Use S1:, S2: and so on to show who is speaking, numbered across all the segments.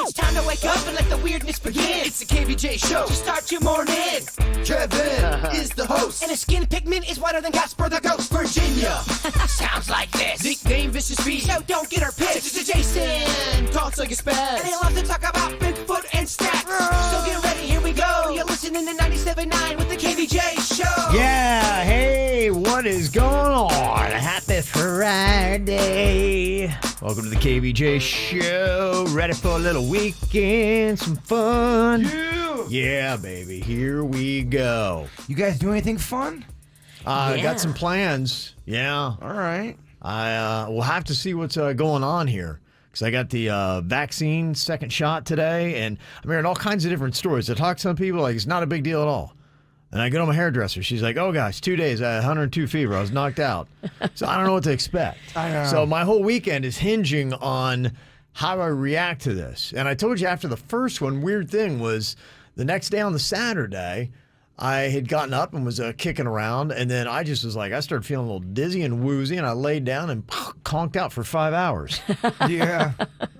S1: It's time to wake up and let the weirdness begin. It's the KVJ show to start your morning. Kevin is the host, and his skin pigment is whiter than Casper the Ghost. Virginia sounds like this. Nickname Vicious Bee, so don't get her pissed. Jason talks like a spaz, and he loves to talk about Bigfoot and stats. So get ready, here we go. You're listening to 97.9 with the KVJ show.
S2: Yeah, hey, what is going on? Happy Friday. Welcome to the KVJ show. Ready for a little weekend, some fun? Yeah, baby, here we go.
S3: You guys do anything fun?
S2: I got some plans. Yeah.
S3: All right.
S2: I will have to see what's going on here. Because I got the vaccine second shot today, and I'm hearing all kinds of different stories. I talk to some people, like, it's not a big deal at all. And I go to my hairdresser. She's like, oh, gosh, 2 days. I had 102 fever. I was knocked out. So I don't know what to expect.
S3: I know.
S2: So my whole weekend is hinging on how I react to this. And I told you after the first one, weird thing was the next day on the Saturday, I had gotten up and was kicking around, and then I just was like, I started feeling a little dizzy and woozy, and I laid down and conked out for 5 hours.
S3: Yeah.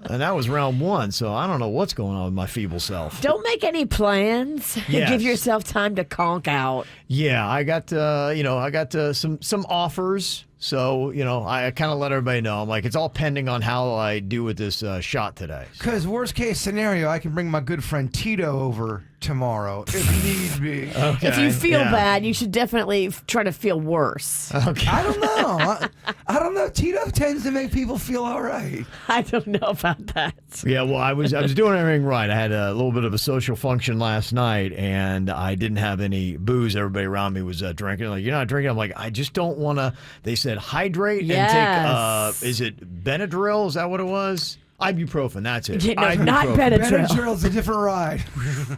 S2: And that was round one, so I don't know what's going on with my feeble self.
S4: Don't make any plans.
S2: Yes.
S4: Give yourself time to conk out.
S2: Yeah, I got some offers. So, I kind of let everybody know. I'm like, it's all pending on how I do with this shot today.
S3: Because worst case scenario, I can bring my good friend Tito over tomorrow if need be.
S2: Okay.
S4: If you feel bad, you should definitely try to feel worse.
S2: Okay.
S3: I don't know. I don't know. Tito tends to make people feel all right.
S4: I don't know about that.
S2: Yeah, well, I was doing everything right. I had a little bit of a social function last night, and I didn't have any booze. Everybody around me was drinking. Like, you're not drinking? I'm like, I just don't want to. They said hydrate and take, is it Benadryl? Is that what it was? Ibuprofen, that's it.
S4: Yeah, no, not Benadryl.
S3: Benadryl's a different ride.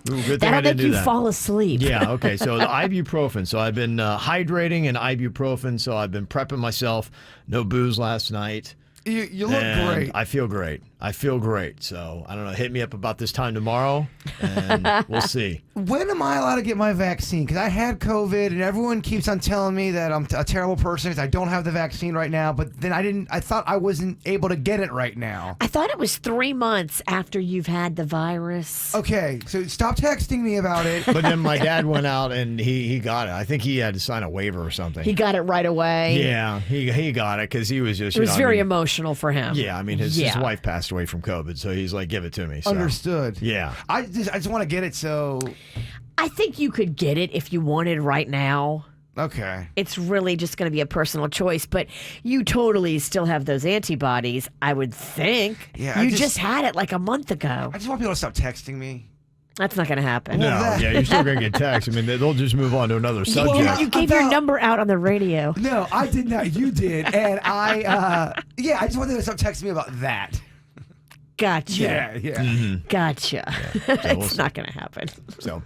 S2: Ooh, good thing
S4: That'll
S2: I didn't
S4: make you
S2: do that.
S4: fall asleep.
S2: Yeah, okay. So the ibuprofen. So I've been hydrating and ibuprofen. So I've been prepping myself. No booze last night.
S3: You look
S2: And
S3: great.
S2: I feel great. So I don't know. Hit me up about this time tomorrow, and we'll see.
S3: When am I allowed to get my vaccine? Because I had COVID, and everyone keeps on telling me that I'm a terrible person because I don't have the vaccine right now. But then I thought I wasn't able to get it right now.
S4: I thought it was 3 months after you've had the virus.
S3: Okay, so stop texting me about it.
S2: But then my dad went out and he got it. I think he had to sign a waiver or something.
S4: He got it right away.
S2: Yeah, he got it because he was just.
S4: It was very emotional for him.
S2: Yeah, I mean his wife passed away from COVID, so he's like, give it to me. So.
S3: Understood.
S2: Yeah.
S3: I just want to get it, so.
S4: I think you could get it if you wanted right now.
S3: Okay.
S4: It's really just going to be a personal choice, but you totally still have those antibodies, I would think.
S3: Yeah,
S4: you just had it like a month ago.
S3: I just want people to stop texting me.
S4: That's not going to happen.
S2: No, yeah, you're still going to get texts. I mean, they'll just move on to another subject.
S4: You gave your number out on the radio.
S3: No, I did not. You did. And I just wanted to stop texting me about that.
S4: Gotcha.
S3: Yeah.
S2: Mm-hmm.
S4: Gotcha.
S2: So
S4: It's not going to happen.
S2: So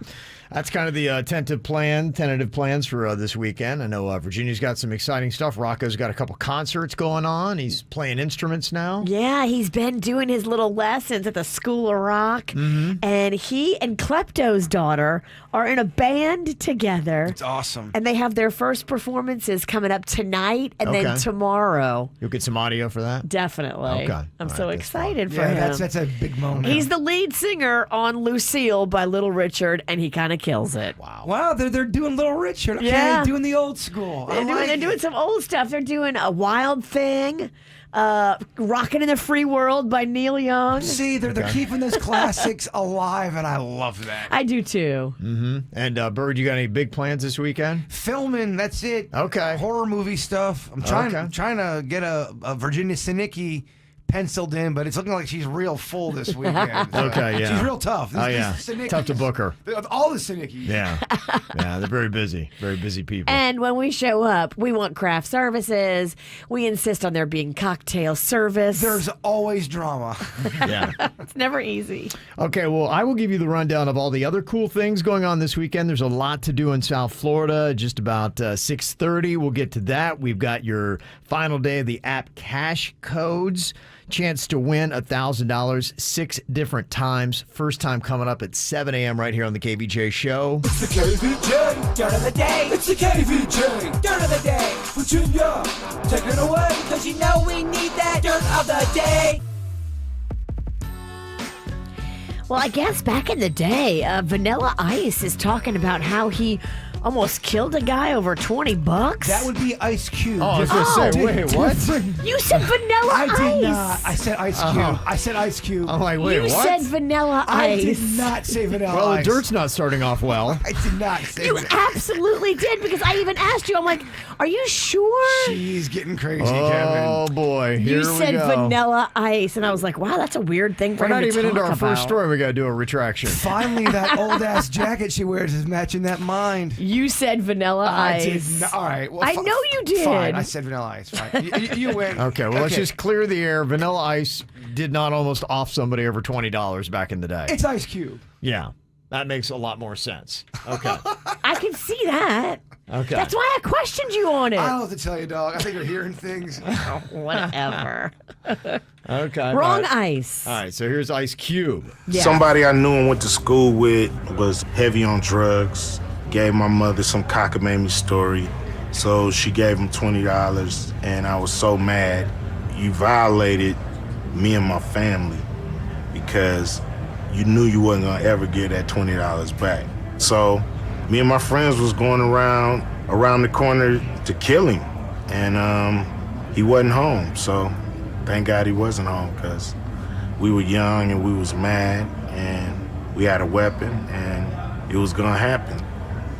S2: that's kind of the tentative plans for this weekend. I know Virginia's got some exciting stuff. Rocco's got a couple concerts going on. He's playing instruments now.
S4: Yeah, he's been doing his little lessons at the School of Rock.
S2: Mm-hmm.
S4: And he and Klepto's daughter are in a band together.
S3: It's awesome.
S4: And they have their first performances coming up tonight and then
S2: Okay.
S4: tomorrow.
S2: You'll get some audio for that?
S4: Definitely.
S2: Okay.
S4: I'm
S2: All
S4: so
S2: right, that's
S4: excited for
S3: Yeah,
S4: him.
S3: that's a big moment.
S4: He's the lead singer on Lucille by Little Richard, and he kind of kills it.
S3: Wow, they're doing Little Richard. Okay,
S4: Yeah.
S3: doing the old school.
S4: They're doing some old stuff. They're doing A Wild Thing, Rockin' in the Free World by Neil Young.
S3: See, they're keeping those classics alive, and I love that.
S4: I do too.
S2: Mm-hmm. And Bird, you got any big plans this weekend?
S3: Filming, that's it.
S2: Okay.
S3: Horror movie stuff. I'm trying to get a Virginia Sinicki penciled in, but it's looking like she's real full this weekend.
S2: Okay, yeah.
S3: She's real tough.
S2: Tough to book her.
S3: All the Sinicki.
S2: Yeah, they're very busy people.
S4: And when we show up, we want craft services. We insist on there being cocktail service.
S3: There's always drama.
S2: Yeah.
S4: It's never easy.
S2: Okay, well, I will give you the rundown of all the other cool things going on this weekend. There's a lot to do in South Florida. Just about 6:30, we'll get to that. We've got your final day of the app cash codes. Chance to win $1,000 6 different times. First time coming up at 7 a.m. right here on the KVJ show.
S1: It's the KVJ dirt of the day. It's the KVJ dirt of the day. Virginia, take it away. Cause you know we need that dirt of the day.
S4: Well, I guess back in the day, Vanilla Ice is talking about how he almost killed a guy over $20.
S3: That would be Ice Cube.
S2: Oh, I was going to say, wait, what?
S4: You said Vanilla Ice.
S3: I did not. I said Ice Cube. I said Ice Cube.
S2: I'm like, wait,
S4: You
S2: what?
S4: said Vanilla
S3: I
S4: Ice.
S3: did not say Vanilla
S2: Well, the
S3: Ice.
S2: dirt's not starting off well.
S3: I did not say
S4: You
S3: Vanilla
S4: absolutely did, because I even asked you. I'm like, are you sure?
S3: She's getting crazy,
S2: Oh,
S3: Kevin.
S2: boy. Here
S4: You
S2: we
S4: said
S2: go.
S4: Vanilla Ice, and I was like, wow, that's a weird thing for
S2: We're
S4: him
S2: not
S4: to
S2: even
S4: talk
S2: into our
S4: about.
S2: first story. We got to do a retraction.
S3: Finally, that old-ass jacket she wears is matching that mind.
S4: You said Vanilla
S3: I
S4: Ice.
S3: did not. All right. Well,
S4: I know you did.
S3: Fine. I said Vanilla Ice. Fine. You win.
S2: Okay, well, let's just clear the air. Vanilla Ice did not almost off somebody over $20 back in the day.
S3: It's Ice Cube.
S2: Yeah, that makes a lot more sense. Okay.
S4: I can see that.
S2: Okay.
S4: That's why I questioned you on it.
S3: I don't have to tell you, dog. I think you're hearing things.
S4: Whatever.
S2: Okay.
S4: Wrong
S2: all right.
S4: ice.
S2: All right, so here's Ice Cube.
S4: Yeah.
S5: Somebody I knew and went to school with was heavy on drugs. Gave my mother some cockamamie story. So she gave him $20, and I was so mad. You violated me and my family because you knew you wasn't gonna ever get that $20 back. So me and my friends was going around the corner to kill him, and he wasn't home. So thank God he wasn't home, because we were young and we was mad and we had a weapon and it was gonna happen.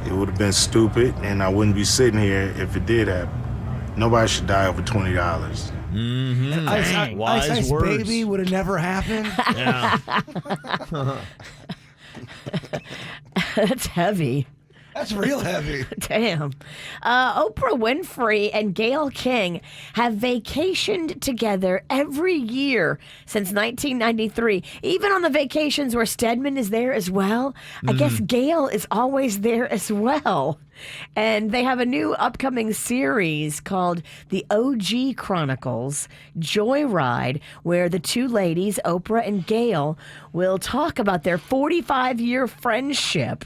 S5: It would have been stupid, and I wouldn't be sitting here if it did happen. Nobody should die over $20.
S2: Mm-hmm.
S3: Ice Ice
S2: words.
S3: Baby would have never happened.
S2: Yeah.
S4: That's heavy.
S3: That's real heavy.
S4: Damn. Oprah Winfrey and Gayle King have vacationed together every year since 1993. Even on the vacations where Stedman is there as well. I guess Gayle is always there as well. And they have a new upcoming series called The OG Chronicles Joyride, where the two ladies, Oprah and Gayle, will talk about their 45-year friendship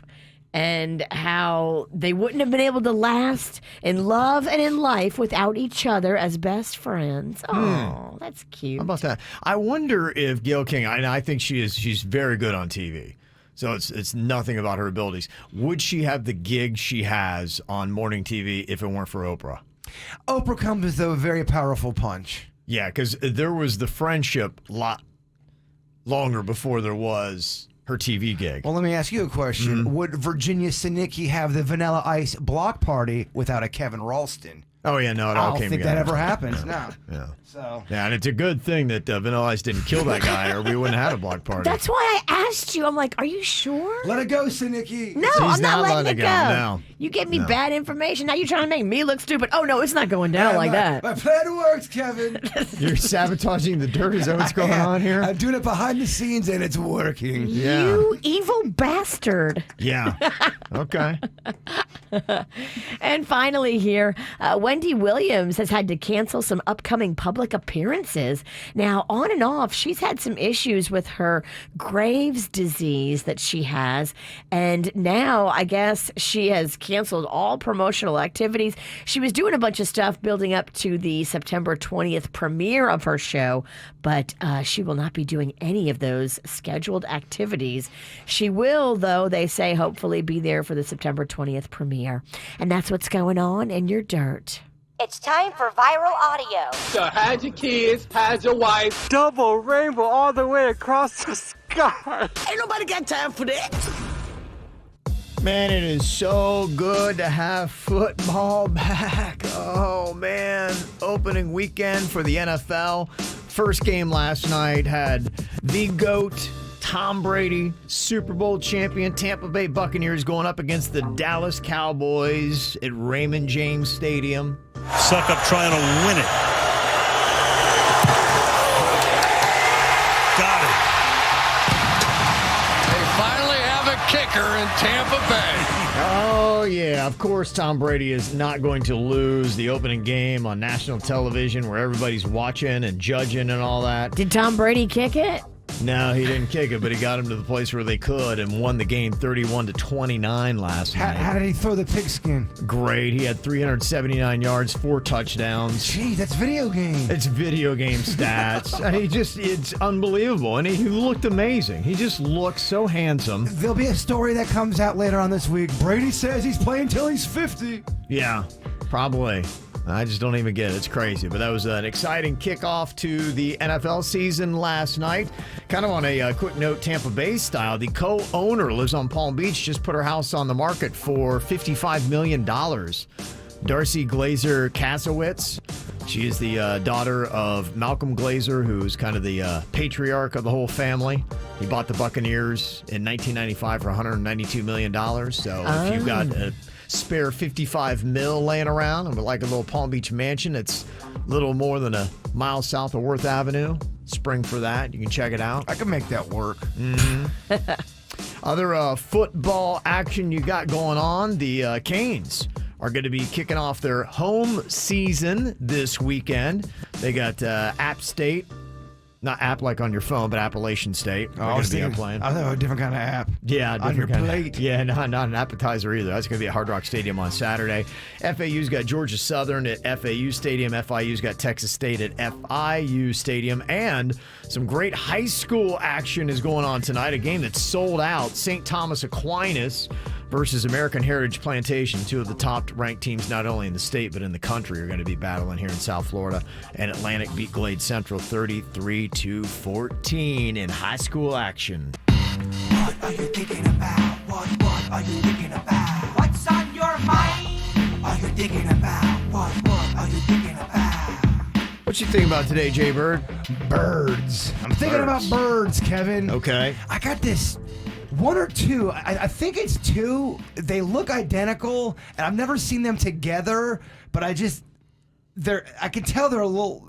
S4: and how they wouldn't have been able to last in love and in life without each other as best friends. Oh, that's cute.
S2: How about that? I wonder if Gayle King, and I think she's very good on TV. So it's nothing about her abilities. Would she have the gig she has on morning TV if it weren't for Oprah?
S3: Oprah comes with a very powerful punch.
S2: Yeah, because there was the friendship a lot longer before there was her TV gig.
S3: Well, let me ask you a question. Would Virginia Sinicki have the Vanilla Ice block party without a Kevin Ralston?
S2: Oh, yeah, no, it
S3: I
S2: all
S3: don't
S2: came
S3: think
S2: together.
S3: that ever happens. No.
S2: Yeah.
S3: So.
S2: Yeah, and it's a good thing that Vanilla Ice didn't kill that guy, or we wouldn't have had a block party.
S4: That's why I asked you. I'm like, are you sure?
S3: Let it go, Sinicki.
S4: No,
S2: He's
S4: I'm not
S2: not
S4: letting it go.
S2: No.
S4: You gave me bad information. Now you're trying to make me look stupid. Oh, no, it's not going down like that.
S3: My plan works, Kevin.
S2: You're sabotaging the dirt? Is that what's going on here?
S3: I'm doing it behind the scenes and it's working.
S2: Yeah.
S4: You evil bastard.
S2: Yeah. Okay.
S4: And finally here, Wendy Williams has had to cancel some upcoming public appearances. Now, on and off, she's had some issues with her Graves' disease that she has. And now, I guess, she has canceled all promotional activities. She was doing a bunch of stuff building up to the September 20th premiere of her show, but she will not be doing any of those scheduled activities. She will, though, they say, hopefully be there for the September 20th premiere. And that's what's going on in your dirt.
S6: It's time for viral audio.
S7: So hide your kids, hide your wife.
S8: Double rainbow all the way across the sky.
S1: Ain't nobody got time for that.
S2: Man, it is so good to have football back. Oh, man. Opening weekend for the NFL. First game last night had the GOAT, Tom Brady, Super Bowl champion, Tampa Bay Buccaneers going up against the Dallas Cowboys at Raymond James Stadium.
S9: Suck up trying to win it. Got it.
S10: They finally have a kicker in Tampa Bay.
S2: Oh, yeah. Of course, Tom Brady is not going to lose the opening game on national television where everybody's watching and judging and all that.
S4: Did Tom Brady kick it?
S2: No, he didn't kick it, but he got him to the place where they could and won the game 31-29 last night.
S3: How did he throw the pigskin?
S2: Great. He had 379 yards, 4 touchdowns.
S3: Gee, that's video game.
S2: It's video game stats. It's unbelievable. And he looked amazing. He just looked so handsome.
S3: There'll be a story that comes out later on this week. Brady says he's playing till he's 50.
S2: Yeah, probably. I just don't even get it. It's crazy. But that was an exciting kickoff to the NFL season last night. Kind of on a quick note, Tampa Bay style, the co-owner lives on Palm Beach, just put her house on the market for $55 million. Darcy Glazer Kasowitz. She is the daughter of Malcolm Glazer, who's kind of the patriarch of the whole family. He bought the Buccaneers in 1995 for $192 million. So if you've got a spare $55 million laying around, and like a little Palm Beach mansion, it's a little more than a mile south of Worth Avenue. Spring for that. You can check it out.
S3: I can make that work.
S2: Other football action you got going on, the Canes are going to be kicking off their home season this weekend. They got App State. Not app like on your phone, but Appalachian State.
S3: I was thinking,
S2: playing.
S3: I thought a different kind of app.
S2: Yeah,
S3: on your plate.
S2: Yeah, not an appetizer either. That's going to be at Hard Rock Stadium on Saturday. FAU's got Georgia Southern at FAU Stadium. FIU's got Texas State at FIU Stadium. And some great high school action is going on tonight. A game that's sold out. St. Thomas Aquinas versus American Heritage Plantation. Two of the top-ranked teams not only in the state but in the country are going to be battling here in South Florida. And Atlantic beat Glade Central 33-14 in high school action.
S1: What are you thinking about? What are you thinking about? What's on your mind? Are you thinking about? What are you thinking about?
S2: What you think about today, Jay Bird?
S3: Birds. I'm thinking about birds, Kevin.
S2: Okay.
S3: I got this one or two. I think it's two. They look identical, and I've never seen them together, but I can tell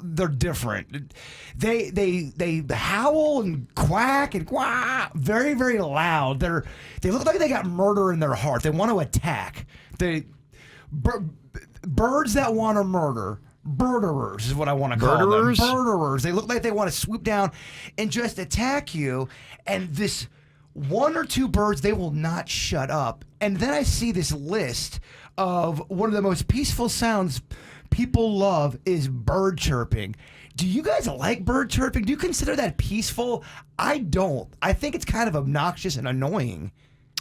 S3: they're different. They howl and quack and quack very, very loud. They look like they got murder in their heart. They want to attack. Birds that want to murder. Birderers is what I want to call them. Birderers. They look like they want to swoop down and just attack you. And this one or two birds, they will not shut up. And then I see this list of one of the most peaceful sounds people love is bird chirping. Do you guys like bird chirping? Do you consider that peaceful? I don't. I think it's kind of obnoxious and annoying.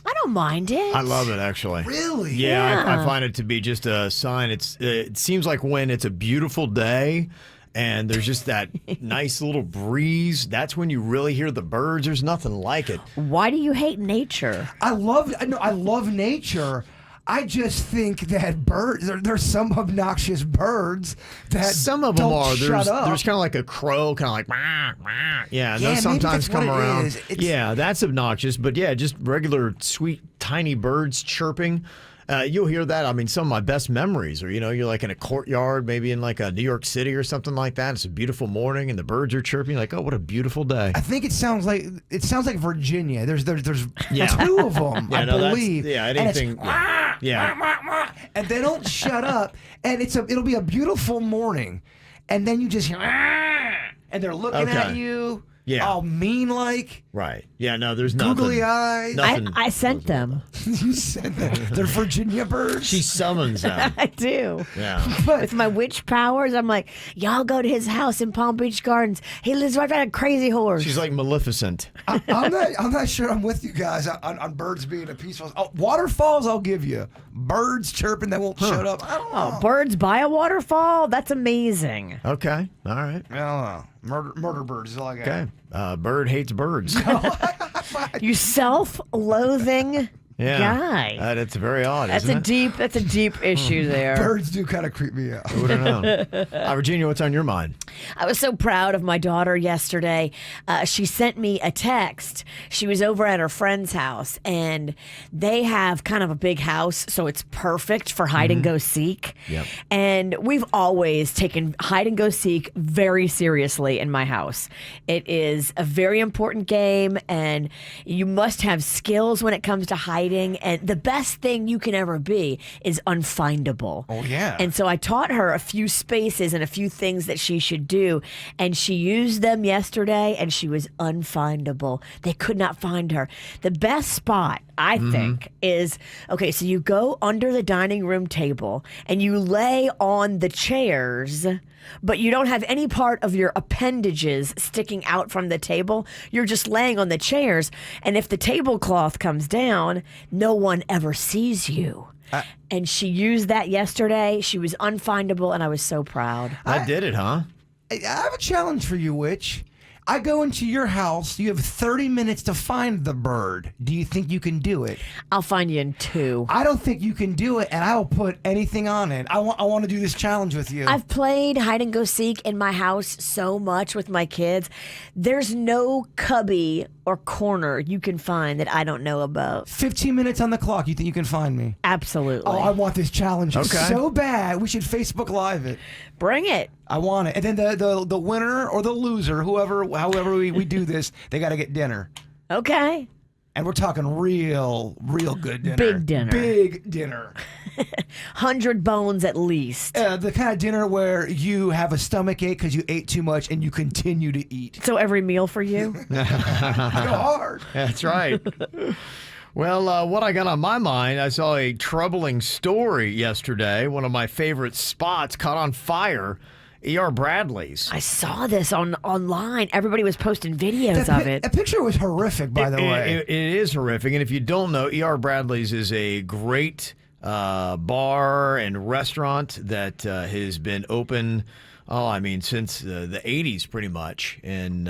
S4: I don't mind it.
S2: I love it, actually.
S3: Really?
S2: Yeah. I find it to be just a sign. It seems like when it's a beautiful day and there's just that nice little breeze, that's when you really hear the birds. There's nothing like it.
S4: Why do you hate nature?
S3: I love nature. I just think that birds, there's some obnoxious birds that
S2: some of them are.
S3: Shut up.
S2: There's kind of like a crow, kind of like, wah, wah. Yeah, and those
S3: maybe
S2: sometimes
S3: that's what
S2: come
S3: it
S2: around.
S3: is.
S2: Yeah, that's obnoxious. But yeah, just regular, sweet, tiny birds chirping. You'll hear that. I mean, some of my best memories are, you're like in a courtyard, maybe in like a New York City or something like that. It's a beautiful morning and the birds are chirping. Like, oh, what a beautiful day.
S3: I think it sounds like Virginia. There's two of them, I believe.
S2: Anything. Yeah.
S3: And they don't shut up. And it'll be a beautiful morning. And then you just hear, and they're looking at you.
S2: Yeah.
S3: All mean like.
S2: Right. Yeah, no, there's nothing.
S3: Googly eyes.
S4: I sent them.
S3: You sent them. They're Virginia birds.
S2: She summons them.
S4: I do.
S2: Yeah.
S4: With my witch powers, I'm like, y'all go to his house in Palm Beach Gardens. He lives right by a crazy horse.
S2: She's like Maleficent.
S3: I'm not sure I'm with you guys on birds being a peaceful. Waterfalls, I'll give you. Birds chirping that won't shut up. I don't know.
S4: Birds by a waterfall? That's amazing.
S2: Okay. All right.
S3: I don't know. Murder birds is all I got.
S2: Okay. Bird hates birds.
S4: You self-loathing guy.
S2: That's very odd. That's a
S4: deep issue there.
S3: Birds do kind of creep me out.
S2: Who would have known? Virginia, what's on your mind?
S4: I was so proud of my daughter yesterday. She sent me a text. She was over at her friend's house, and they have kind of a big house, so it's perfect for hide and go seek.
S2: Yep.
S4: And we've always taken hide and go seek very seriously in my house. It is a very important game, and you must have skills when it comes to hiding. And the best thing you can ever be is unfindable.
S3: Oh, yeah.
S4: And so I taught her a few spaces and a few things that she should do. And she used them yesterday, and she was unfindable. They could not find her. The best spot, I think, is, okay, so you go under the dining room table, and you lay on the chairs, but you don't have any part of your appendages sticking out from the table. You're just laying on the chairs, and if the tablecloth comes down, no one ever sees you. And she used that yesterday. She was unfindable, and I was so proud.
S2: I did it, huh?
S3: I have a challenge for you, Witch. I go into your house. You have 30 minutes to find the bird. Do you think you can do it?
S4: I'll find you in 2.
S3: I don't think you can do it, and I will put anything on it. I want to do this challenge with you.
S4: I've played hide and go seek in my house so much with my kids. There's no cubby or corner you can find that I don't know about.
S3: 15 minutes on the clock. You think you can find me?
S4: Absolutely.
S3: Oh, I want this challenge so bad. We should Facebook Live it.
S4: Bring it.
S3: I want it. And then the winner or the loser, however we do this, they got to get dinner.
S4: Okay.
S3: And we're talking real good dinner.
S4: Big dinner.
S3: Big dinner.
S4: 100 bones at least.
S3: The kind of dinner where you have a stomach ache because you ate too much and you continue to eat.
S4: So every meal for you?
S3: Go hard.
S2: That's right. Well, what I got on my mind, I saw a troubling story yesterday. One of my favorite spots caught on fire. E.R. Bradley's.
S4: I saw this online. Everybody was posting videos of it.
S3: The picture was horrific, by the way.
S2: It is horrific. And if you don't know, E.R. Bradley's is a great bar and restaurant that has been open, since the 80s pretty much in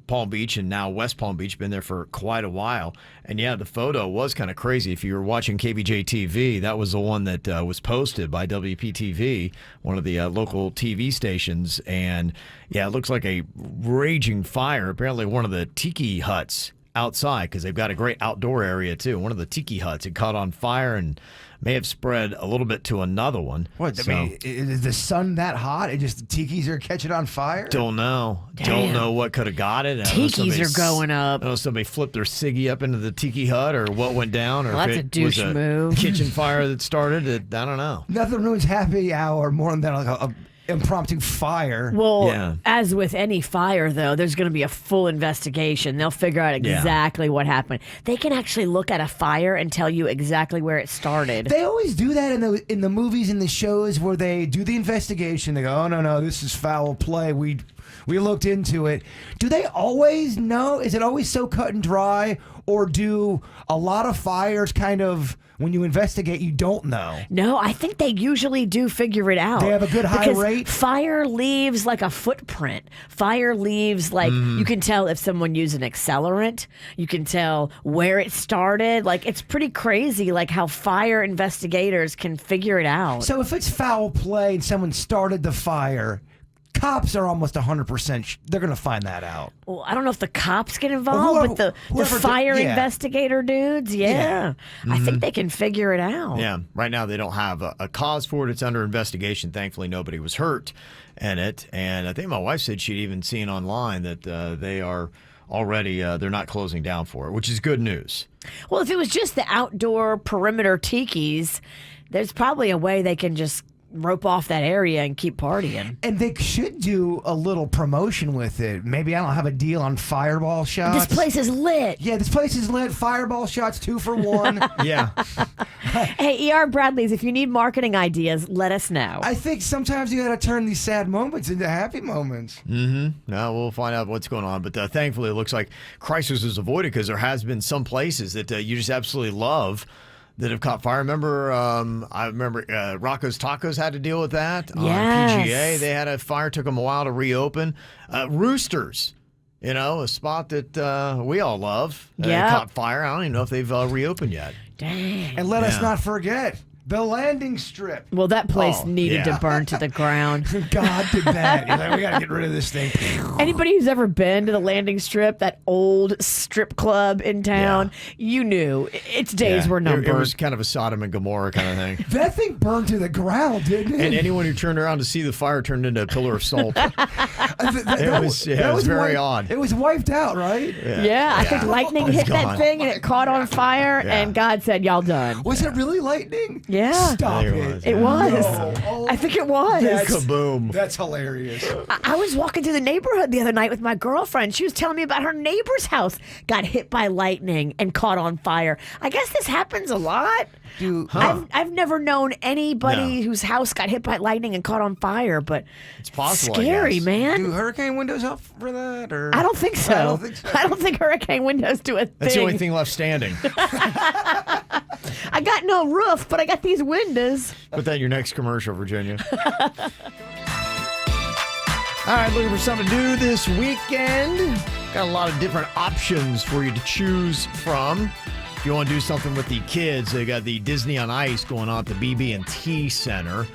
S2: Palm Beach and now West Palm Beach. Been there for quite a while. And yeah, the photo was kind of crazy. If you were watching Kvj TV, that was the one that was posted by WPTV, one of the local TV stations. And yeah, it looks like a raging fire. Apparently one of the tiki huts outside, because they've got a great outdoor area too. One of the tiki huts, it caught on fire and may have spread a little bit to another one.
S3: What? I mean, is the sun that hot? The tikis are catching on fire?
S2: Don't know.
S4: Damn.
S2: Don't know what could have got it.
S4: Tikis are going up.
S2: I don't know if somebody flipped their ciggy up into the tiki hut or what went down. Or
S4: Well,
S2: if
S4: that's a
S2: it
S4: douche
S2: was a
S4: move.
S2: kitchen fire that started it. I don't know.
S3: Nothing ruins happy hour more than like a impromptu fire.
S4: Well,
S2: Yeah.
S4: as with any fire, though, there's going to be a full investigation. They'll figure out exactly what happened. They can actually look at a fire and tell you exactly where it started.
S3: They always do that in the movies and the shows where they do the investigation. They go, oh, no, this is foul play. We looked into it. Do they always know? Is it always so cut and dry? Or do a lot of fires kind of, when you investigate, you don't know?
S4: No, I think they usually do figure it out.
S3: They have a good high
S4: because
S3: rate?
S4: Fire leaves like a footprint. Fire leaves like, you can tell if someone used an accelerant. You can tell where it started. Like, it's pretty crazy like how fire investigators can figure it out.
S3: So if it's foul play and someone started the fire, cops are almost 100%. They're going to find that out.
S4: Well, I don't know if the cops get involved, but the fire investigator dudes, I think they can figure it out.
S2: Yeah. Right now they don't have a cause for it. It's under investigation. Thankfully, nobody was hurt in it. And I think my wife said she'd even seen online that they are already, they're not closing down for it, which is good news.
S4: Well, if it was just the outdoor perimeter tikis, there's probably a way they can just rope off that area and keep partying.
S3: And they should do a little promotion with it. Maybe I don't have a deal on fireball shots.
S4: This place is lit.
S3: Yeah, this place is lit. Fireball shots, 2 for 1.
S2: Yeah.
S4: Hey, E.R. Bradley's, if you need marketing ideas, let us know.
S3: I think sometimes you got to turn these sad moments into happy moments.
S2: Now we'll find out what's going on. But thankfully, it looks like crisis is avoided because there has been some places that you just absolutely love that have caught fire. I remember Rocco's Tacos had to deal with that. On PGA, they had a fire, took them a while to reopen. Roosters, a spot that we all love. Caught fire. I don't even know if they've reopened yet.
S4: Dang.
S3: And let us not forget the landing strip.
S4: Well, that place needed to burn to the ground.
S3: God did that. We got to get rid of this thing.
S4: Anybody who's ever been to the landing strip, that old strip club in town, you knew its days were numbered.
S2: It was kind of a Sodom and Gomorrah kind of thing.
S3: That thing burned to the ground, didn't it?
S2: And anyone who turned around to see the fire turned into a pillar of salt. It was very odd.
S3: It was wiped out, right?
S4: Yeah, I think lightning hit that thing and it caught on fire, and God said, y'all done.
S3: Was it really lightning?
S4: Yeah.
S3: Stop
S2: it.
S4: It was.
S3: No.
S4: I think it was.
S2: Kaboom.
S3: That's hilarious.
S4: I was walking through the neighborhood the other night with my girlfriend. She was telling me about her neighbor's house got hit by lightning and caught on fire. I guess this happens a lot.
S3: Dude,
S4: I've never known anybody whose house got hit by lightning and caught on fire, but
S2: It's possible, I
S4: scary,
S2: guess.
S4: man.
S3: do hurricane windows help for that? Or
S4: I don't think so.
S3: I don't think so.
S4: I don't think hurricane windows do a thing.
S2: That's the only thing left standing.
S4: I got no roof, but I got these windows.
S2: Put that in your next commercial, Virginia. All right, looking for something to do this weekend. Got a lot of different options for you to choose from. If you want to do something with the kids, they got the Disney on Ice going on at the BB&T Center.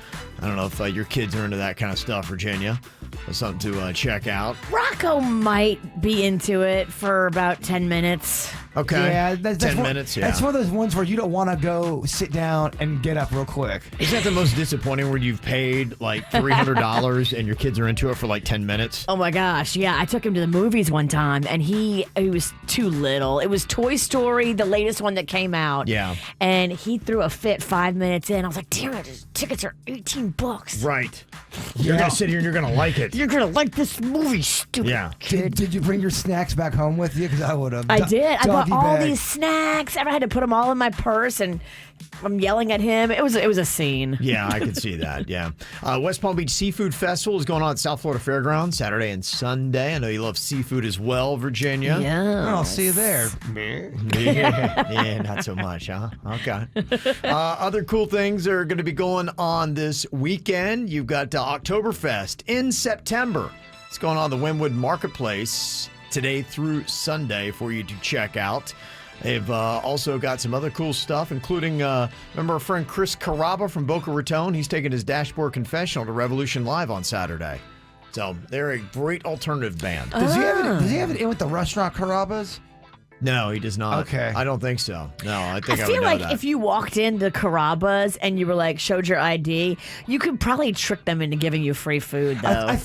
S2: I don't know if your kids are into that kind of stuff, Virginia. That's something to check out.
S4: Rocco might be into it for about 10 minutes.
S2: Okay.
S3: Yeah, that's
S2: 10 minutes, yeah.
S3: That's one of those ones where you don't want to go sit down and get up real quick.
S2: Isn't that the most disappointing where you've paid like $300 and your kids are into it for like 10 minutes?
S4: Oh my gosh, yeah. I took him to the movies one time and he was too little. It was Toy Story, the latest one that came out.
S2: Yeah.
S4: And he threw a fit 5 minutes in. I was like, damn it, his tickets are $18.
S2: Right. You're going to sit here and you're going to like it.
S4: You're going to like this movie, stupid
S2: Yeah.
S4: kid.
S3: Did you bring your snacks back home with you? Because I would have.
S4: I did. I bought
S3: doggy
S4: all
S3: bag.
S4: these snacks. I had to put them all in my purse, and I'm yelling at him. It was a scene.
S2: Yeah, I can see that. Yeah. West Palm Beach Seafood Festival is going on at South Florida Fairgrounds Saturday and Sunday. I know you love seafood as well, Virginia.
S4: Yeah.
S3: I'll see you there.
S2: Yeah, not so much, huh? Okay. Other cool things are going to be going on this weekend. You've got Oktoberfest in September. It's going on the Wynwood Marketplace today through Sunday for you to check out. They've also got some other cool stuff, including, remember our friend Chris Carrabba from Boca Raton? He's taking his Dashboard Confessional to Revolution Live on Saturday. So they're a great alternative band.
S3: Does he have it in with the restaurant Carrabba's?
S2: No, he does not.
S3: Okay.
S2: I don't think so. No, I think I
S4: feel
S2: would know
S4: like
S2: that.
S4: if you walked into Carrabba's and you were like, showed your ID, you could probably trick them into giving you free food, though.
S3: I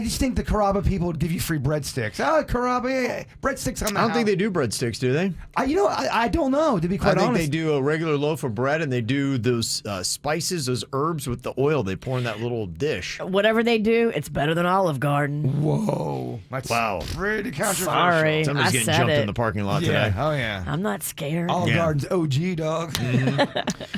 S3: just think the Carrabba people would give you free breadsticks. Oh, Carrabba, yeah, breadsticks on the
S2: I don't think they do breadsticks, do they?
S3: I don't know, to be quite
S2: I think
S3: honest.
S2: they do a regular loaf of bread and they do those spices, those herbs with the oil they pour in that little dish.
S4: Whatever they do, it's better than Olive Garden.
S3: Whoa. That's
S2: Wow.
S3: pretty controversial.
S4: Sorry.
S2: Somebody's
S4: I
S2: getting
S4: said
S2: jumped
S4: it.
S2: in the parking lot
S3: Yeah.
S2: today.
S3: Oh, yeah.
S4: I'm not scared.
S3: Olive Garden's OG, dog.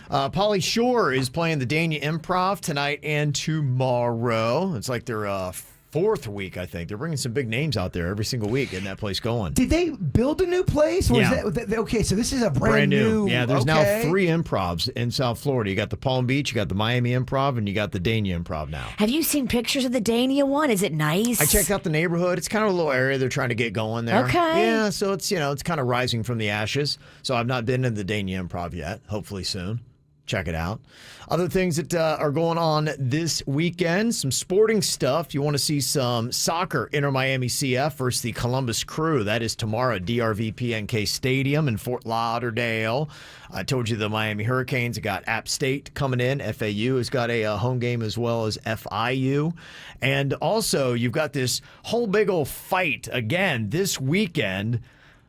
S2: Pauly Shore is playing the Dania Improv tonight and tomorrow. It's like their fourth week, I think. They're bringing some big names out there every single week, getting that place going.
S3: Did they build a new place? Or
S2: Yeah.
S3: is that okay, so this is a brand new.
S2: Yeah, there's
S3: okay.
S2: now 3 improvs in South Florida. You got the Palm Beach, you got the Miami Improv, and you got the Dania Improv now.
S4: Have you seen pictures of the Dania one? Is it nice?
S2: I checked out the neighborhood. It's kind of a little area they're trying to get going there.
S4: Okay.
S2: Yeah, so it's, it's kind of rising from the ashes. So I've not been in the Dania Improv yet. Hopefully soon. Check it out. Other things that are going on this weekend, some sporting stuff. You want to see some soccer, Inter Miami CF versus the Columbus Crew. That is tomorrow at DRVPNK Stadium in Fort Lauderdale. I told you the Miami Hurricanes got App State coming in. FAU has got a home game as well as FIU. And also, you've got this whole big old fight again this weekend.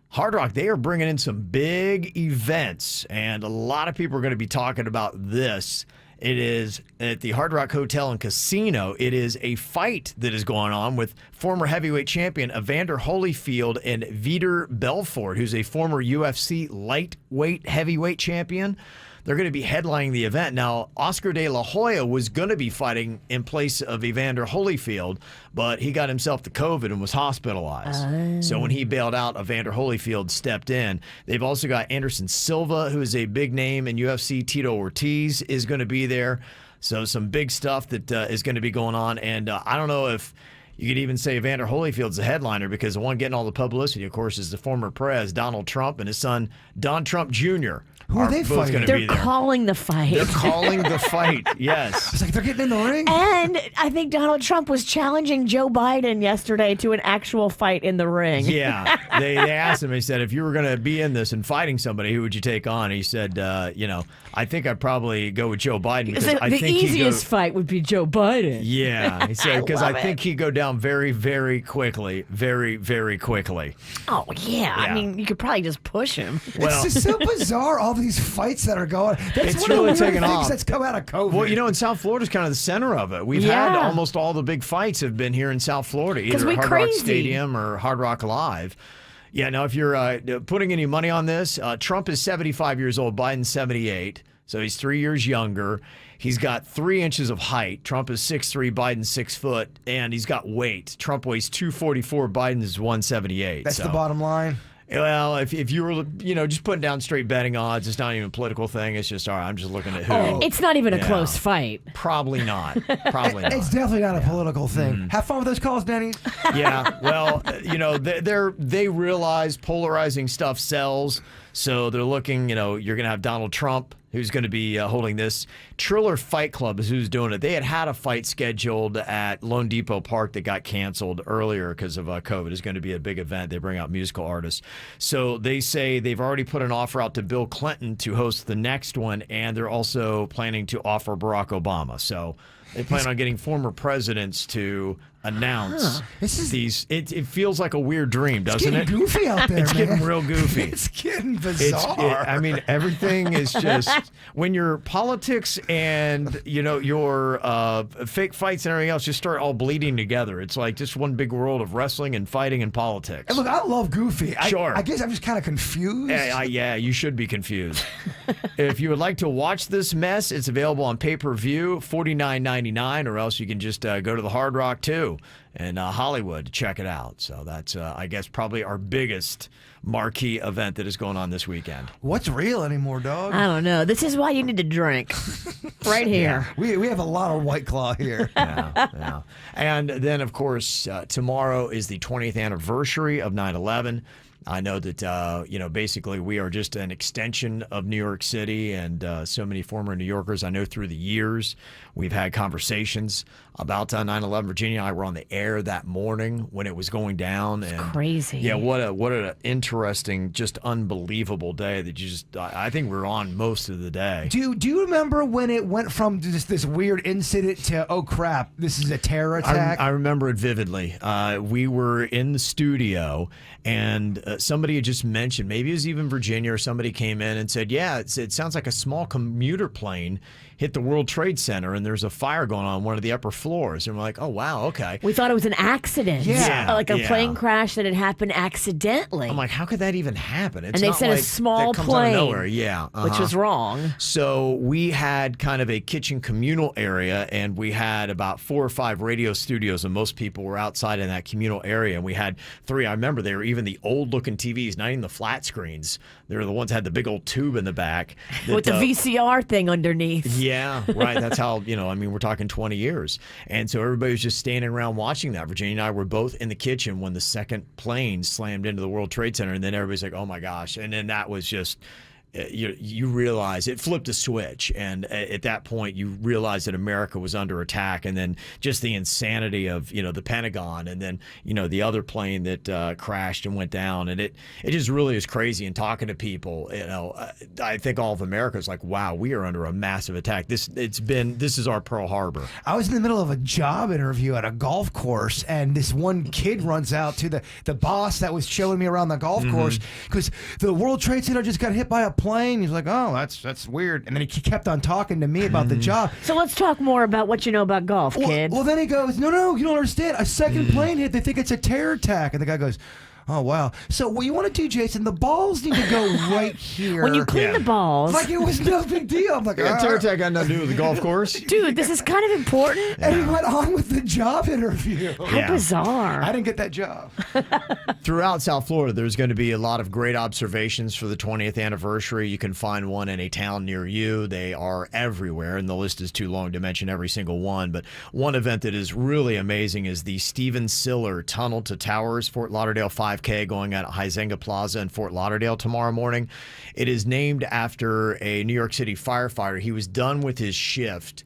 S2: Hard Rock, they are bringing in some big events, and a lot of people are going to be talking about this. It is at the Hard Rock Hotel and Casino. It is a fight that is going on with former heavyweight champion Evander Holyfield and Vitor Belfort, who's a former UFC lightweight heavyweight champion. They're going to be headlining the event. Now, Oscar De La Hoya was going to be fighting in place of Evander Holyfield, but he got himself the COVID and was hospitalized. So when he bailed out, Evander Holyfield stepped in. They've also got Anderson Silva, who is a big name in UFC. Tito Ortiz is going to be there. So some big stuff that is going to be going on. And I don't know if you could even say Evander Holyfield's the headliner, because the one getting all the publicity, of course, is the former prez, Donald Trump, and his son, Don Trump Jr.
S3: Who are they
S2: both
S3: fighting?
S2: gonna
S4: They're
S2: be there.
S4: calling the fight.
S2: They're calling the fight, yes.
S3: It's like they're getting in the ring.
S4: And I think Donald Trump was challenging Joe Biden yesterday to an actual fight in the ring.
S2: Yeah, they asked him, they said, if you were going to be in this and fighting somebody, who would you take on? He said, I think I'd probably go with Joe Biden. Because
S4: So
S2: I
S4: the
S2: think
S4: easiest fight would be Joe Biden.
S2: Yeah, he said, because
S4: love
S2: I think he'd go down very, very quickly. Very, very quickly.
S4: Oh, yeah.
S2: Yeah.
S4: I mean, you could probably just push him.
S2: Well,
S3: It's just so bizarre, all these fights that are going. That's
S2: It's
S3: one
S2: really
S3: of the weird
S2: taken
S3: things
S2: off.
S3: that's come out of COVID.
S2: Well, and South Florida's kind of the center of it. We've had almost all the big fights have been here in South Florida, either
S4: we
S2: Hard Rock
S4: crazy.
S2: Stadium or Hard Rock Live. Yeah, now if you're putting any money on this, Trump is 75 years old, Biden's 78, so he's 3 years younger. He's got 3 inches of height. Trump is 6'3", Biden's 6 foot, and he's got weight. Trump weighs 244, Biden is 178.
S3: That's the bottom line.
S2: Well, if you were, just putting down straight betting odds, it's not even a political thing. It's just, all right, I'm just looking at who.
S4: It's not even a close fight.
S2: Probably not. Probably not.
S3: It's definitely not a political thing. Have fun with those calls, Dennys.
S2: Yeah, well, they realize polarizing stuff sells, so they're looking, you're going to have Donald Trump, who's going to be holding this. Triller Fight Club is who's doing it. They had a fight scheduled at Lone Depot Park that got canceled earlier because of COVID. It's going to be a big event. They bring out musical artists. So they say they've already put an offer out to Bill Clinton to host the next one, and they're also planning to offer Barack Obama. So they plan on getting former presidents to announce these. It feels like a weird dream, doesn't it?
S3: It's getting goofy out there,
S2: It's
S3: man.
S2: getting real goofy.
S3: It's getting bizarre.
S2: Everything is just when your politics and your fake fights and everything else just start all bleeding together. It's like just one big world of wrestling and fighting and politics.
S3: And look, I love goofy.
S2: Sure.
S3: I guess I'm just kind of confused.
S2: Yeah, you should be confused. If you would like to watch this mess, it's available on pay-per-view, $49.99, or else you can just go to the Hard Rock too in Hollywood to check it out. So that's, I guess, probably our biggest marquee event that is going on this weekend.
S3: What's real anymore, dog?
S4: I don't know. This is why you need to drink. Right here.
S3: We have a lot of White Claw here.
S2: Yeah. And then, of course, tomorrow is the 20th anniversary of 9/11. I know that, basically we are just an extension of New York City, and so many former New Yorkers, I know through the years, we've had conversations about 9/11. Virginia and I were on the air that morning when it was going down. And
S4: crazy.
S2: Yeah, what an interesting, just unbelievable day that I think we're on most of the day.
S3: Do you remember when it went from this weird incident to, oh crap, this is a terror attack?
S2: I remember it vividly. We were in the studio, and somebody had just mentioned, maybe it was even Virginia, or somebody came in and said, yeah, it sounds like a small commuter plane hit the World Trade Center, and there's a fire going on one of the upper floors. And we're like, oh, wow, okay.
S4: We thought it was an accident.
S2: Yeah.
S4: Like a plane crash that had happened accidentally.
S2: I'm like, how could that even happen? It's
S4: and they
S2: not
S4: said
S2: like
S4: a small
S2: that comes
S4: plane.
S2: out of nowhere. Yeah.
S4: Which was wrong.
S2: So we had kind of a kitchen communal area, and we had about 4 or 5 radio studios, and most people were outside in that communal area. And we had 3. I remember they were even the old-looking TVs, not even the flat screens. They were the ones that had the big old tube in the back.
S4: With the VCR thing underneath.
S2: Yeah, right. That's how, we're talking 20 years. And so everybody was just standing around watching that. Virginia and I were both in the kitchen when the second plane slammed into the World Trade Center. And then everybody's like, oh, my gosh. And then that was just... You realize it flipped a switch, and at that point you realize that America was under attack, and then just the insanity of the Pentagon, and then the other plane that crashed and went down, and it just really is crazy. And talking to people, I think all of America is like, wow, we are under a massive attack. This is our Pearl Harbor.
S3: I was in the middle of a job interview at a golf course, and this one kid runs out to the boss that was showing me around the golf course, because the World Trade Center just got hit by a plane. He's like, oh, that's weird. And then he kept on talking to me about the job.
S4: So let's talk more about what you know about golf, kid.
S3: Well, then he goes, no, you don't understand. A second plane hit. They think it's a terror attack. And the guy goes, oh, wow. So what you want to do, Jason, the balls need to go right here.
S4: When you clean the balls.
S3: Like it was no big deal. I'm like,
S2: terror attack got nothing to do with the golf course.
S4: Dude, this is kind of important.
S3: And he went on with the job interview.
S4: How bizarre.
S3: I didn't get that job.
S2: Throughout South Florida, there's going to be a lot of great observations for the 20th anniversary. You can find one in a town near you. They are everywhere, and the list is too long to mention every single one. But one event that is really amazing is the Steven Siller Tunnel to Towers, Fort Lauderdale 5K, going at Huizenga Plaza in Fort Lauderdale tomorrow morning. It is named after a New York City firefighter. He was done with his shift,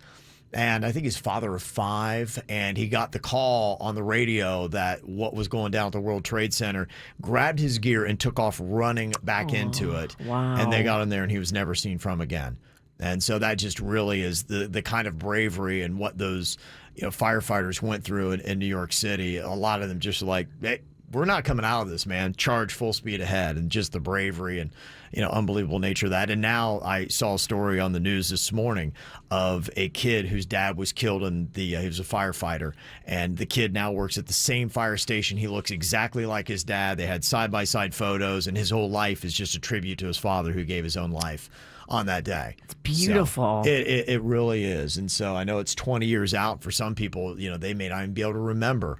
S2: and I think he's father of 5, and he got the call on the radio that what was going down at the World Trade Center, grabbed his gear and took off running back into it.
S4: Wow.
S2: And they got him there, and he was never seen from again. And so that just really is the kind of bravery and what those firefighters went through in New York City. A lot of them just like, hey, we're not coming out of this, man. Charge full speed ahead, and just the bravery and unbelievable nature of that. And now I saw a story on the news this morning of a kid whose dad was killed in he was a firefighter, and the kid now works at the same fire station. He looks exactly like his dad. They had side-by-side photos, and his whole life is just a tribute to his father who gave his own life on that day.
S4: It's beautiful.
S2: So it really is. And so I know it's 20 years out for some people. They may not even be able to remember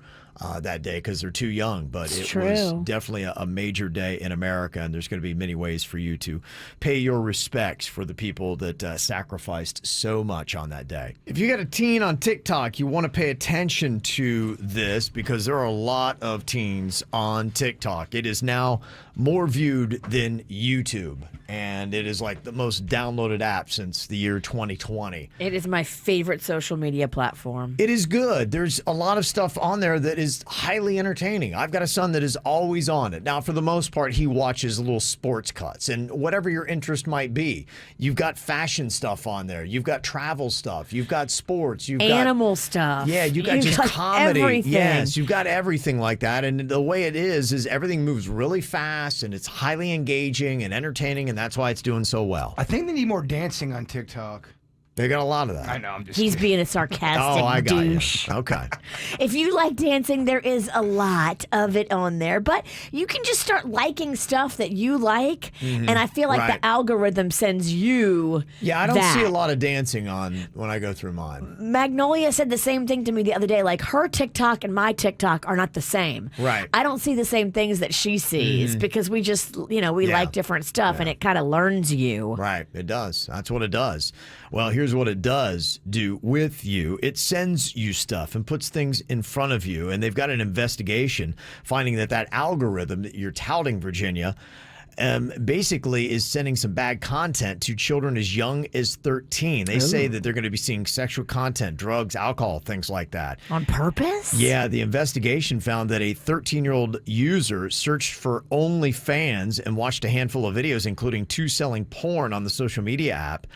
S2: that day because they're too young, but it was definitely a major day in America, and there's going to be many ways for you to pay your respects for the people that sacrificed so much on that day. If you got a teen on TikTok, you want to pay attention to this because there are a lot of teens on TikTok. It is now more viewed than YouTube, and it is like the most downloaded app since the year 2020.
S4: It is my favorite social media platform.
S2: It is good. There's a lot of stuff on there that is highly entertaining. I've got a son that is always on it. Now, for the most part, he watches little sports cuts and whatever your interest might be. You've got fashion stuff on there. You've got travel stuff. You've got sports. You've
S4: animal
S2: got
S4: stuff.
S2: Yeah, you've got just comedy.
S4: Everything.
S2: Yes, you've got everything like that. And the way it is everything moves really fast and it's highly engaging and entertaining, and that's why it's doing so well.
S3: I think they need more dancing on TikTok.
S2: They got a lot of that.
S3: I know. I'm just.
S4: He's being a sarcastic douche.
S2: Okay.
S4: If you like dancing, there is a lot of it on there, but you can just start liking stuff that you like, and I feel like the algorithm sends you.
S2: Yeah, I don't see a lot of dancing on when I go through mine.
S4: Magnolia said the same thing to me the other day. Like, her TikTok and my TikTok are not the same.
S2: Right.
S4: I don't see the same things that she sees because we just, we like different stuff, and it kind of learns you.
S2: Right. It does. That's what it does. Well, here's what it does do with you. It sends you stuff and puts things in front of you, and they've got an investigation finding that algorithm that you're touting, Virginia, basically is sending some bad content to children as young as 13. They say that they're going to be seeing sexual content, drugs, alcohol, things like that.
S4: On purpose?
S2: Yeah, the investigation found that a 13-year-old user searched for OnlyFans and watched a handful of videos, including 2 selling porn on the social media app.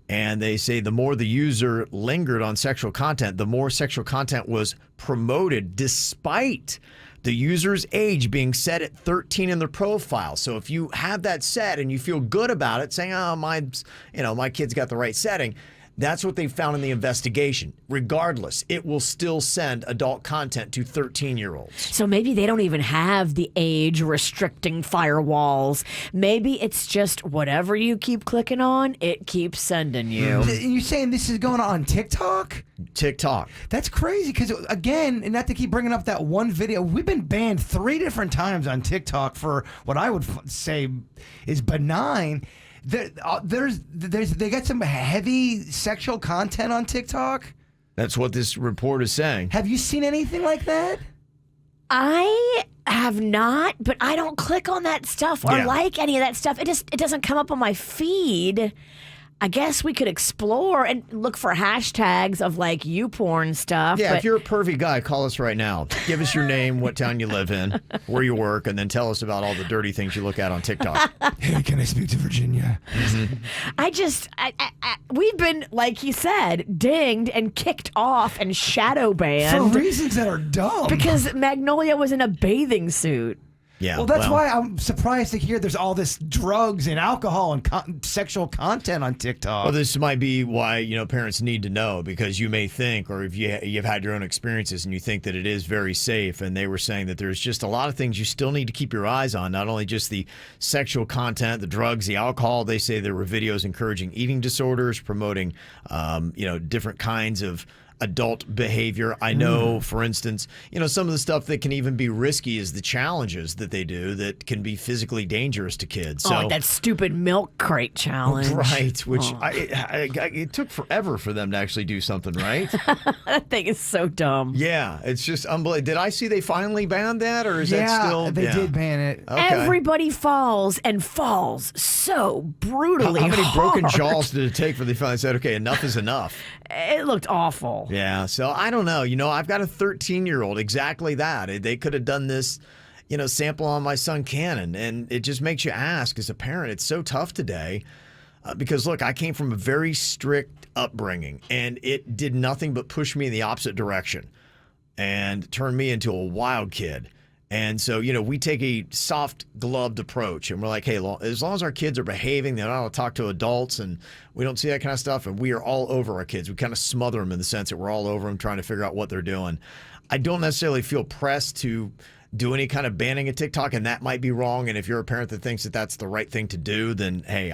S2: And they say the more the user lingered on sexual content, the more sexual content was promoted, despite the user's age being set at 13 in their profile. So if you have that set and you feel good about it, saying, "Oh, my kid's got the right setting," that's what they found in the investigation. Regardless, it will still send adult content to 13-year-olds.
S4: So maybe they don't even have the age restricting firewalls. Maybe it's just whatever you keep clicking on, it keeps sending you.
S3: You're saying this is going on TikTok?
S2: TikTok.
S3: That's crazy because, again, and not to keep bringing up that one video, we've been banned 3 different times on TikTok for what I would say is benign. They got some heavy sexual content on TikTok.
S2: That's what this report is saying.
S3: Have you seen anything like that?
S4: I have not, but I don't click on that stuff or like any of that stuff. It doesn't come up on my feed. I guess we could explore and look for hashtags of like YouPorn stuff.
S2: Yeah, if you're a pervy guy, call us right now. Give us your name, what town you live in, where you work, and then tell us about all the dirty things you look at on TikTok.
S3: Hey, can I speak to Virginia?
S4: We've been, like he said, dinged and kicked off and shadow banned.
S3: For reasons that are dumb.
S4: Because Magnolia was in a bathing suit.
S2: Yeah,
S3: well, that's why I'm surprised to hear there's all this drugs and alcohol and sexual content on TikTok.
S2: Well, this might be why parents need to know, because you may think, or if you've had your own experiences and you think that it is very safe, and they were saying that there's just a lot of things you still need to keep your eyes on, not only just the sexual content, the drugs, the alcohol. They say there were videos encouraging eating disorders, promoting different kinds of adult behavior. I know, for instance, some of the stuff that can even be risky is the challenges that they do that can be physically dangerous to kids. So,
S4: like that stupid milk crate challenge.
S2: Right, which it took forever for them to actually do something, right?
S4: That thing is so dumb.
S2: Yeah, it's just unbelievable. Did I see they finally banned that, or is that still?
S3: They did ban it.
S2: Okay.
S4: Everybody falls and falls so brutally
S2: How many broken
S4: hard.
S2: jaws did it take for they finally said, okay, enough is enough?
S4: It looked awful.
S2: Yeah, so I don't know. I've got a 13-year-old, exactly that. They could have done this, sample on my son Cannon, and it just makes you ask, as a parent, it's so tough today because, look, I came from a very strict upbringing, and it did nothing but push me in the opposite direction and turned me into a wild kid. And so, we take a soft-gloved approach, and we're like, hey, as long as our kids are behaving, they're not allowed to talk to adults, and we don't see that kind of stuff, and we are all over our kids. We kind of smother them in the sense that we're all over them trying to figure out what they're doing. I don't necessarily feel pressed to do any kind of banning of TikTok, and that might be wrong. And if you're a parent that thinks that that's the right thing to do, then, hey,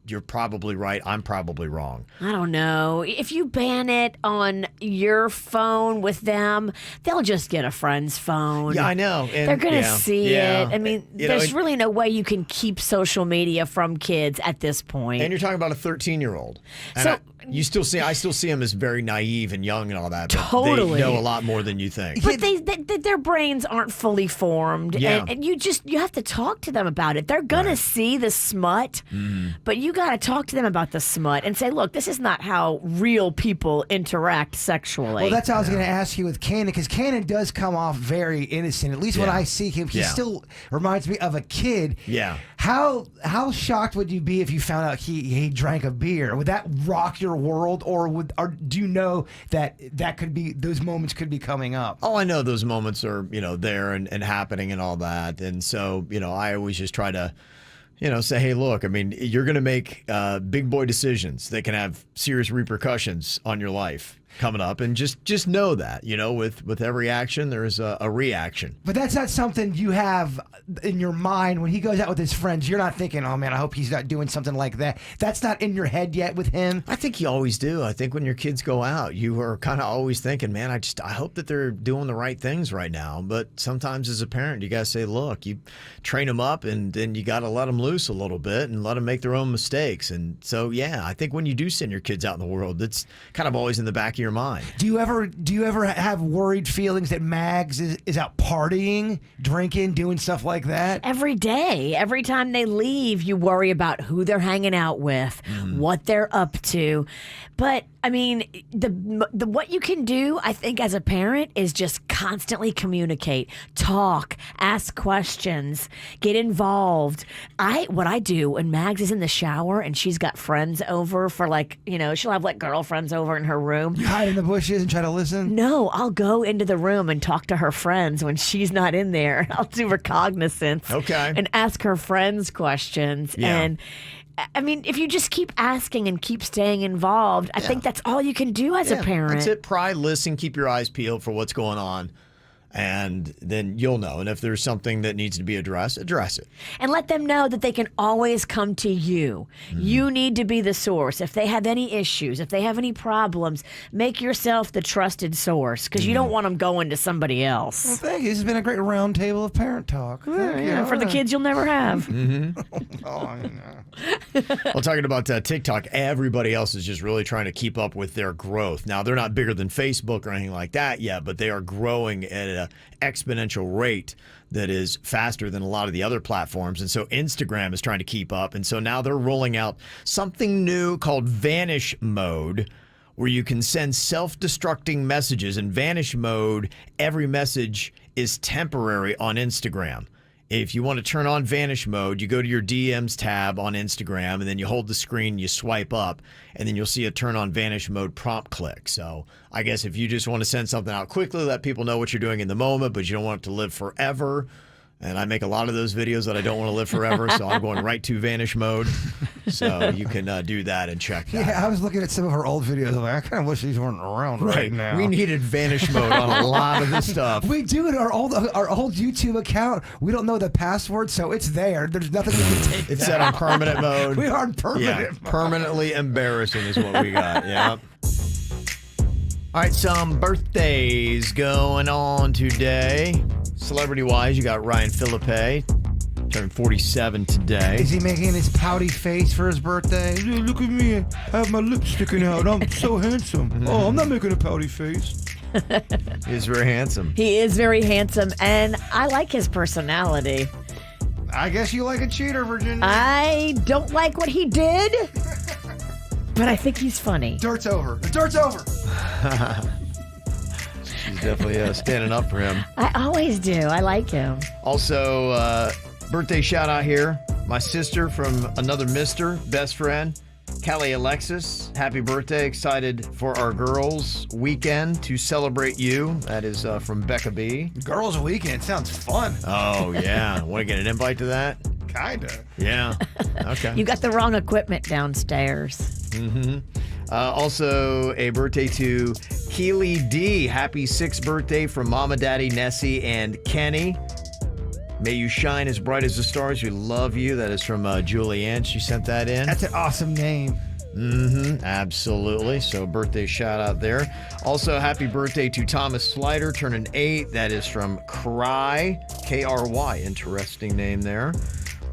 S2: you're probably right. I'm probably wrong.
S4: I don't know. If you ban it on your phone with them, they'll just get a friend's phone.
S2: Yeah, I know. And
S4: they're going to see it. I mean, there's really no way you can keep social media from kids at this point.
S2: And you're talking about a 13-year-old.
S4: So
S2: I still see them as very naive and young and all that. But
S4: totally.
S2: They know a lot more than you think.
S4: But their brains aren't fully formed.
S2: Yeah.
S4: And you have to talk to them about it. They're going to see the smut, but you got to talk to them about the smut and say, look, this is not how real people interact sexually.
S3: Well, that's how I was going to ask you with Cannon, because Cannon does come off very innocent. At least when I see him, he still reminds me of a kid.
S2: Yeah.
S3: How shocked would you be if you found out he drank a beer? Would that rock your world, or do you know that could be, those moments could be coming up?
S2: Oh, I know those moments are there and happening and all that, and so I always just try to say, hey, look, I mean, you're going to make big boy decisions that can have serious repercussions on your life coming up, and just know that with every action there's a reaction.
S3: But that's not something you have in your mind when he goes out with his friends. You're not thinking, oh man, I hope he's not doing something like that. That's not in your head yet with him.
S2: I think you always do. I think when your kids go out, you are kind of always thinking, man, I hope that they're doing the right things right now. But sometimes as a parent, you got to say, look, you train them up, and then you got to let them loose a little bit and let them make their own mistakes. And so, I think when you do send your kids out in the world, it's kind of always in the back of your mind.
S3: Do you ever have worried feelings that Mags is out partying, drinking, doing stuff like that?
S4: Every day. Every time they leave, you worry about who they're hanging out with, what they're up to. But I mean, the what you can do, I think, as a parent is just constantly communicate, talk, ask questions, get involved. What I do when Mags is in the shower and she's got friends over for she'll have girlfriends over in her room.
S3: You hide in the bushes and try to listen?
S4: No, I'll go into the room and talk to her friends when she's not in there. I'll do reconnaissance.
S2: Okay.
S4: And ask her friends questions.
S2: Yeah.
S4: And I mean, if you just keep asking and keep staying involved, I think that's all you can do as a parent.
S2: That's it. Pry, listen, keep your eyes peeled for what's going on. And then you'll know. And if there's something that needs to be addressed, address it.
S4: And let them know that they can always come to you. You need to be the source. If they have any issues, if they have any problems, make yourself the trusted source, because you don't want them going to somebody else.
S3: Well, thank you. This has been a great round table of parent talk.
S4: For the kids you'll never have.
S2: Well, talking about TikTok, everybody else is just really trying to keep up with their growth. Now, they're not bigger than Facebook or anything like that yet, but they are growing at an exponential rate that is faster than a lot of the other platforms. And so Instagram is trying to keep up. And so now they're rolling out something new called vanish mode, where you can send self-destructing messages. In vanish mode, every message is temporary on Instagram. If you want to turn on vanish mode, you go to your DMs tab on Instagram, and then you hold the screen, you swipe up, and then you'll see a turn on vanish mode prompt click. So I guess if you just want to send something out quickly, let people know what you're doing in the moment, but you don't want it to live forever. And I make a lot of those videos that I don't want to live forever, so I'm going right to vanish mode. So you can do that and check that.
S3: Yeah, I was looking at some of her old videos. I'm like, I kind of wish these weren't around right now.
S2: We needed vanish mode on a lot of this stuff.
S3: We do it. Our old YouTube account, we don't know the password, so it's there. There's nothing we can take.
S2: It's set on permanent mode.
S3: We are in permanent mode.
S2: Permanently embarrassing is what we got. Yeah. All right, some birthdays going on today. Celebrity-wise, you got Ryan Philippe, turned 47 today.
S3: Is he making his pouty face for his birthday? Hey, look at me. I have my lips sticking out. I'm so handsome. Oh, I'm not making a pouty face.
S2: He's very handsome.
S4: He is very handsome, and I like his personality.
S3: I guess you like a cheater, Virginia.
S4: I don't like what he did, but I think he's funny.
S3: Dirt's over. The dirt's over.
S2: She's definitely standing up for him.
S4: I always do. I like him.
S2: Also, birthday shout out here. My sister from another Mr. best friend, Kelly Alexis, happy birthday. Excited for our girls' weekend to celebrate you. That is from Becca B.
S3: Girls' weekend sounds fun.
S2: Oh, yeah. Want to get an invite to that?
S3: Kinda.
S2: Yeah. Okay.
S4: You got the wrong equipment downstairs.
S2: Mm-hmm. Also, a birthday to Keely D. Happy 6th birthday from Mama, Daddy, Nessie, and Kenny. May you shine as bright as the stars. We love you. That is from Julianne. She sent that in.
S3: That's an awesome name.
S2: Mm-hmm. Absolutely. So birthday shout out there. Also, happy birthday to Thomas Slider, turning 8. That is from Cry, K-R-Y. Interesting name there.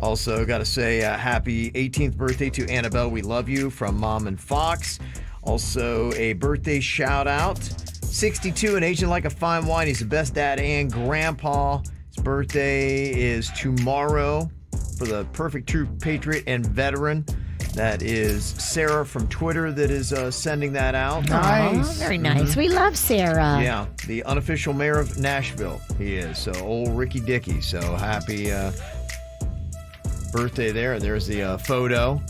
S2: Also, got to say happy 18th birthday to Annabelle. We love you from Mom and Fox. Also, a birthday shout out. 62 and aging like a fine wine. He's the best dad and grandpa. His birthday is tomorrow for the perfect true patriot and veteran. That is Sarah from Twitter that is sending that out.
S4: Nice. Oh, very nice. Mm-hmm. We love Sarah.
S2: Yeah, the unofficial mayor of Nashville. He is. So old Ricky Dickey. So happy birthday there. There's the photo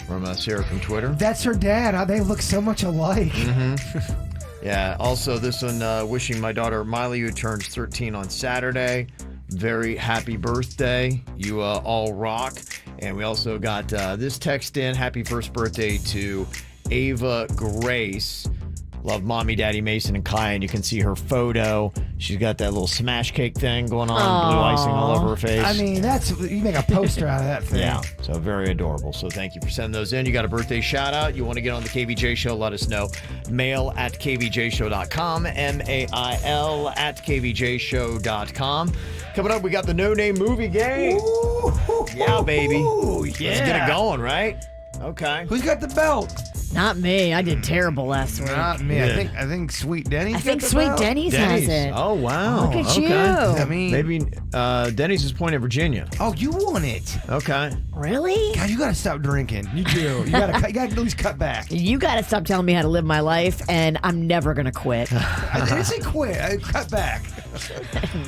S2: from Sarah from Twitter.
S3: That's her dad. They look so much alike.
S2: Mm-hmm. Yeah, also this one, wishing my daughter Miley, who turns 13 on Saturday, very happy birthday. You all rock. And we also got this text in, happy first birthday to Ava Grace. Love Mommy, Daddy, Mason, and Kai, and you can see her photo. She's got that little smash cake thing going on, blue icing all over her face.
S3: I mean, you make a poster out of that thing.
S2: Yeah, so very adorable. So thank you for sending those in. You got a birthday shout out. You want to get on the KVJ show, let us know. Mail at kvjshow.com, mail at kvjshow.com. Coming up, we got the No Name Movie Game.
S3: Ooh,
S2: yeah, baby.
S3: Ooh, yeah.
S2: Let's get it going, right? Okay.
S3: Who's got the belt?
S4: Not me. I did terrible last week.
S3: Not me.
S2: Yeah.
S3: I think Sweet Dennys.
S4: I think Sweet Dennys has it.
S2: Oh, wow.
S4: Look at
S2: okay.
S4: you.
S3: I mean,
S2: maybe Dennys is Point of Virginia.
S3: Oh, you won it.
S2: Okay.
S4: Really?
S3: God, you got to stop drinking. You do. You got to at least cut back.
S4: You got to stop telling me how to live my life, and I'm never going to quit.
S3: I didn't say quit. I cut back.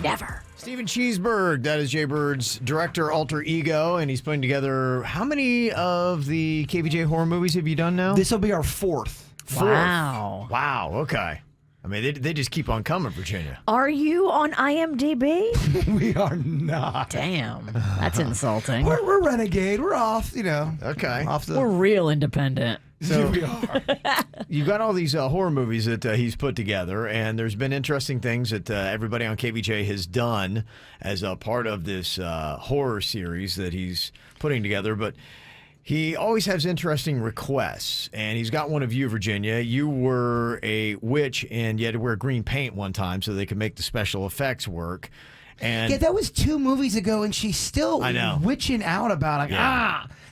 S4: Never.
S2: Steven Cheeseberg, that is Jay Bird's director alter ego, and he's putting together, how many of the KVJ horror movies have you done now?
S3: This will be our fourth.
S4: Wow.
S2: Wow, okay. I mean, they just keep on coming, Virginia.
S4: Are you on IMDb?
S3: We are not.
S4: Damn, that's insulting.
S3: We're renegade. We're off,
S2: Okay.
S4: We're real independent.
S2: So
S3: we are.
S2: You've got all these horror movies that he's put together, and there's been interesting things that everybody on KVJ has done as a part of this horror series that he's putting together. But he always has interesting requests, and he's got one of you, Virginia. You were a witch, and you had to wear green paint one time so they could make the special effects work. And
S3: yeah, that was 2 movies ago, and she's still
S2: I know.
S3: witching out about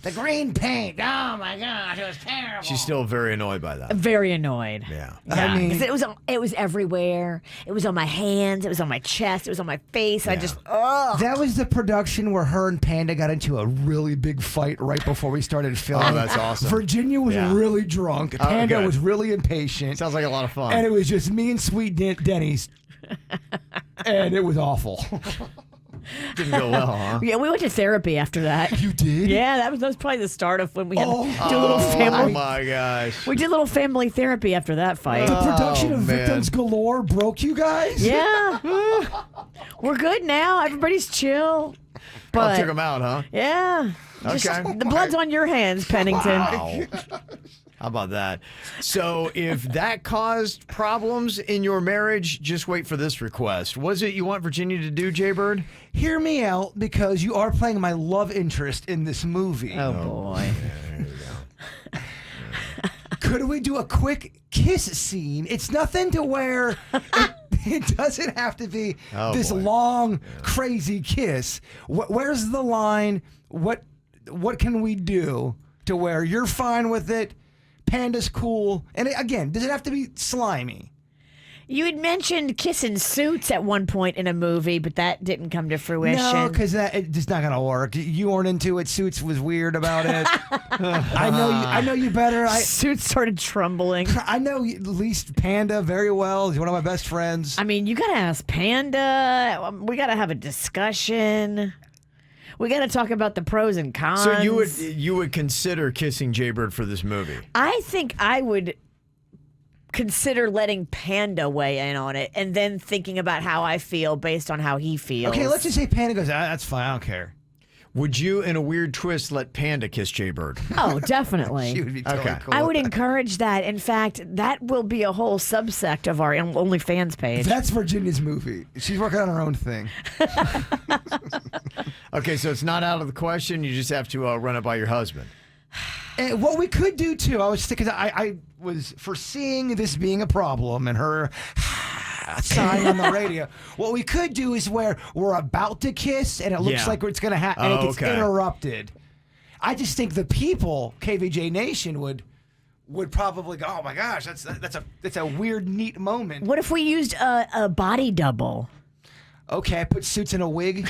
S3: the green paint. Oh my gosh, it was terrible.
S2: She's still very annoyed by that.
S4: Very annoyed.
S2: Yeah.
S3: I mean,
S4: 'cause it was everywhere. It was on my hands. It was on my chest. It was on my face. I just,
S3: that was the production where her and Panda got into a really big fight right before we started filming.
S2: Oh, that's awesome.
S3: Virginia was really drunk. Panda
S2: good.
S3: was really impatient.
S2: Sounds like a lot of fun.
S3: And it was just me and Sweet Denny's. And it was awful.
S2: Didn't go well, huh?
S4: yeah, we went to therapy after that.
S3: You did?
S4: Yeah, that was probably the start of when we had to do a little family.
S2: Oh my gosh.
S4: We did a little family therapy after that fight.
S3: The production of
S2: man.
S3: Victims Galore broke you guys?
S4: Yeah. We're good now. Everybody's chill. But
S2: took him out, huh?
S4: yeah. Just-
S2: Okay.
S4: the blood's on your hands, Pennington.
S2: Wow. How about that? So if that caused problems in your marriage, just wait for this request. What is it you want Virginia to do, Jaybird?
S3: Hear me out, because you are playing my love interest in this movie.
S4: Oh, boy.
S3: Could we do a quick kiss scene? It's nothing to where it doesn't have to be this long, crazy kiss. Where's the line? What can we do to where you're fine with it? Panda's cool. And again, does it have to be slimy?
S4: You had mentioned kissing suits at one point in a movie, but that didn't come to fruition.
S3: No, because it's just not gonna work. You weren't into it. Suits was weird about it. I know you better.
S4: Suits started trembling.
S3: I know at least Panda very well. He's one of my best friends.
S4: I mean, you gotta ask Panda. We gotta have a discussion. We got to talk about the pros and cons.
S2: So you would consider kissing Jaybird for this movie?
S4: I think I would consider letting Panda weigh in on it and then thinking about how I feel based on how he feels.
S3: Okay, let's just say Panda goes, that's fine, I don't care.
S2: Would you, in a weird twist, let Panda kiss Jaybird?
S4: Oh, definitely.
S3: She would be totally cool.
S4: I would encourage that. In fact, that will be a whole subsect of our OnlyFans page.
S3: That's Virginia's movie. She's working on her own thing.
S2: Okay, so it's not out of the question. You just have to run it by your husband.
S3: And what we could do, too, I was foreseeing this being a problem and her sign on the radio. What we could do is where we're about to kiss and it looks like it's going to happen and it gets interrupted. I just think the people, KVJ Nation, would probably go, oh my gosh, that's a weird, neat moment.
S4: What if we used a body double?
S3: Okay, I put Suits in a wig.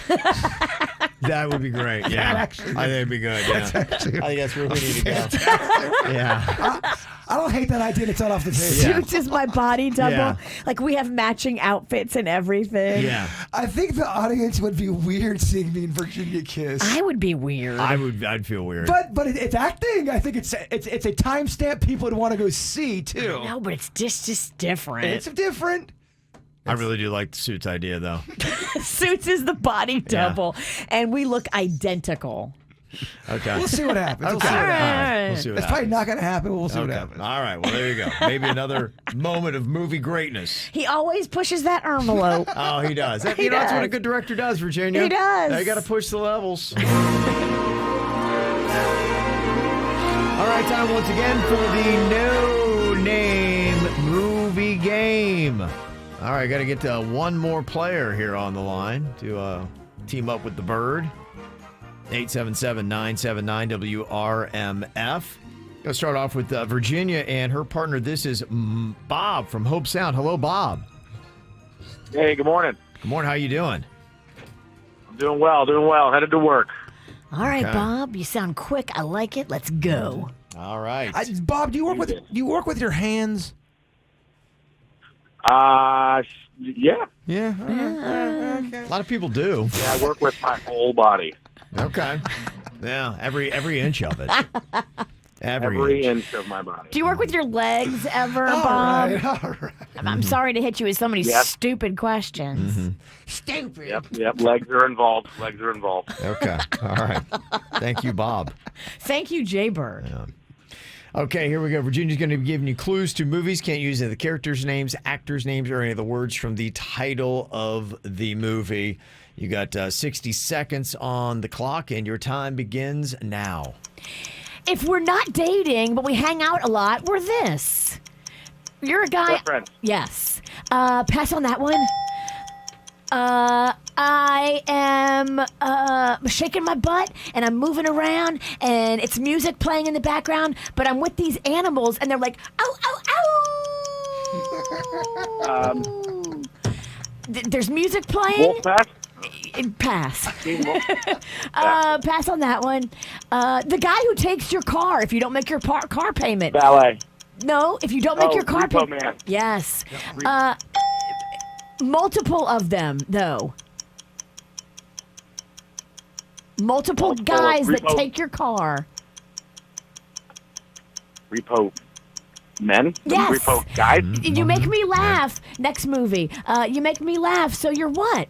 S2: That would be great. Yeah, I think it'd be good. Yeah, I think that's where we need to go. Yeah,
S3: I don't hate that idea. It's not off the table.
S4: Suits is my body double.
S2: Yeah.
S4: Like we have matching outfits and everything.
S2: Yeah.
S3: I think the audience would be weird seeing me and Virginia kiss.
S4: I would be weird.
S2: I'd feel weird.
S3: But it's acting. I think it's a timestamp people would want to go see too.
S4: No, but it's just different.
S3: It's different.
S2: I really do like the Suits idea, though.
S4: Suits is the body double, and we look identical.
S2: Okay.
S3: We'll see what happens.
S2: Okay.
S3: We'll see what happens.
S2: All right. We'll see what
S3: It's probably not going to happen, but we'll see what happens.
S2: All right. Well, there you go. Maybe another moment of movie greatness.
S4: He always pushes that envelope.
S2: Oh, he does. That's what a good director does, Virginia.
S4: He does.
S2: Now you got to push the levels. All right, time once again for the no-name movie game. All right, got to get to one more player here on the line to team up with the Bird. 877-979-WRMF. Let's start off with Virginia and her partner. This is Bob from Hope Sound. Hello, Bob.
S11: Hey, good morning.
S2: Good morning. How you doing?
S11: I'm doing well. Headed to work.
S4: All right,
S2: Okay.
S4: Bob. You sound quick. I like it. Let's go.
S2: All right.
S3: Bob, do you work with your hands?
S11: Yeah.
S2: Yeah. Okay. A lot of people do.
S11: Yeah, I work with my whole body.
S2: Okay. Yeah, every inch of it.
S11: Every inch of my body.
S4: Do you work with your legs ever, Bob?
S3: All right.
S4: I'm sorry to hit you with so many stupid questions.
S2: Mm-hmm.
S3: Stupid.
S11: Yep. Legs are involved.
S2: Okay. All right. Thank you, Bob.
S4: Thank you, Jaybird.
S2: Yeah. Okay, here we go. Virginia's going to be giving you clues to movies. Can't use any of the characters' names, actors' names, or any of the words from the title of the movie. You got 60 seconds on the clock, and your time begins now.
S4: If we're not dating, but we hang out a lot, we're this. You're a guy.
S11: Best friends.
S4: Yes. Pass on that one. I am shaking my butt and I'm moving around and it's music playing in the background, but I'm with these animals and they're like, ow, ow, ow. There's music playing.
S11: Wolf pass?
S4: Pass. Pass on that one. The guy who takes your car if you don't make your car payment.
S11: Ballet.
S4: No, if you don't make your car
S11: repo
S4: payment.
S11: man.
S4: Yes. Multiple of them, though. Multiple guys that take your car.
S11: Repo men?
S4: Yes.
S11: Repo guys?
S4: You make me laugh. Next movie. You make me laugh, so you're what?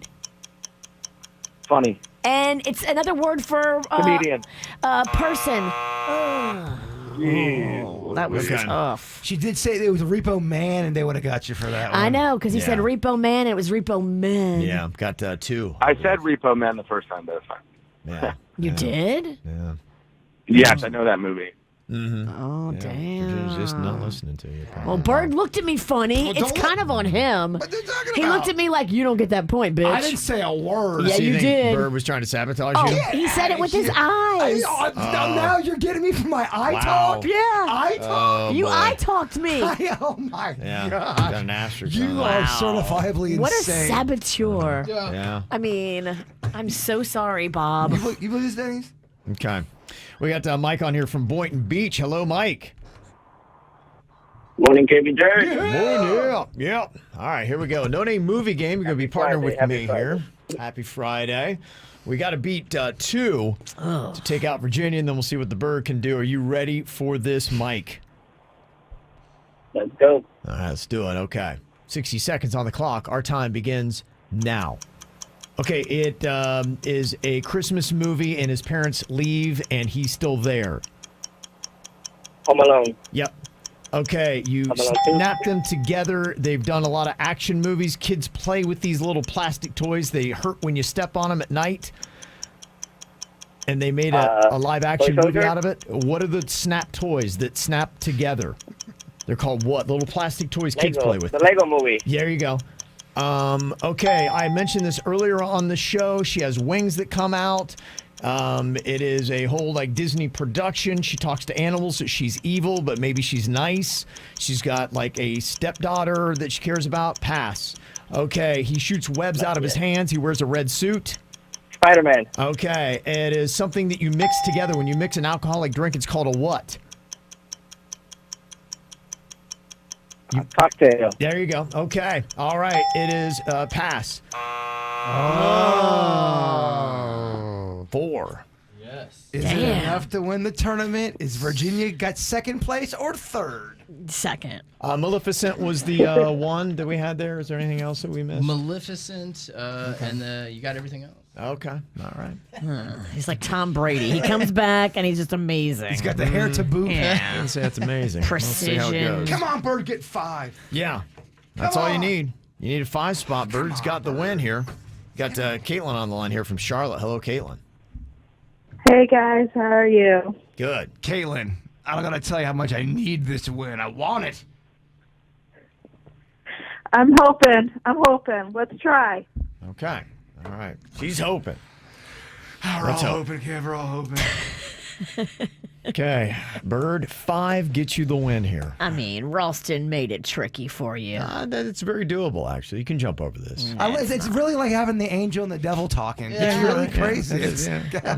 S11: Funny.
S4: And it's another word for
S11: Comedian.
S4: person. That was tough.
S3: She did say it was a Repo Man, and they would have got you for that one.
S4: I know, because he said Repo Man, and it was Repo Men.
S2: Yeah, got two.
S11: I said Repo Man the first time, but it's fine.
S2: Yeah.
S4: You did?
S2: Yeah.
S11: Yes, I know that movie.
S2: Mm-hmm.
S4: Oh, damn.
S2: Virginia's just not listening to you.
S4: Well, Bird looked at me funny. It's kind of on him.
S3: What are you talking
S4: He
S3: about?
S4: looked at me like, you don't get that point, bitch.
S3: I didn't say a word.
S4: Yeah,
S2: So
S4: you
S2: think
S4: did.
S2: Bird was trying to sabotage
S4: Oh,
S2: you?
S4: he said it with his eyes.
S3: Now you're getting me for my eye
S2: Wow.
S3: talk?
S4: Yeah.
S3: Eye talk?
S4: You
S2: boy.
S4: eye talked me.
S3: Oh, my
S2: Yeah.
S3: God.
S2: Got an asterisk on
S3: You
S2: that.
S3: are certifiably
S4: What a
S3: insane.
S4: saboteur.
S2: Yeah.
S4: I mean, I'm so sorry, Bob.
S3: You believe this, Dennys?
S2: Okay. We got Mike on here from Boynton Beach. Hello, Mike.
S11: Morning, KVJ.
S2: Yeah. All right, here we go. No name movie game. You're going to be partnering with me here. Happy Friday. We got to beat 2 to take out Virginia, and then we'll see what the bird can do. Are you ready for this, Mike?
S11: Let's go.
S2: All right, let's do it. Okay. 60 seconds on the clock. Our time begins now. Okay, it is a Christmas movie, and his parents leave, and he's still there.
S11: Home Alone.
S2: Yep. Okay, you snap them together. They've done a lot of action movies. Kids play with these little plastic toys. They hurt when you step on them at night. And they made a live action movie out of it. What are the snap toys that snap together? They're called what? Little plastic toys kids play with.
S11: The Lego movie.
S2: There you go. Okay, I mentioned this earlier on the show. She has wings that come out. It is a whole like Disney production. She talks to animals that she's evil, but maybe she's nice. She's got like a stepdaughter that she cares about. Pass. Okay, he shoots webs out of his hands. He wears a red suit.
S11: Spider-Man.
S2: Okay, it is something that you mix together. When you mix an alcoholic drink, it's called a what?
S11: Cocktail.
S2: There you go. Okay. All right. It is pass.
S3: Oh.
S2: 4.
S3: Yes. Is it enough to win the tournament? Is Virginia got second place or third?
S4: Second.
S2: Maleficent was the one that we had there. Is there anything else that we missed?
S12: Maleficent, and you got everything else.
S2: Okay. All right.
S4: He's like Tom Brady. He comes back and he's just amazing.
S3: He's got the hair to boot.
S2: I would say that's amazing.
S4: Precision.
S2: We'll see how it goes.
S3: Come on, Bird, get 5.
S2: Yeah. That's all you need. You need a 5 spot. Bird's got the win here. Got Caitlin on the line here from Charlotte. Hello, Caitlin.
S13: Hey, guys. How are you?
S2: Good.
S3: Caitlin, I'm going to tell you how much I need this win. I want it.
S13: I'm hoping. Let's try.
S2: Okay. All right. She's hoping.
S3: We're all hoping, Kev. We're all hoping.
S2: Okay. Bird, 5 gets you the win here.
S4: I mean, Ralston made it tricky for you.
S2: It's very doable, actually. You can jump over this.
S3: It's really like having the angel and the devil talking. It's really crazy.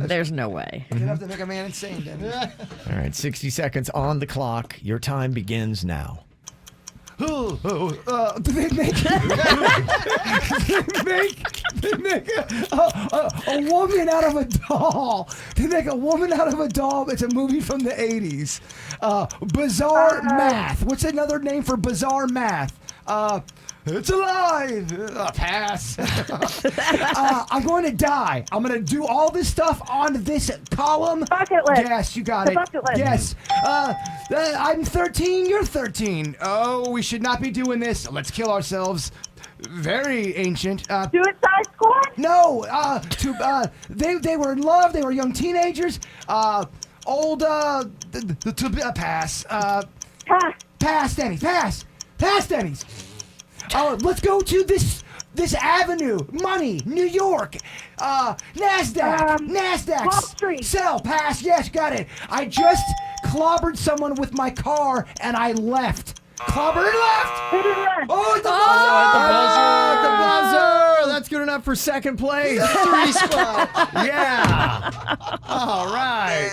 S4: There's no way.
S3: You have to make a man insane, Dennis.
S2: All right. 60 seconds on the clock. Your time begins now.
S3: They make a woman out of a doll. They make a woman out of a doll. It's a movie from the 80s. Bizarre Math. What's another name for bizarre math? It's alive. Pass. I'm going to die. I'm going to do all this stuff on this column.
S13: Bucket list.
S3: Yes, you got it.
S13: Bucket list.
S3: Yes. I'm 13. You're 13. Oh, we should not be doing this. Let's kill ourselves. Very ancient.
S13: Suicide Squad?
S3: No. They were in love. They were young teenagers. Old. Pass. Pass, Denny. Pass, Denny's. Let's go to this avenue. Money, New York. NASDAQ.
S13: Wall Street.
S3: Sell. Pass. Yes, got it. I just clobbered someone with my car and I left. Clobbered and left. Oh, the buzzer.
S2: That's good enough for second place.
S12: 3 spot.
S2: Yeah. All right.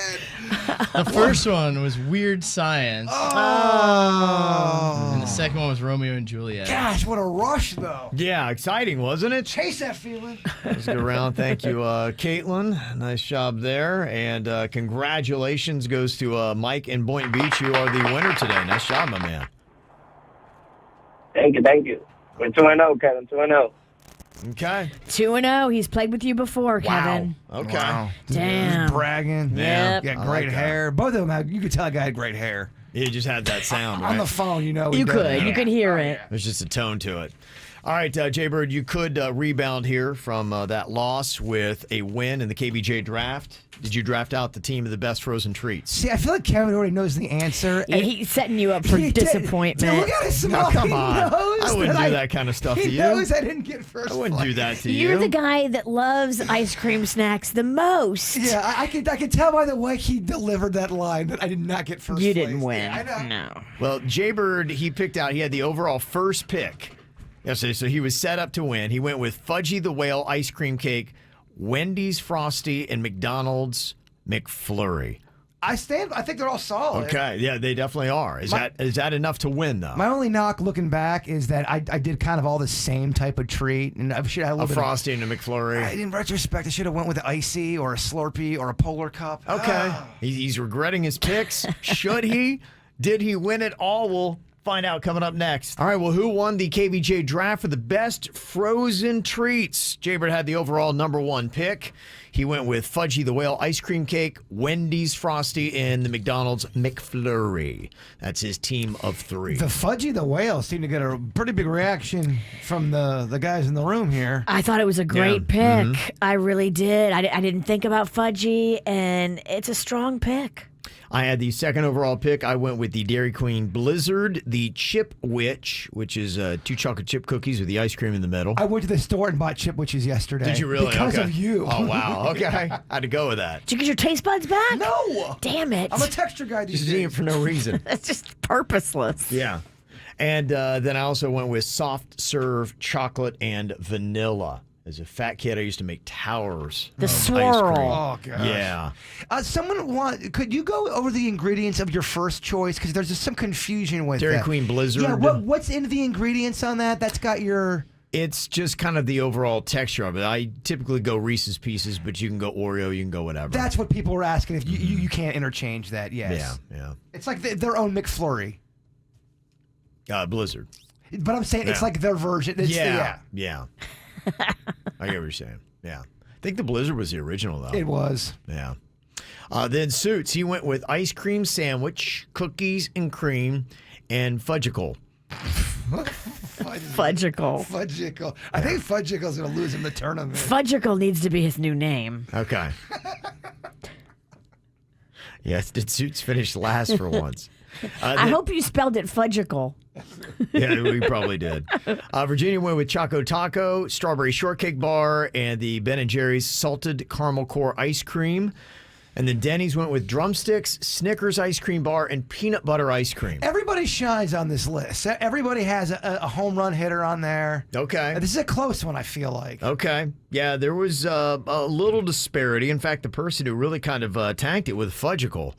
S12: The first one was Weird Science.
S3: Oh.
S12: And the second one was Romeo and Juliet.
S3: Gosh, what a rush, though.
S2: Yeah, exciting, wasn't it?
S3: Chase that feeling.
S2: Let's go around. Thank you, Caitlin. Nice job there. And congratulations goes to Mike in Boynton Beach. You are the winner today. Nice job, my man.
S11: Thank you. We're 2-0, Kevin. 2-0.
S2: Okay.
S4: 2-0. He's played with you before, Kevin.
S2: Okay.
S3: Wow.
S4: Damn.
S3: Bragging.
S2: Yeah.
S3: Got great hair. Both of them you could tell a guy had great hair.
S2: He just had that sound, right?
S3: On the phone,
S4: You could hear it.
S2: There's just a tone to it. All right, Jay-Bird, you could rebound here from that loss with a win in the KVJ draft. Did you draft out the team of the best frozen treats?
S3: See, I feel like Kevin already knows the answer.
S4: Yeah, he's setting you up for disappointment.
S3: Look at his smile.
S2: Come on.
S3: He knows
S2: I wouldn't do that kind of stuff to you.
S3: He knows I didn't get first
S2: I wouldn't do that to you.
S4: You're the guy that loves ice cream snacks the most.
S3: Yeah, I could tell by the way he delivered that line that I did not get first
S4: You
S3: place.
S4: didn't win.
S3: Yeah, I know.
S4: No.
S2: Well, Jay-Bird, he had the overall first pick yesterday, so he was set up to win. He went with Fudgy the Whale ice cream cake, Wendy's Frosty, and McDonald's McFlurry.
S3: I think they're all solid.
S2: Okay, yeah, they definitely are. Is that enough to win though?
S3: My only knock looking back is that I did kind of all the same type of treat, and I should have a little
S2: Frosty and a McFlurry.
S3: In retrospect, I should have went with an icy or a Slurpee or a Polar Cup.
S2: Okay, he's regretting his picks. Should he? Did he win it all? We'll find out coming up next. All right, well, who won the KVJ draft for the best frozen treats? Jaybird had the overall #1 pick. He went with Fudgy the Whale ice cream cake, Wendy's Frosty, and the McDonald's McFlurry. That's his team of 3.
S3: The Fudgy the Whale seemed to get a pretty big reaction from the guys in the room here.
S4: I thought it was a great pick. I really did. I didn't think about Fudgy, and it's a strong pick.
S2: I had the second overall pick. I went with the Dairy Queen Blizzard, the Chip Witch, which is 2 chocolate chip cookies with the ice cream in the middle.
S3: I went to the store and bought Chip Witches yesterday.
S2: Did you really?
S3: Because of you.
S2: Oh, wow. Okay. I had to go with that.
S4: Did you get your taste buds back?
S3: No.
S4: Damn it.
S3: I'm a texture guy these
S2: Just
S3: days.
S2: eating it for no reason.
S4: It's just purposeless.
S2: Yeah. And then I also went with soft serve chocolate and vanilla. As a fat kid, I used to make towers.
S4: The
S2: of
S4: swirl.
S2: Ice cream.
S3: Oh, gosh.
S2: Yeah.
S3: Could you go over the ingredients of your first choice? Because there's just some confusion with
S2: Dairy
S3: that.
S2: Queen Blizzard.
S3: Yeah, what's in the ingredients on that? That's got your...
S2: It's just kind of the overall texture of it. I typically go Reese's Pieces, but you can go Oreo, you can go whatever.
S3: That's what people were asking. If you can't interchange that, yes.
S2: Yeah.
S3: It's like their own McFlurry.
S2: Blizzard.
S3: But I'm saying it's like their version.
S2: Yeah. I get what you're saying. Yeah. I think the Blizzard was the original, though.
S3: It was.
S2: Yeah. Then Suits, he went with ice cream sandwich, cookies and cream, and fudgicle.
S4: Fudgicle.
S3: I think Fudgicle's going to lose in the tournament.
S4: Fudgicle needs to be his new name.
S2: Okay. Yes, did Suits finish last for once?
S4: I hope you spelled it Fudgicle.
S2: Yeah, we probably did. Virginia went with Choco Taco, Strawberry Shortcake Bar, and the Ben & Jerry's Salted Caramel Core Ice Cream. And then Dennys went with Drumsticks, Snickers Ice Cream Bar, and Peanut Butter Ice Cream.
S3: Everybody shines on this list. Everybody has a home run hitter on there.
S2: Okay.
S3: This is a close one, I feel like.
S2: Okay. Yeah, there was a little disparity. In fact, the person who really kind of tanked it with Fudgicle.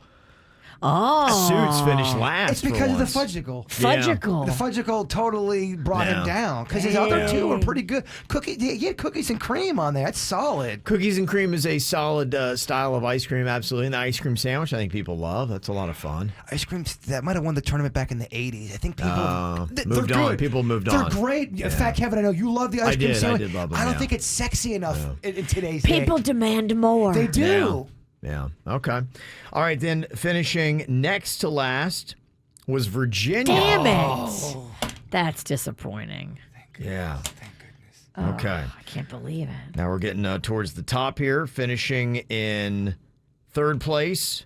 S4: Oh.
S2: Suits finished last.
S3: It's because of the
S2: once.
S3: Fudgicle.
S4: Fudgicle.
S3: The Fudgicle totally brought him down because his other two were pretty good. He had cookies and cream on there. That's solid.
S2: Cookies and cream is a solid style of ice cream, absolutely. And the ice cream sandwich, I think people love. That's a lot of fun.
S3: Ice cream that might have won the tournament back in the 80s. I think people
S2: moved on.
S3: Good.
S2: People moved on.
S3: They're great. Yeah. Fat Kevin, I know you love the ice cream sandwich.
S2: I did love them.
S3: I don't think it's sexy enough in today's day.
S4: People demand more.
S3: They do.
S2: Yeah. Okay. All right. Then finishing next to last was Virginia.
S4: Damn it. That's disappointing.
S2: Yeah.
S3: Thank goodness.
S2: Okay.
S4: I can't believe it.
S2: Now we're getting towards the top here, finishing in third place,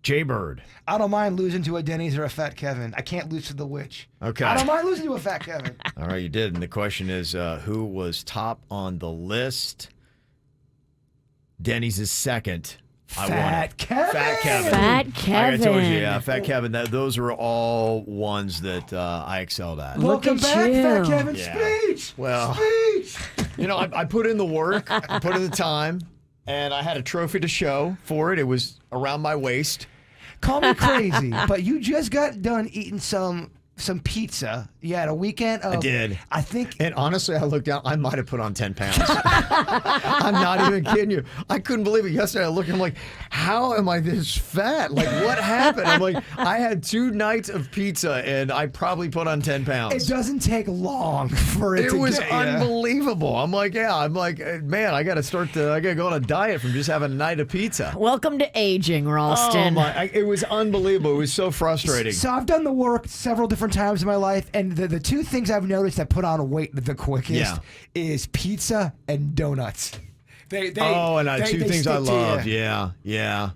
S2: Jaybird.
S3: I don't mind losing to a Dennys or a Fat Kevin. I can't lose to the witch.
S2: Okay.
S3: I don't mind losing to a Fat Kevin.
S2: All right, you did. And the question is, who was top on the list? Dennys is second. I won it.
S3: Fat Kevin.
S2: Fat Kevin.
S4: Fat Kevin.
S2: I told you, yeah, Fat Kevin. Those are all ones that I excelled at.
S3: Welcome back,
S4: you.
S3: Fat Kevin.
S2: Yeah.
S3: Speech.
S2: Well,
S3: Speech.
S2: you know, I put in the work, I put in the time, and I had a trophy to show for it. It was around my waist.
S3: Call me crazy, but you just got done eating some pizza. You had a weekend of...
S2: I did.
S3: I think...
S2: And honestly, I looked down. I might have put on 10 pounds. I'm not even kidding you. I couldn't believe it. Yesterday, I looked and I'm like, how am I this fat? Like, what happened? I'm like, I had 2 nights of pizza and I probably put on 10 pounds.
S3: It doesn't take long for it to
S2: was
S3: get you.
S2: unbelievable. I'm like, man, I got to go on a diet from just having a night of pizza.
S4: Welcome to aging, Ralston.
S2: It was unbelievable. It was so frustrating.
S3: So I've done the work several different times in my life, and the 2 things I've noticed that put on weight the quickest is pizza and donuts. They
S2: 2 things I
S3: stick to
S2: love.
S3: you.
S2: Yeah.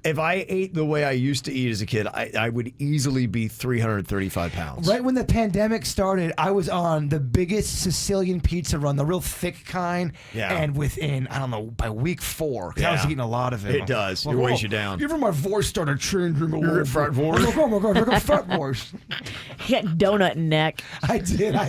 S2: If I ate the way I used to eat as a kid, I would easily be 335 pounds.
S3: Right when the pandemic started, I was on the biggest Sicilian pizza run, the real thick kind.
S2: Yeah.
S3: And within, I don't know, by week 4, because I was eating a lot of it.
S2: It does. It weighs you down.
S3: Even my voice started changing a little
S2: Your
S3: bit.
S2: front voice?
S3: I'm like, oh my God, I got a fat voice.
S4: He had donut neck.
S3: I did. I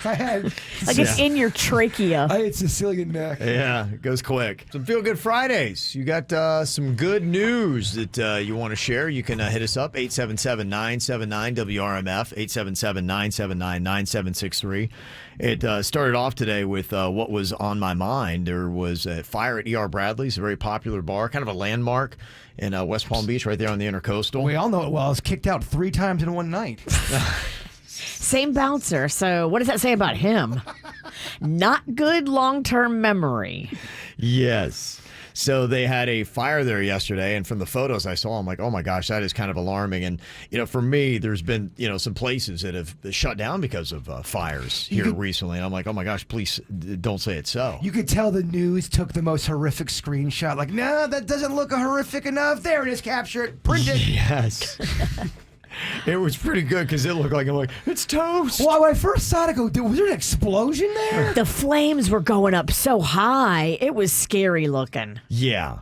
S3: had
S4: Like it's in your trachea.
S3: I had Sicilian neck.
S2: Yeah, it goes quick. Some Feel Good Fridays. You got some good news. news that you want to share, you can hit us up, 877-979-WRMF, 877-979-9763. It started off today with what was on my mind. There was a fire at E.R. Bradley's, a very popular bar, kind of a landmark in West Palm Beach, right there on the Intercoastal.
S3: We all know it well. I was kicked out 3 times in one night.
S4: Same bouncer. So what does that say about him? Not good long-term memory.
S2: Yes. So they had a fire there yesterday, and from the photos I saw, I'm like, oh my gosh, that is kind of alarming. And, for me, there's been, some places that have shut down because of fires here recently. And I'm like, oh my gosh, please don't say it's so.
S3: You could tell the news took the most horrific screenshot. Like, no, that doesn't look horrific enough. There it is, capture it, print it.
S2: Yes. It was pretty good because it looked like, I'm like, it's toast.
S3: Well, when I first saw it, I go, was there an explosion there?
S4: The flames were going up so high. It was scary looking.
S2: Yeah.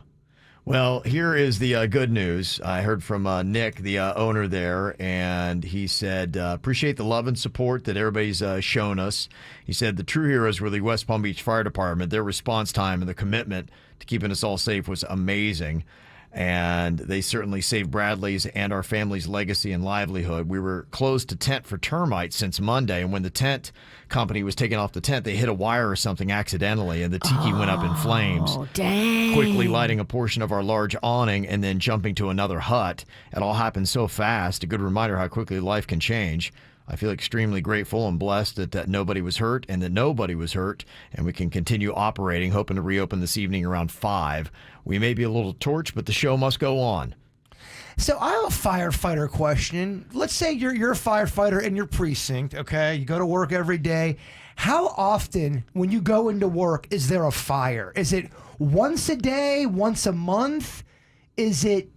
S2: Well, here is the good news. I heard from Nick, the owner there, and he said, appreciate the love and support that everybody's shown us. He said the true heroes were the West Palm Beach Fire Department. Their response time and the commitment to keeping us all safe was amazing. And they certainly saved Bradley's and our family's legacy and livelihood. We were closed to tent for termites since Monday, and when the tent company was taking off the tent, they hit a wire or something accidentally, and the tiki went up in flames.
S4: Oh, dang.
S2: Quickly lighting a portion of our large awning and then jumping to another hut. It all happened so fast. A good reminder how quickly life can change. I feel extremely grateful and blessed that nobody was hurt and that nobody was hurt, and we can continue operating, hoping to reopen this evening around 5. We may be a little torched, but the show must go on.
S3: So I have a firefighter question. Let's say you're a firefighter in your precinct, okay? You go to work every day. How often when you go into work is there a fire? Is it once a day, once a month? Is it...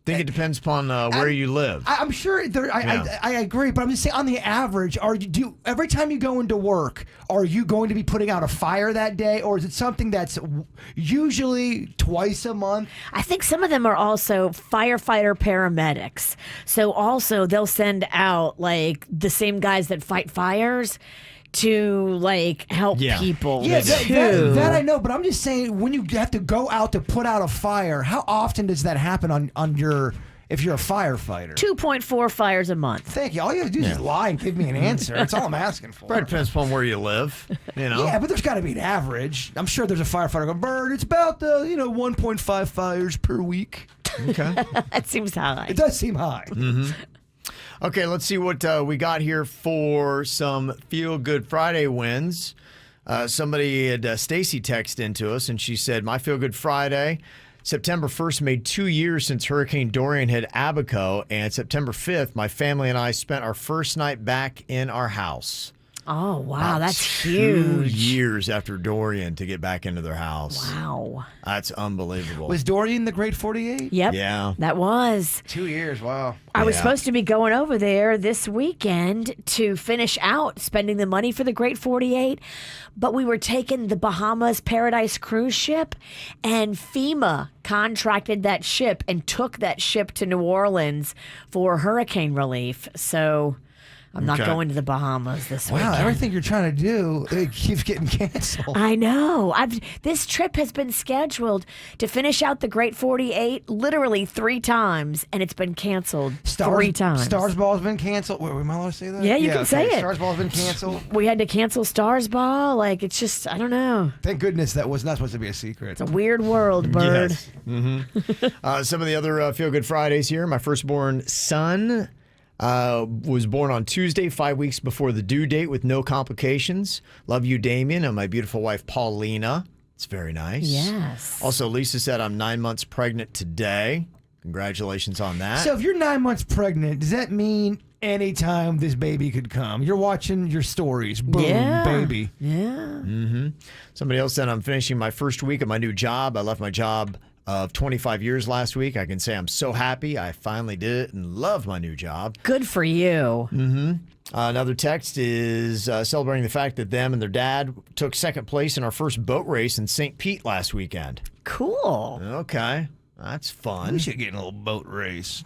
S2: I think it depends upon where you live.
S3: I'm sure I agree, but I'm just saying on the average, every time you go into work, are you going to be putting out a fire that day, or is it something that's usually twice a month?
S4: I think some of them are also firefighter paramedics. So also they'll send out like the same guys that fight fires to help people.
S3: Yeah, that I know, but I'm just saying when you have to go out to put out a fire, how often does that happen on your if you're a firefighter?
S4: 2.4 fires a month.
S3: Thank you. All you have to do is lie and give me an answer. That's all I'm asking for.
S2: Right, depends upon where you live.
S3: Yeah, but there's got to be an average. I'm sure there's a firefighter going, Bird, it's about 1.5 fires per week.
S2: Okay.
S4: That seems high.
S3: It does seem high.
S2: Mm-hmm. Okay, let's see what we got here for some Feel Good Friday wins. Somebody had Stacy text into us, and she said, my Feel Good Friday, September 1st made 2 years since Hurricane Dorian hit Abaco, and September 5th, my family and I spent our first night back in our house.
S4: Oh, wow, that's
S2: 2
S4: huge.
S2: years after Dorian to get back into their house.
S4: Wow.
S2: That's unbelievable.
S3: Was Dorian the Great 48?
S4: Yep.
S2: Yeah.
S4: That was.
S3: 2 years, wow.
S4: I was supposed to be going over there this weekend to finish out spending the money for the Great 48, but we were taking the Bahamas Paradise cruise ship, and FEMA contracted that ship and took that ship to New Orleans for hurricane relief. So I'm not going to the Bahamas this weekend.
S3: Wow, everything you're trying to do, it keeps getting canceled.
S4: I know. This trip has been scheduled to finish out the Great 48 literally 3 times, and it's been canceled 3 times.
S3: Stars Ball's been canceled. Wait, am I allowed to say that?
S4: Yeah, you can say it.
S3: Stars Ball's been canceled.
S4: We had to cancel Stars Ball. It's just, I don't know.
S3: Thank goodness that was not supposed to be a secret.
S4: It's a weird world, Bird.
S2: Yes. Mm-hmm. Some of the other Feel Good Fridays here. My firstborn son was born on Tuesday, 5 weeks before the due date with no complications. Love you, Damien, and my beautiful wife, Paulina. It's very nice.
S4: Yes.
S2: Also, Lisa said I'm 9 months pregnant today. Congratulations on that.
S3: So if you're 9 months pregnant, does that mean anytime this baby could come? You're watching your stories. Boom, baby.
S4: Yeah.
S2: Mm-hmm. Somebody else said I'm finishing my first week of my new job. I left my job of 25 years last week. I can say I'm so happy I finally did it and love my new job.
S4: Good for you.
S2: Mm-hmm. Another text is celebrating the fact that them and their dad took second place in our first boat race in St. Pete last weekend.
S4: Cool.
S2: Okay. That's fun.
S3: We should get in a little boat race.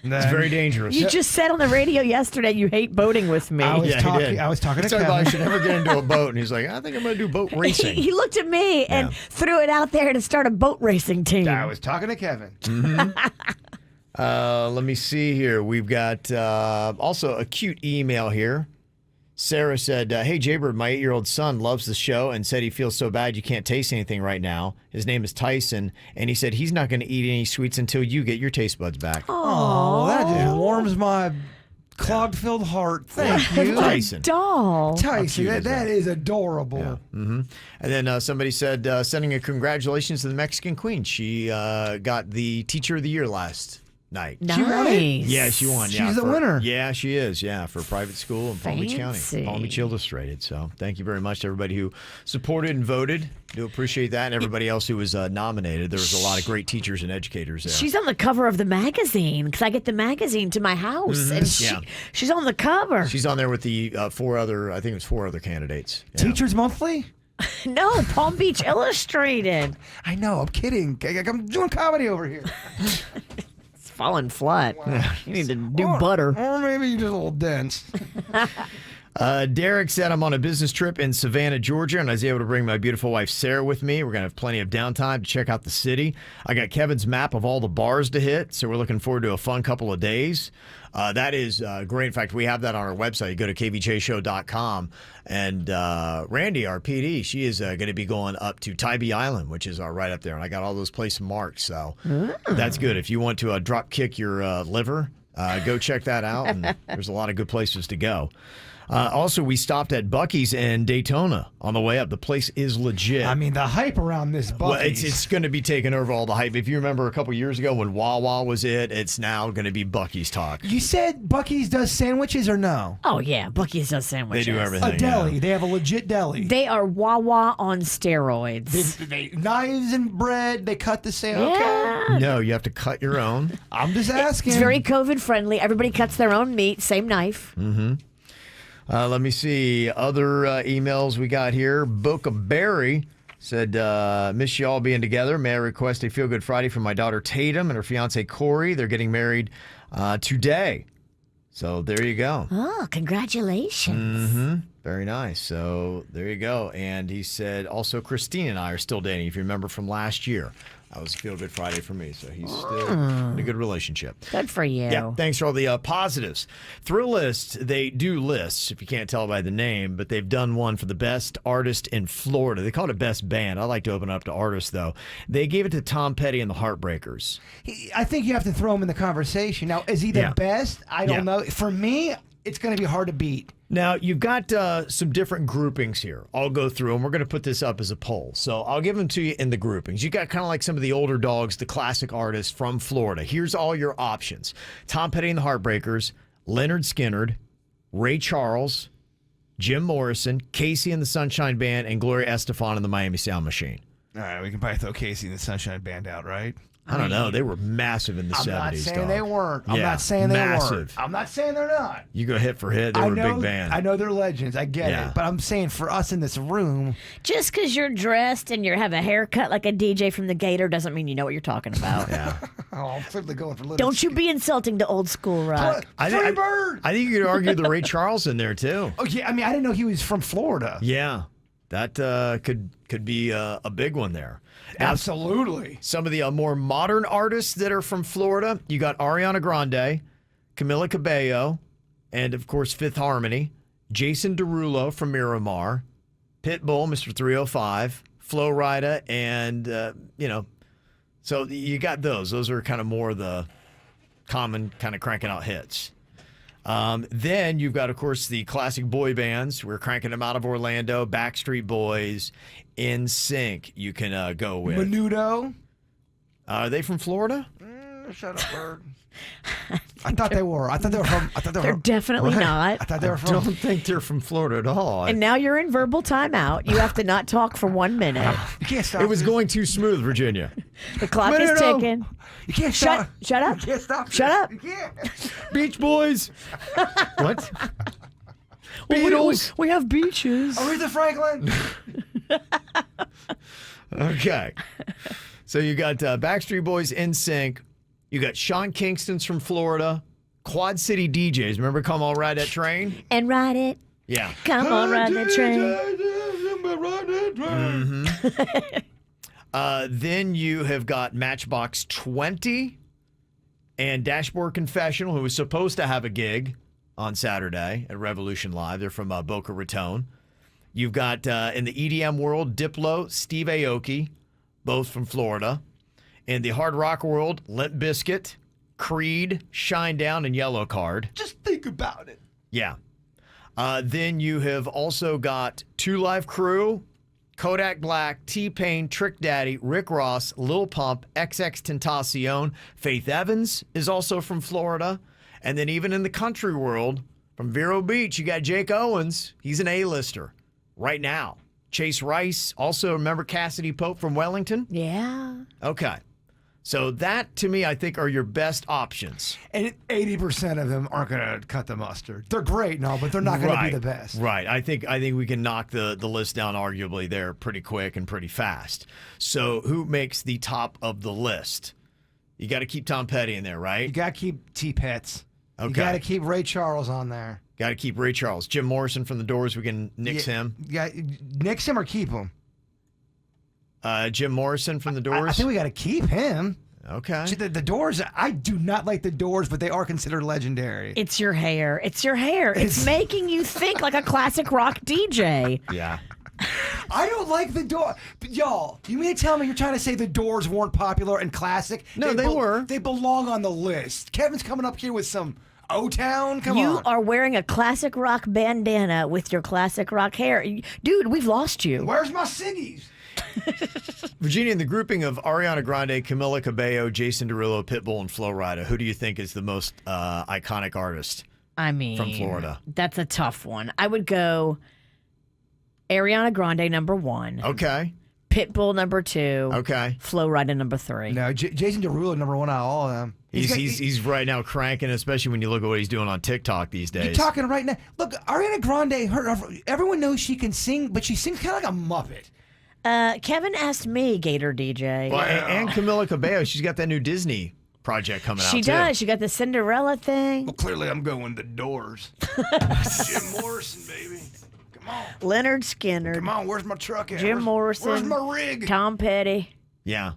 S2: It's very dangerous.
S4: You just said on the radio yesterday you hate boating with me.
S3: I was talking to Kevin.
S2: I should never get into a boat, and he's like, I think I'm going to do boat racing.
S4: He looked at me and threw it out there to start a boat racing team.
S3: I was talking to Kevin.
S2: Let me see here. We've got also a cute email here. Sarah said, hey, Jaybird, my 8-year-old son loves the show and said he feels so bad you can't taste anything right now. His name is Tyson, and he said he's not going to eat any sweets until you get your taste buds back.
S3: Oh, that just warms my clogged-filled heart. Thank you.
S2: Tyson.
S4: Doll.
S3: Tyson, that is adorable.
S2: Yeah. Mm-hmm. And then somebody said, sending a congratulations to the Mexican Queen. She got the Teacher of the Year last night.
S4: Nice.
S2: Yeah, she won.
S3: She's the winner.
S2: Yeah, she is. Yeah, for private school in Palm Beach County. Palm Beach Illustrated. So thank you very much to everybody who supported and voted. Do appreciate that. And everybody else who was nominated. There was a lot of great teachers and educators there.
S4: She's on the cover of the magazine because I get the magazine to my house. And she's on the cover.
S2: She's on there with the 4 other candidates. Yeah.
S3: Teachers Monthly?
S4: No, Palm Beach Illustrated.
S3: I know. I'm kidding. I'm doing comedy over here.
S4: Falling flat. Wow. You need to do butter.
S3: Or maybe you're just a little dense.
S2: Derek said, I'm on a business trip in Savannah, Georgia, and I was able to bring my beautiful wife, Sarah, with me. We're going to have plenty of downtime to check out the city. I got Kevin's map of all the bars to hit, so we're looking forward to a fun couple of days. That is great. In fact, we have that on our website. You go to kvjshow.com. And Randy, our PD, she is going to be going up to Tybee Island, which is right up there. And I got all those places marked, so that's good. If you want to drop kick your liver, go check that out. And there's a lot of good places to go. Also, we stopped at Buc-ee's in Daytona on the way up. The place is legit.
S3: I mean, the hype around this Buc-ee's.
S2: Well, it's going to be taking over all the hype. If you remember a couple years ago when Wawa was it's now going to be Buc-ee's talk.
S3: You said Buc-ee's does sandwiches or no?
S4: Oh, yeah. Buc-ee's does sandwiches.
S2: They do everything.
S3: A deli. Yeah. They have a legit deli.
S4: They are Wawa on steroids.
S3: They knives and bread. They cut the sandwich.
S4: Yeah.
S3: Okay.
S2: No, you have to cut your own.
S3: I'm just asking.
S4: It's very COVID friendly. Everybody cuts their own meat. Same knife.
S2: Mm-hmm. Let me see other emails we got here. Boca Berry said, miss you all being together. May I request a Feel Good Friday from my daughter Tatum and her fiance Corey. They're getting married today. So there you go.
S4: Oh, congratulations.
S2: Mm-hmm. Very nice. So there you go. And he said also Christine and I are still dating, if you remember from last year. That was a Feel Good Friday for me, so he's still in a good relationship.
S4: Good for you.
S2: Yeah, thanks for all the positives. Thrillist, they do lists, if you can't tell by the name, but they've done one for the best artist in Florida. They call it best band. I like to open up to artists, though. They gave it to Tom Petty and the Heartbreakers.
S3: I think you have to throw him in the conversation. Now, is he the best? I don't know. For me, it's going to be hard to beat.
S2: Now, you've got some different groupings here. I'll go through, and we're going to put this up as a poll. So I'll give them to you in the groupings. You got kind of like some of the older dogs, the classic artists from Florida. Here's all your options. Tom Petty and the Heartbreakers, Leonard Skinner, Ray Charles, Jim Morrison, Casey and the Sunshine Band, and Gloria Estefan and the Miami Sound Machine.
S3: All right, we can probably throw Casey and the Sunshine Band out, right?
S2: I don't know. They were massive in the 70s.
S3: I'm not saying they weren't. I'm
S2: Yeah,
S3: not saying they
S2: massive.
S3: weren't. I'm not saying they're not.
S2: You go hit for hit. They were a big band.
S3: I know they're legends. I get
S2: Yeah.
S3: it. But I'm saying for us in this room.
S4: Just because you're dressed and you have a haircut like a DJ from the Gator doesn't mean you know what you're talking about.
S2: Yeah.
S3: Oh, I'm simply going for little.
S4: Don't you be insulting to old school rock.
S3: Free bird.
S2: I think you could argue the Ray Charles in there, too.
S3: Oh, yeah. I mean, I didn't know he was from Florida.
S2: Yeah. That could be a big one there.
S3: Absolutely.
S2: Some of the more modern artists that are from Florida, you got Ariana Grande, Camila Cabello, and, of course, Fifth Harmony, Jason Derulo from Miramar, Pitbull, Mr. 305, Flo Rida, and, so you got those. Those are kind of more the common kind of cranking out hits. Then you've got, of course, the classic boy bands. We're cranking them out of Orlando. Backstreet Boys, NSYNC. You can go with.
S3: Menudo.
S2: Are they from Florida?
S3: Shut up, bird. I thought they were. I thought they were from.
S4: They're definitely not.
S3: I thought they were from.
S2: I don't think they're from Florida at all.
S4: And now you're in verbal timeout. You have to not talk for 1 minute.
S3: You can't stop.
S2: It was going too smooth, Virginia.
S4: The clock is ticking.
S3: You can't stop.
S4: Shut up.
S3: You can't stop.
S4: Shut up.
S3: You can't.
S2: Beach Boys. What?
S4: Beatles. We have beaches.
S3: Aretha Franklin.
S2: Okay. So you got Backstreet Boys, NSYNC, You got Sean Kingston's from Florida. Quad City DJs. Remember Come On Ride That Train?
S4: And ride it.
S2: Yeah.
S4: Come on, ride that train.
S2: Then you have got Matchbox 20 and Dashboard Confessional, who was supposed to have a gig on Saturday at Revolution Live. They're from Boca Raton. You've got, in the EDM world, Diplo, Steve Aoki, both from Florida. In the hard rock world, Limp Bizkit, Creed, Shinedown, and Yellow Card.
S3: Just think about it.
S2: Yeah. Then you have also got Two Live Crew, Kodak Black, T-Pain, Trick Daddy, Rick Ross, Lil Pump, XXXTentacion. Faith Evans is also from Florida. And then even in the country world, from Vero Beach, you got Jake Owens. He's an A-lister right now. Chase Rice, also remember Cassidy Pope from Wellington?
S4: Yeah.
S2: Okay. So that, to me, I think are your best options.
S3: And 80% of them aren't going to cut the mustard. They're great, no, but they're not going to be the best.
S2: Right. I think we can knock the list down arguably there pretty quick and pretty fast. So who makes the top of the list? You got to keep Tom Petty in there, right?
S3: You got to keep T-Pets.
S2: Okay.
S3: You got to keep Ray Charles on there.
S2: Got to keep Ray Charles. Jim Morrison from the Doors, we can nix him.
S3: Yeah, nix him or keep him?
S2: Jim Morrison from the Doors?
S3: I think we got to keep him.
S2: Okay.
S3: See, the Doors, I do not like the Doors, but they are considered legendary.
S4: It's your hair. It's your hair. It's making you think like a classic rock DJ.
S2: Yeah.
S3: I don't like the Doors. Y'all, you mean to tell me you're trying to say the Doors weren't popular and classic?
S2: No, they were.
S3: They belong on the list. Kevin's coming up here with some O-Town? Come on.
S4: You are wearing a classic rock bandana with your classic rock hair. Dude, we've lost you.
S3: Where's my ciggies?
S2: Virginia, in the grouping of Ariana Grande, Camila Cabello, Jason Derulo, Pitbull, and Flo Rida, who do you think is the most iconic artist from Florida?
S4: That's a tough one. I would go Ariana Grande, number 1.
S2: Okay.
S4: Pitbull, number 2.
S2: Okay.
S4: Flo Rida, number 3.
S3: No, Jason Derulo, number 1 out of all of them.
S2: He's right now cranking, especially when you look at what he's doing on TikTok these days.
S3: You're talking right now. Look, Ariana Grande, everyone knows she can sing, but she sings kind of like a Muppet.
S4: Kevin asked me, Gator DJ.
S2: Well, and Camila Cabello, she's got that new Disney project coming out,
S4: She
S2: too.
S4: does. She got the Cinderella thing.
S3: Well, clearly I'm going the Doors. Jim Morrison, baby. Come on.
S4: Leonard Skinner.
S3: Come on, where's my truck at?
S4: Jim Morrison.
S3: Where's my rig?
S4: Tom Petty.
S2: Yeah.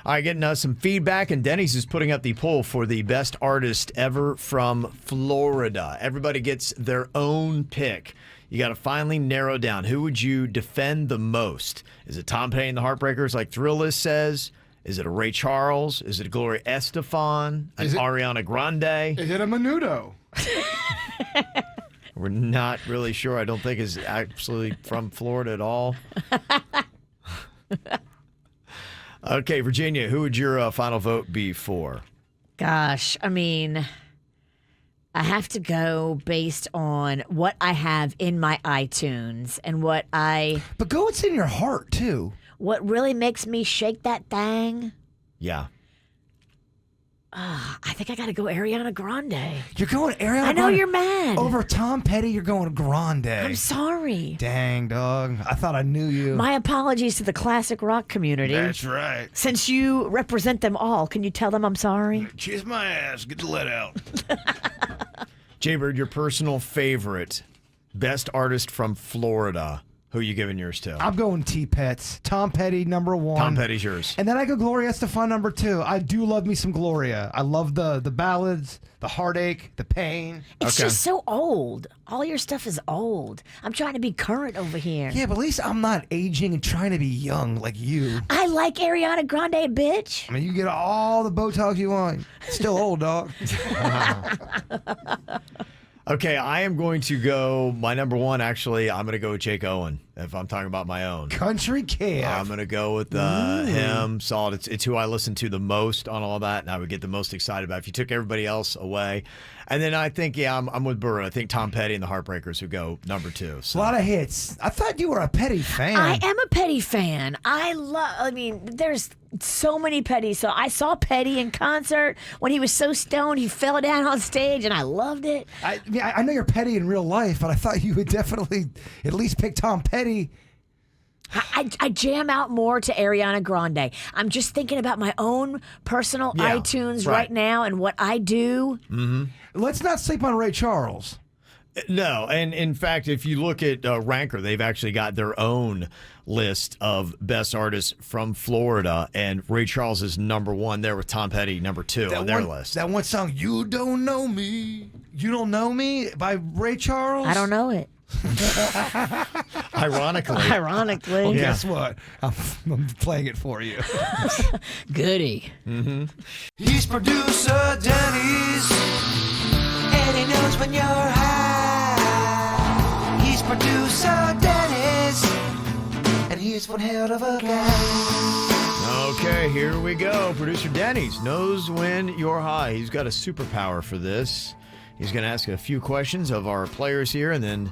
S2: All right, getting some feedback, and Dennys is putting up the poll for the best artist ever from Florida. Everybody gets their own pick. You got to finally narrow down. Who would you defend the most? Is it Tom Petty and the Heartbreakers, like Thrillist says? Is it a Ray Charles? Is it a Gloria Estefan? An Ariana Grande?
S3: Is it a Menudo?
S2: We're not really sure. I don't think is actually from Florida at all. Okay, Virginia, who would your final vote be for?
S4: Gosh, I mean, I have to go based on what I have in my iTunes and what
S3: But go what's in your heart, too.
S4: What really makes me shake that thing?
S2: Yeah.
S4: I think I got to go Ariana Grande.
S3: You're going Ariana Grande?
S4: I know you're mad.
S3: Over Tom Petty, you're going Grande.
S4: I'm sorry.
S3: Dang, dog. I thought I knew you.
S4: My apologies to the classic rock community.
S3: That's right.
S4: Since you represent them all, can you tell them I'm sorry?
S3: Kiss my ass. Get the let out.
S2: Jaybird, your personal favorite, best artist from Florida. Who are you giving yours to?
S3: I'm going T-Pets. Tom Petty, number 1.
S2: Tom Petty's yours.
S3: And then I go Gloria Estefan, number 2. I do love me some Gloria. I love the ballads, the heartache, the pain.
S4: It's just so old. All your stuff is old. I'm trying to be current over here.
S3: Yeah, but at least I'm not aging and trying to be young like you.
S4: I like Ariana Grande, bitch.
S3: I mean, you get all the Botox you want. Still old, dog.
S2: Okay, I am going to go, my number 1, actually, I'm going to go with Jake Owen, if I'm talking about my own.
S3: Country Kid.
S2: I'm going to go with him, solid. It's who I listen to the most on all that, and I would get the most excited about if you took everybody else away. And then I think, I'm with Burr. I think Tom Petty and the Heartbreakers would go number 2. So.
S3: A lot of hits. I thought you were a Petty fan.
S4: I am a Petty fan. I mean, there's so many Petty. So I saw Petty in concert when he was so stoned he fell down on stage, and I loved it.
S3: I know you're Petty in real life, but I thought you would definitely at least pick Tom Petty.
S4: I jam out more to Ariana Grande. I'm just thinking about my own personal iTunes right now and what I do.
S3: Let's not sleep on Ray Charles.
S2: No, and in fact, if you look at Ranker, they've actually got their own list of best artists from Florida, and Ray Charles is number 1 there with Tom Petty number 2 on their list.
S3: That one song, You Don't Know Me, You Don't Know Me by Ray Charles?
S4: I don't know it.
S2: Ironically.
S3: Well, guess what? I'm playing it for you.
S4: Goody.
S1: He's producer Dennys, and he knows when you're high. He's producer Dennys, and he's one hell of a guy.
S2: Okay, here we go. Producer Dennys knows when you're high. He's got a superpower for this. He's going to ask a few questions of our players here and then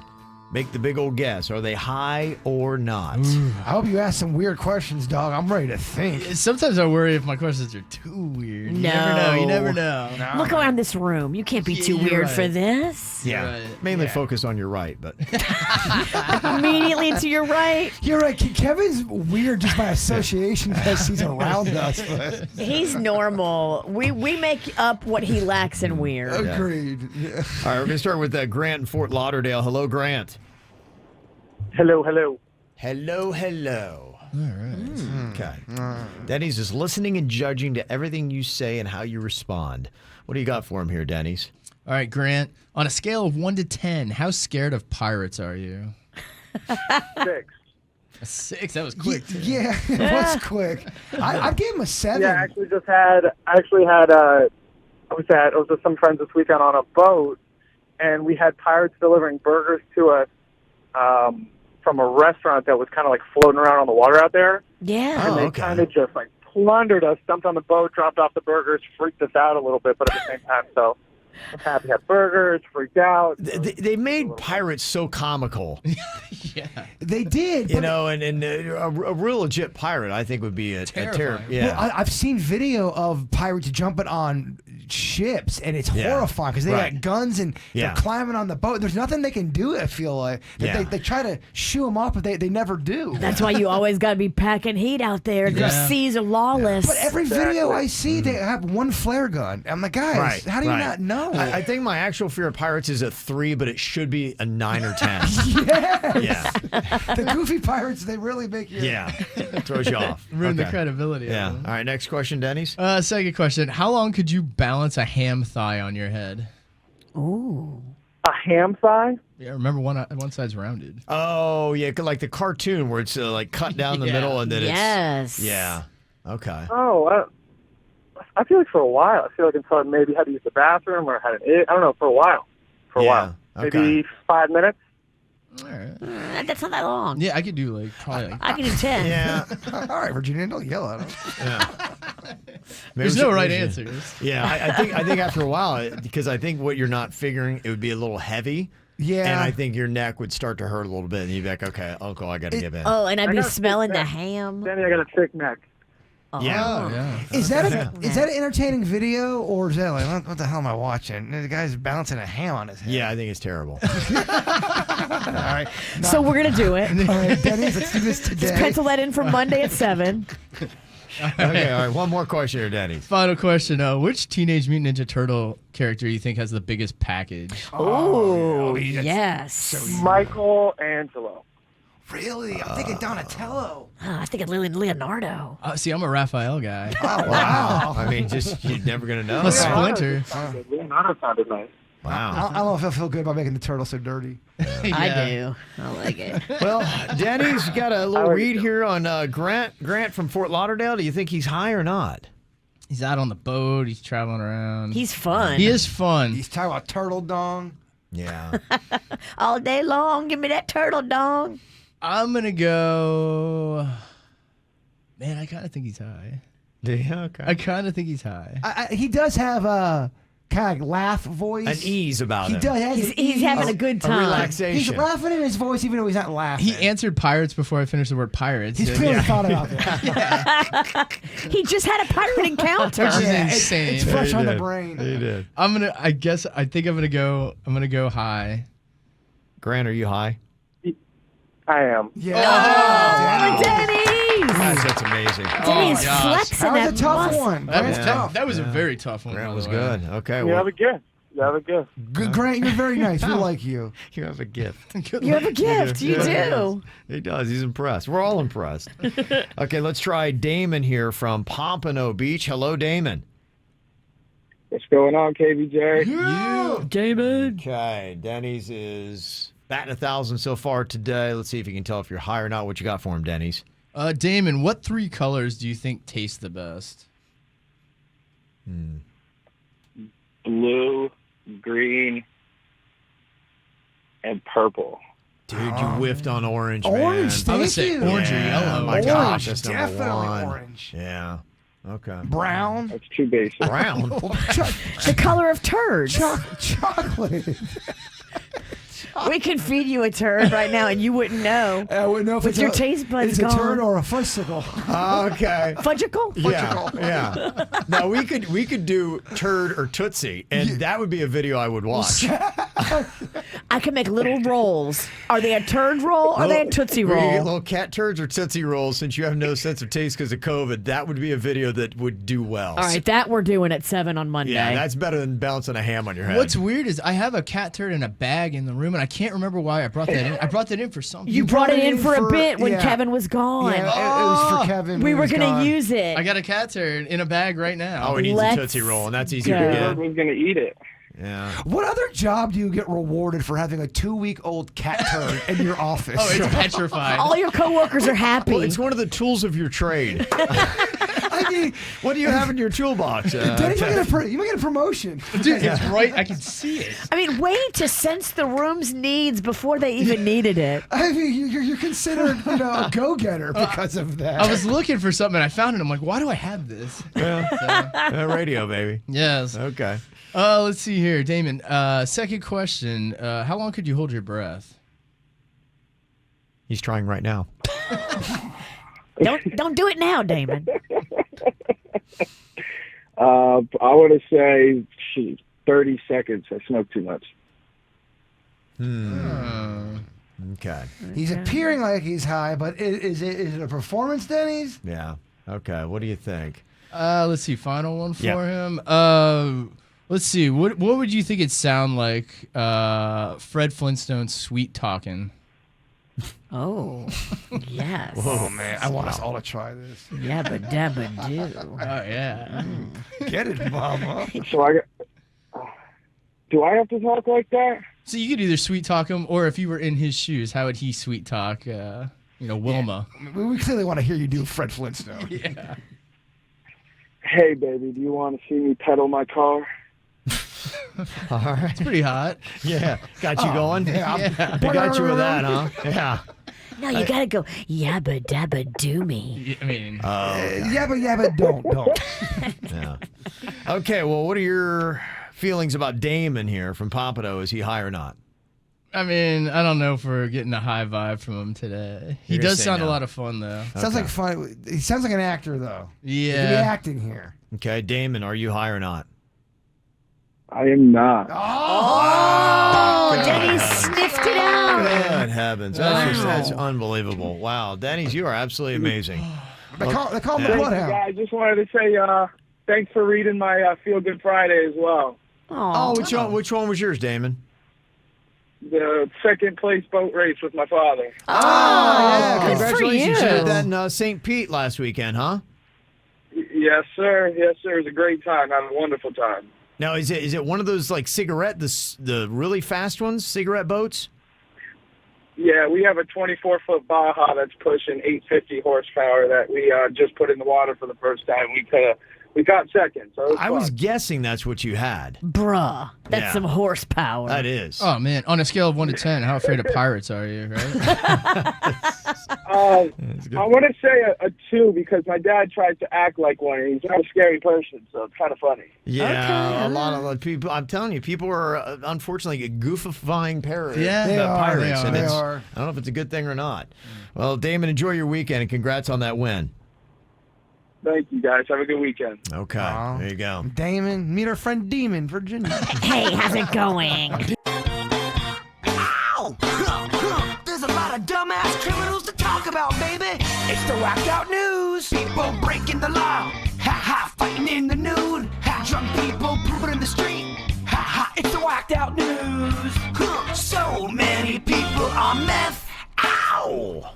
S2: make the big old guess. Are they high or not?
S3: I hope you ask some weird questions, dog. I'm ready to think.
S12: Sometimes I worry if my questions are too weird. You never know.
S3: No.
S4: Look around this room. You can't be too weird for this.
S2: Yeah, mainly focus on your right, but
S4: Immediately to your right.
S3: You're right. Kevin's weird just by association because he's around us. But.
S4: He's normal. We make up what he lacks in weird.
S3: Agreed. Yeah.
S2: all right, we're going to start with Grant in Fort Lauderdale. Hello, Grant.
S11: Hello.
S2: Hello.
S12: All right.
S2: Okay. Dennys is listening and judging to everything you say and how you respond. What do you got for him here, Dennys?
S12: All right, Grant. On a scale of 1 to 10, how scared of pirates are you?
S11: 6.
S12: A 6? That was quick. Too.
S3: Yeah, it was quick. I gave him a 7.
S11: Yeah, I was with some friends this weekend on a boat, and we had pirates delivering burgers to us from a restaurant that was kind of like floating around on the water out there.
S4: Yeah.
S11: And they kind of just like plundered us, jumped on the boat, dropped off the burgers, freaked us out a little bit, but at the same time, so I'm happy to have burgers, freaked out.
S2: They made pirates so comical.
S12: Yeah.
S3: They did.
S2: You know, and a real legit pirate, I think, would be a terror. Yeah.
S3: Well, I've seen video of pirates jumping on ships, and it's horrifying because they got guns and they're climbing on the boat. There's nothing they can do, I feel like. They try to shoo them off, but they never do.
S4: That's why you always got to be packing heat out there. The seas are lawless.
S3: But every video I see, they have one flare gun. I'm like, guys, how do you not know?
S2: I think my actual fear of pirates is a 3, but it should be a 9 or 10.
S3: Yes. The goofy pirates, they really make you...
S2: Yeah. Throws you off.
S12: Ruin the credibility.
S2: Yeah. All right, next question, Dennys.
S12: Second question. How long could you balance a ham thigh on your head?
S4: Ooh.
S11: A ham thigh?
S12: Yeah, remember one side's rounded.
S2: Oh, yeah, like the cartoon where it's like cut down the middle and then it's... Yeah. Okay.
S11: Oh, I feel like for a while. I feel like until I maybe had to use the bathroom or had I don't know, for a while. Maybe 5 minutes.
S12: All right.
S4: That's not that long.
S12: Yeah, I could do probably
S4: I could do 10.
S2: Yeah.
S3: All right, Virginia, don't yell at him.
S2: Yeah.
S12: There's no right answers.
S2: Yeah, I think after a while, because I think what you're not figuring, it would be a little heavy.
S3: Yeah.
S2: And I think your neck would start to hurt a little bit, and you'd be like, okay, Uncle, I got to give in.
S4: Oh, and I'd be smelling the ham.
S11: Danny, I got a thick neck.
S2: Yeah.
S3: Is that an entertaining video, or is that like what the hell am I watching? The guy's bouncing a ham on his head.
S2: Yeah, I think it's terrible.
S3: All right.
S4: So we're gonna do it.
S3: All right, Dennys, let's do this today.
S4: Just pencil that in for Monday at 7.
S2: Okay, all right. One more question here, Dennys.
S12: Final question. Which Teenage Mutant Ninja Turtle character you think has the biggest package?
S4: Oh, yes.
S11: Michelangelo.
S3: Really? I'm thinking Donatello.
S4: Oh, I think it's Leonardo.
S12: See, I'm a Raphael guy.
S3: Oh, wow.
S2: I mean, you're never going to know.
S12: A Splinter.
S11: Leonardo sounded nice.
S2: Wow.
S3: I don't know if I feel good about making the turtle so dirty.
S4: I do. I like it.
S2: Well, Dennys got a little read here on Grant from Fort Lauderdale. Do you think he's high or not?
S12: He's out on the boat. He's traveling around.
S4: He's fun.
S12: He is fun.
S3: He's talking about turtle dong.
S2: Yeah.
S4: All day long. Give me that turtle dong.
S12: I'm going to go... Man, I kind of think he's high.
S2: Yeah, okay.
S12: I kind of think he's high.
S3: He does have a kind of laugh voice.
S2: An ease about him.
S3: He does.
S4: He's having a good time.
S2: A relaxation.
S3: He's laughing in his voice even though he's not laughing.
S12: He answered pirates before I finished the word pirates.
S3: He's clearly thought about that.
S4: He just had a pirate encounter.
S12: Which is insane.
S3: It's fresh on the brain.
S2: He did.
S12: I think I'm gonna go high.
S2: Grant, are you high?
S11: I am.
S3: Yeah.
S4: Denny's!
S2: Gosh, that's amazing.
S4: Denny's
S12: gosh.
S4: flexing
S3: That was a tough
S4: muscle.
S3: one.
S12: That was
S2: Yeah.
S12: tough. That was a very tough one.
S2: That
S12: by the
S2: was
S12: way.
S2: good. Okay.
S11: You
S2: Well,
S11: have a gift. You have a gift.
S3: Good, Grant, you're very nice. We like you.
S2: you have a gift.
S4: You have a gift. You do.
S2: He does. He's impressed. We're all impressed. Okay, let's try Damon here from Pompano Beach. Hello, Damon.
S11: What's going on, KVJ?
S4: Damon.
S2: Okay, Dennys is batting 1,000 so far today. Let's see if you can tell if you're high or not. What you got for him, Dennys?
S12: Damon, what 3 colors do you think taste the best?
S11: Blue, green, and purple.
S2: Dude, you whiffed on orange,
S3: Orange,
S2: man.
S12: I would
S3: thank
S12: say
S3: you.
S12: orange or
S2: Yeah,
S12: yellow.
S2: my gosh,
S3: Orange,
S2: that's number
S3: definitely
S2: one.
S3: orange.
S2: Yeah. Okay.
S3: Brown.
S11: That's too basic.
S2: Brown.
S4: The color of turds.
S3: Chocolate.
S4: We could feed you a turd right now and you wouldn't know.
S3: I wouldn't know if
S4: With
S3: it's
S4: your
S3: a,
S4: taste buds
S3: it's
S4: gone.
S3: a turd or a fussicle.
S2: Okay.
S4: Fudgicle?
S2: Yeah. Now we could do turd or tootsie, and that would be a video I would watch.
S4: I can make little rolls. Are they a turd roll or are they a Tootsie
S2: We could get
S4: Roll?
S2: little cat turds or tootsie rolls. Since you have no sense of taste because of COVID, that would be a video that would do well.
S4: All right, that we're doing at 7 on Monday.
S2: Yeah, that's better than bouncing a ham on your head.
S12: What's weird is I have a cat turd in a bag in the room, and I can't remember why I brought that in. I brought that in for something.
S4: You brought it in for a bit when
S3: yeah.
S4: Kevin was gone.
S3: Yeah, it was for Kevin.
S4: We
S3: when he
S4: were
S3: was
S4: going to
S3: gone.
S4: use it.
S12: I got a cat turd in a bag right now.
S2: Oh, he needs
S4: Let's
S2: a tootsie roll, and that's easy
S4: go.
S2: to
S11: Bird
S2: get.
S11: was going to eat it.
S2: Yeah.
S3: What other job do you get rewarded for having a 2-week-old cat turd in your office?
S12: Oh, it's petrified.
S4: All your coworkers are happy.
S2: Well, it's one of the tools of your trade.
S3: I mean,
S2: What do you have in your toolbox?
S3: Denny, you might get a promotion.
S12: Dude, it's right. I can see it.
S4: I mean, way to sense the room's needs before they even needed it.
S3: I mean, you're considered, a go-getter because of that.
S12: I was looking for something, and I found it. I'm like, why do I have this?
S2: Radio, baby.
S12: Yes.
S2: Okay.
S12: Let's see here, Damon. Second question. How long could you hold your breath?
S2: He's trying right now.
S4: Don't do it now, Damon.
S11: I want to say 30 seconds. I smoke too much.
S2: Okay.
S3: He's appearing like he's high, but is it a performance, Denny's?
S2: Yeah. Okay. What do you think?
S12: Let's see. Final one for
S2: Yeah.
S12: him. Let's see. What would you think it'd sound like? Fred Flintstone's sweet talking.
S4: Oh, yes.
S3: Oh, man. I want us all to try this.
S4: Yabba dabba do.
S12: Oh yeah.
S3: Get it, mama.
S11: So do I have to talk like that?
S12: So you could either sweet talk him, or if you were in his shoes, how would he sweet talk? Wilma.
S3: We clearly want to hear you do Fred Flintstone.
S12: Yeah.
S11: Hey, baby, do you want to see me pedal my car?
S2: All right.
S12: It's pretty hot.
S2: Yeah. Got you going?
S3: Yeah.
S2: They got you with that, huh? Yeah.
S4: No, you gotta go yabba dabba do me.
S12: I mean,
S3: Yeah, but don't.
S2: Yeah. Okay. Well, what are your feelings about Damon here from Pompano? Is he high or not?
S12: I don't know if we're getting a high vibe from him today. He
S2: You're gonna
S12: does
S2: say
S12: sound
S2: no.
S12: a lot of fun, though.
S3: Sounds like fun. He sounds like an actor, though. He could be
S12: Yeah.
S3: acting here.
S2: Okay. Damon, are you high or not?
S11: I am not.
S4: Oh, Denny sniffed it out.
S2: Good heavens. That's unbelievable. Wow. Denny's, you are absolutely amazing.
S3: They call him the
S11: Thank you,
S3: Bloodhound.
S11: guys. Just wanted to say thanks for reading my Feel Good Friday as well.
S2: Oh, which one was yours, Damon?
S11: The second place boat race with my father.
S2: Yeah.
S4: good for
S2: Congratulations.
S4: you.
S2: You did that in St. Pete last weekend, huh?
S11: Yes, sir. Yes, sir. It was a great time. I had a wonderful time.
S2: Now, is it one of those like cigarette, the really fast ones, cigarette boats?
S11: Yeah, we have a 24-foot Baja that's pushing 850 horsepower that we just put in the water for the first time. We got second. So it was
S2: I
S11: fun.
S2: was guessing that's what you had.
S4: Bruh, that's
S2: Yeah.
S4: some horsepower.
S2: That is.
S12: Oh man, on a scale of 1 to 10, how afraid of pirates are you? Right?
S11: I want to say a 2 because my dad tries to act like one, and he's not a scary person, so it's kind of funny.
S2: Yeah, a lot of people. I'm telling you, people are unfortunately goofifying pirates.
S12: Yeah,
S3: They are,
S2: pirates,
S3: they
S2: and
S3: are.
S2: it's,
S3: They are.
S2: I don't know if it's a good thing or not. Well, Damon, enjoy your weekend and congrats on that win.
S11: Thank you, guys. Have a good weekend.
S2: Okay,
S3: Aw.
S2: there you go.
S3: Damon, meet our friend Demon, Virginia.
S4: Hey, how's it going?
S1: Ow! There's a lot of dumbass It's the whacked out news. People breaking the law. Ha ha, fighting in the nude. Ha, drunk people pooping in the street. Ha ha, it's the whacked out news. Huh, so many people on meth. Ow!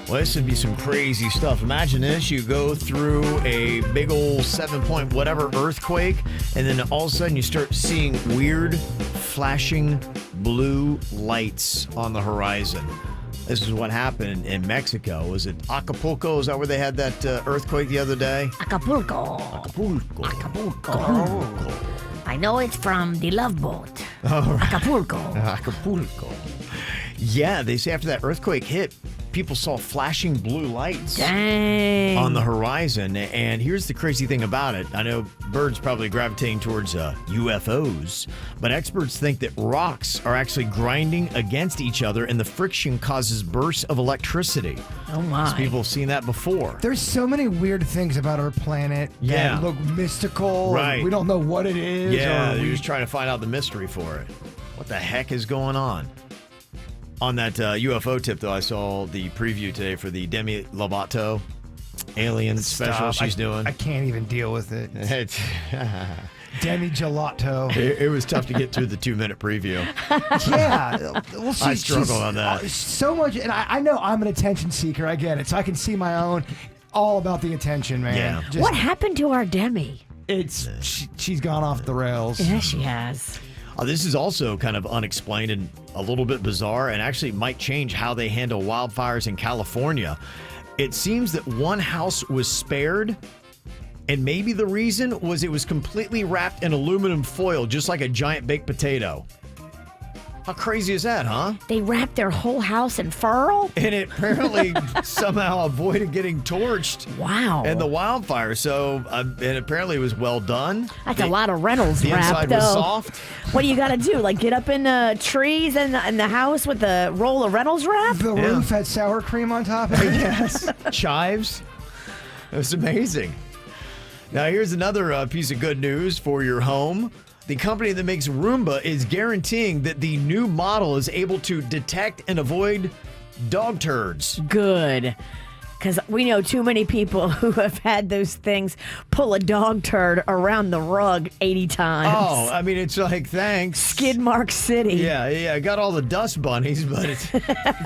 S2: Well, this would be some crazy stuff. Imagine this. You go through a big old 7-point whatever earthquake, and then all of a sudden you start seeing weird flashing blue lights on the horizon. This is what happened in Mexico. Was it Acapulco? Is that where they had that earthquake the other day?
S4: Acapulco.
S2: Acapulco.
S4: I know it's from the Love Boat.
S2: All right.
S4: Acapulco.
S2: Yeah, they say after that earthquake hit, people saw flashing blue lights
S4: Dang.
S2: on the horizon. And here's the crazy thing about it. I know birds probably gravitating towards UFOs, but experts think that rocks are actually grinding against each other and the friction causes bursts of electricity.
S4: Oh my.
S2: So people have seen that before.
S3: There's so many weird things about our planet
S2: Yeah.
S3: that look mystical.
S2: Right.
S3: We don't know what it is.
S2: Yeah,
S3: or
S2: they're
S3: we-
S2: just trying to find out the mystery for it. What the heck is going on? On that UFO tip, though, I saw the preview today for the Demi Lovato alien special she's doing.
S3: I can't even deal with it.
S2: It's-
S3: Demi Gelato.
S2: it was tough to get through the 2-minute preview.
S3: Yeah. Well,
S2: I struggle on that.
S3: So much. And I know I'm an attention seeker. I get it. So I can see my own. All about the attention, man.
S2: Yeah.
S3: Just-
S4: What happened to our Demi?
S3: She's gone off the rails.
S4: Yeah, she has.
S2: This is also kind of unexplained and a little bit bizarre and actually might change how they handle wildfires in California. It seems that one house was spared, and maybe the reason was it was completely wrapped in aluminum foil, just like a giant baked potato. How crazy is that, huh?
S4: They wrapped their whole house in furl?
S2: And it apparently somehow avoided getting torched.
S4: Wow.
S2: And the wildfire. So, and apparently it was well done.
S4: That's a lot of Reynolds
S2: The
S4: wrap,
S2: inside
S4: though.
S2: was soft.
S4: What do you got to do? Like get up in trees in the house with a roll of Reynolds wrap?
S3: The roof had sour cream on top of it.
S2: Yes. Chives. It was amazing. Now, here's another piece of good news for your home. The company that makes Roomba is guaranteeing that the new model is able to detect and avoid dog turds.
S4: Good. Because we know too many people who have had those things pull a dog turd around the rug 80 times.
S2: Oh, I mean, it's like, thanks.
S4: Skid Mark City.
S2: Yeah, I got all the dust bunnies, but it's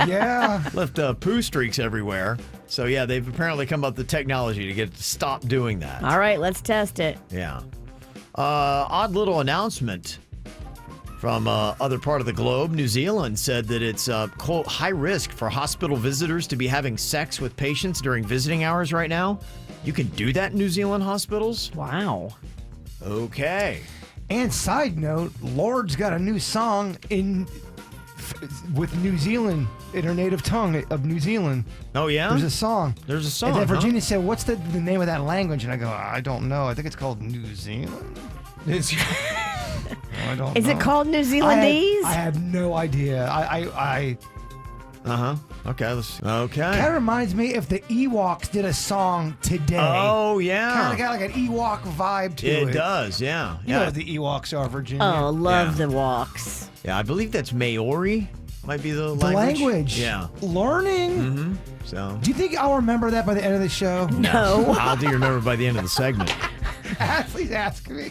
S3: Yeah.
S2: left poo streaks everywhere. So, yeah, they've apparently come up with the technology to get it to stop doing that.
S4: All right, let's test it.
S2: Yeah. Odd little announcement from other part of the globe. New Zealand said that it's, quote, high risk for hospital visitors to be having sex with patients during visiting hours right now. You can do that in New Zealand hospitals?
S4: Wow.
S2: Okay.
S3: And side note, Lord's got a new song with New Zealand in her native tongue of New Zealand.
S2: Oh, yeah?
S3: There's a song.
S2: There's a song,
S3: And then
S2: huh?
S3: Virginia said, what's the name of that language? And I go, I don't know. I think it's called New Zealand. I don't
S4: Is
S3: know.
S4: it called New Zealandese?
S3: I have no idea.
S2: Okay. Okay.
S3: Kind of reminds me if the Ewoks did a song today.
S2: Oh, yeah.
S3: Kind of got like an Ewok vibe to it.
S2: It does, yeah.
S3: You know what the Ewoks are, Virginia.
S4: Oh, love the walks.
S2: Yeah, I believe that's Maori. Might be the
S3: The language.
S2: Yeah.
S3: Learning.
S2: Mm-hmm. So.
S3: Do you think I'll remember that by the end of the show?
S4: No.
S2: I'll do you remember by the end of the segment.
S3: Please ask me.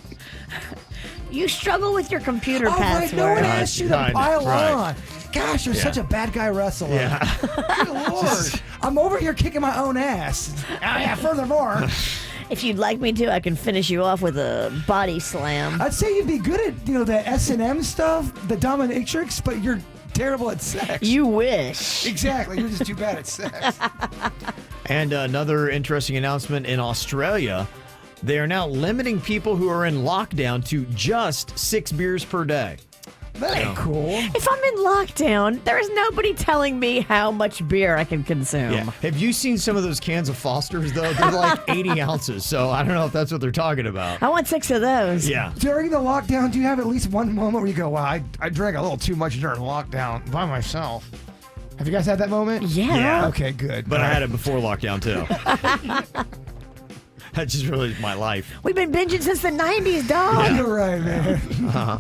S4: You struggle with your computer
S3: Right,
S4: password.
S3: no one asked you to
S2: Right,
S3: pile
S2: right.
S3: on. Gosh, you're
S2: Yeah.
S3: such a bad guy wrestler.
S2: Yeah.
S3: Good Lord. I'm over here kicking my own ass. Furthermore,
S4: If you'd like me to, I can finish you off with a body slam.
S3: I'd say you'd be good at the S&M stuff, the dominatrix, but you're terrible at sex.
S4: You wish.
S3: Exactly. You're just too bad at sex.
S2: And another interesting announcement in Australia. They are now limiting people who are in lockdown to just 6 beers per day.
S3: That ain't cool.
S4: If I'm in lockdown, there is nobody telling me how much beer I can consume.
S2: Yeah. Have you seen some of those cans of Foster's, though? They're like 80 ounces, so I don't know if that's what they're talking about.
S4: I want 6 of those.
S2: Yeah.
S3: During the lockdown, do you have at least one moment where you go, wow, I drank a little too much during lockdown by myself? Have you guys had that moment?
S4: Yeah.
S3: Okay, good.
S2: But I had it before lockdown, too. That's just really my life.
S4: We've been binging since the 90s, dog.
S3: You're right, man.
S2: Uh-huh.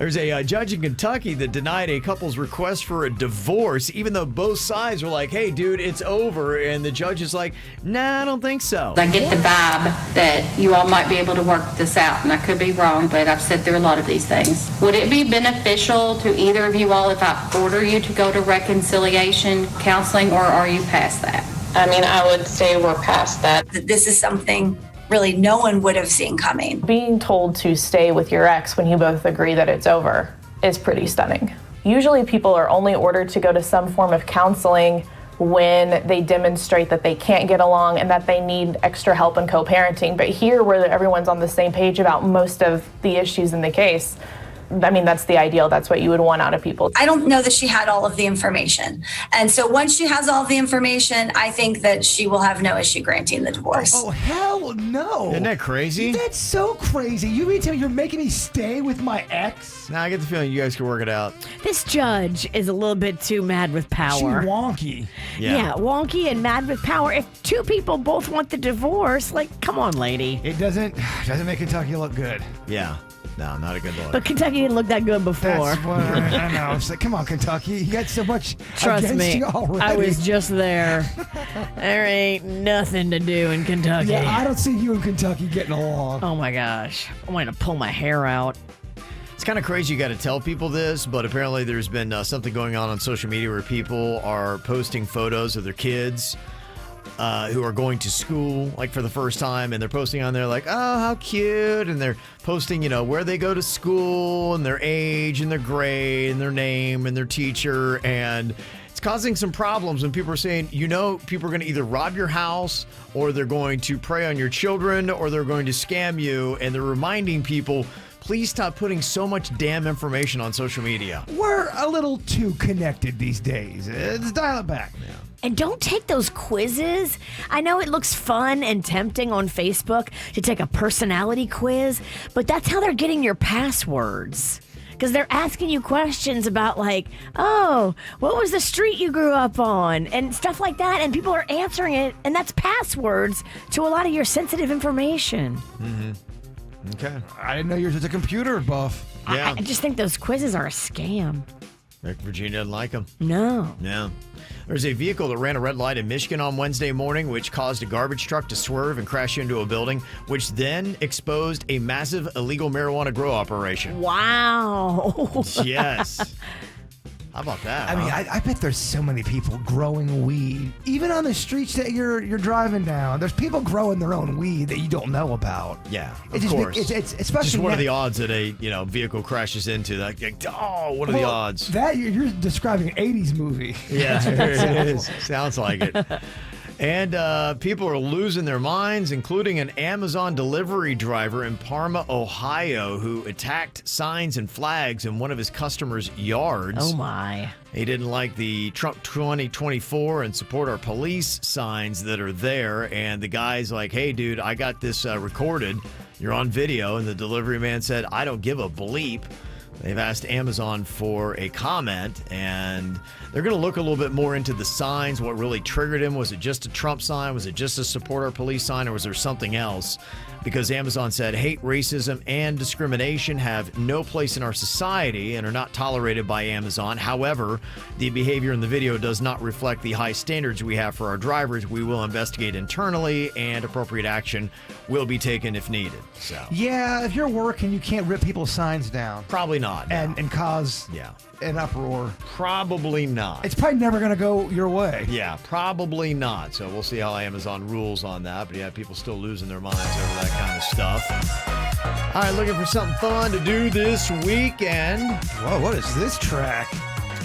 S2: There's a judge in Kentucky that denied a couple's request for a divorce, even though both sides were like, hey, dude, it's over. And the judge is like, nah, I don't think so.
S14: I get the vibe that you all might be able to work this out, and I could be wrong, but I've said through a lot of these things. Would it be beneficial to either of you all if I order you to go to reconciliation counseling, or are you past that?
S15: I mean, I would say we're past that.
S16: This is something really no one would have seen coming.
S15: Being told to stay with your ex when you both agree that it's over is pretty stunning. Usually people are only ordered to go to some form of counseling when they demonstrate that they can't get along and that they need extra help in co-parenting. But here, where everyone's on the same page about most of the issues in the case, I mean, that's the ideal. That's what you would want out of people.
S16: I don't know that she had all of the information. And so once she has all of the information, I think that she will have no issue granting the divorce.
S3: Oh, hell no.
S2: Isn't that crazy?
S3: That's so crazy. You mean to tell me you're making me stay with my ex?
S2: Now I get the feeling you guys can work it out.
S4: This judge is a little bit too mad with power.
S3: She's wonky.
S4: Yeah, wonky and mad with power. If two people both want the divorce, like, come on, lady.
S3: It doesn't make Kentucky look good.
S2: Yeah. No, not a good look.
S4: But Kentucky didn't look that good before.
S3: That's what I know. It's like, come on, Kentucky. You got so much
S4: Trust
S3: against
S4: me,
S3: you already.
S4: I was just there. There ain't nothing to do in Kentucky.
S3: Yeah, I don't see you in Kentucky getting along.
S4: Oh my gosh. I'm going to pull my hair out.
S2: It's kind of crazy you got to tell people this, but apparently there's been something going on social media where people are posting photos of their kids who are going to school, like, for the first time, and they're posting on there like, oh, how cute, and they're posting, where they go to school and their age and their grade and their name and their teacher, and it's causing some problems when people are saying, people are going to either rob your house or they're going to prey on your children or they're going to scam you, and they're reminding people, please stop putting so much damn information on social media.
S3: We're a little too connected these days. Let's dial it back. Yeah.
S4: And don't take those quizzes. I know it looks fun and tempting on Facebook to take a personality quiz, but that's how they're getting your passwords. Because they're asking you questions about, like, oh, what was the street you grew up on? And stuff like that. And people are answering it, and that's passwords to a lot of your sensitive information.
S2: Mm-hmm. Okay.
S3: I didn't know yours was a computer buff.
S2: Yeah.
S4: I just think those quizzes are a scam.
S2: Virginia doesn't like them.
S4: No.
S2: There's a vehicle that ran a red light in Michigan on Wednesday morning, which caused a garbage truck to swerve and crash into a building, which then exposed a massive illegal marijuana grow operation.
S4: Wow.
S2: Yes. How about that?
S3: I mean, I bet there's so many people growing weed, even on the streets that you're driving down. There's people growing their own weed that you don't know about.
S2: Yeah,
S3: of
S2: course.
S3: It's especially.
S2: Just what are the odds that a vehicle crashes into that? What are the odds?
S3: That you're describing an '80s movie.
S2: Yeah, it is. Sounds like it. And people are losing their minds, including an Amazon delivery driver in Parma, Ohio, who attacked signs and flags in one of his customers' yards.
S4: Oh, my.
S2: He didn't like the Trump 2024 and support our police signs that are there. And the guy's like, hey, dude, I got this recorded. You're on video. And the delivery man said, I don't give a bleep. They've asked Amazon for a comment, and they're going to look a little bit more into the signs, what really triggered him. Was it just a Trump sign? Was it just a support our police sign, or was there something else? Because Amazon said hate, racism, and discrimination have no place in our society and are not tolerated by Amazon. However, the behavior in the video does not reflect the high standards we have for our drivers. We will investigate internally, and appropriate action will be taken if needed. So,
S3: yeah, if you're working, you can't rip people's signs down.
S2: Probably not. No.
S3: And cause an uproar.
S2: Probably not.
S3: It's probably never going to go your way.
S2: Yeah, probably not. So we'll see how Amazon rules on that. But yeah, people still losing their minds over that kind of stuff. All right, looking for something fun to do this weekend.
S3: Whoa, what is this track?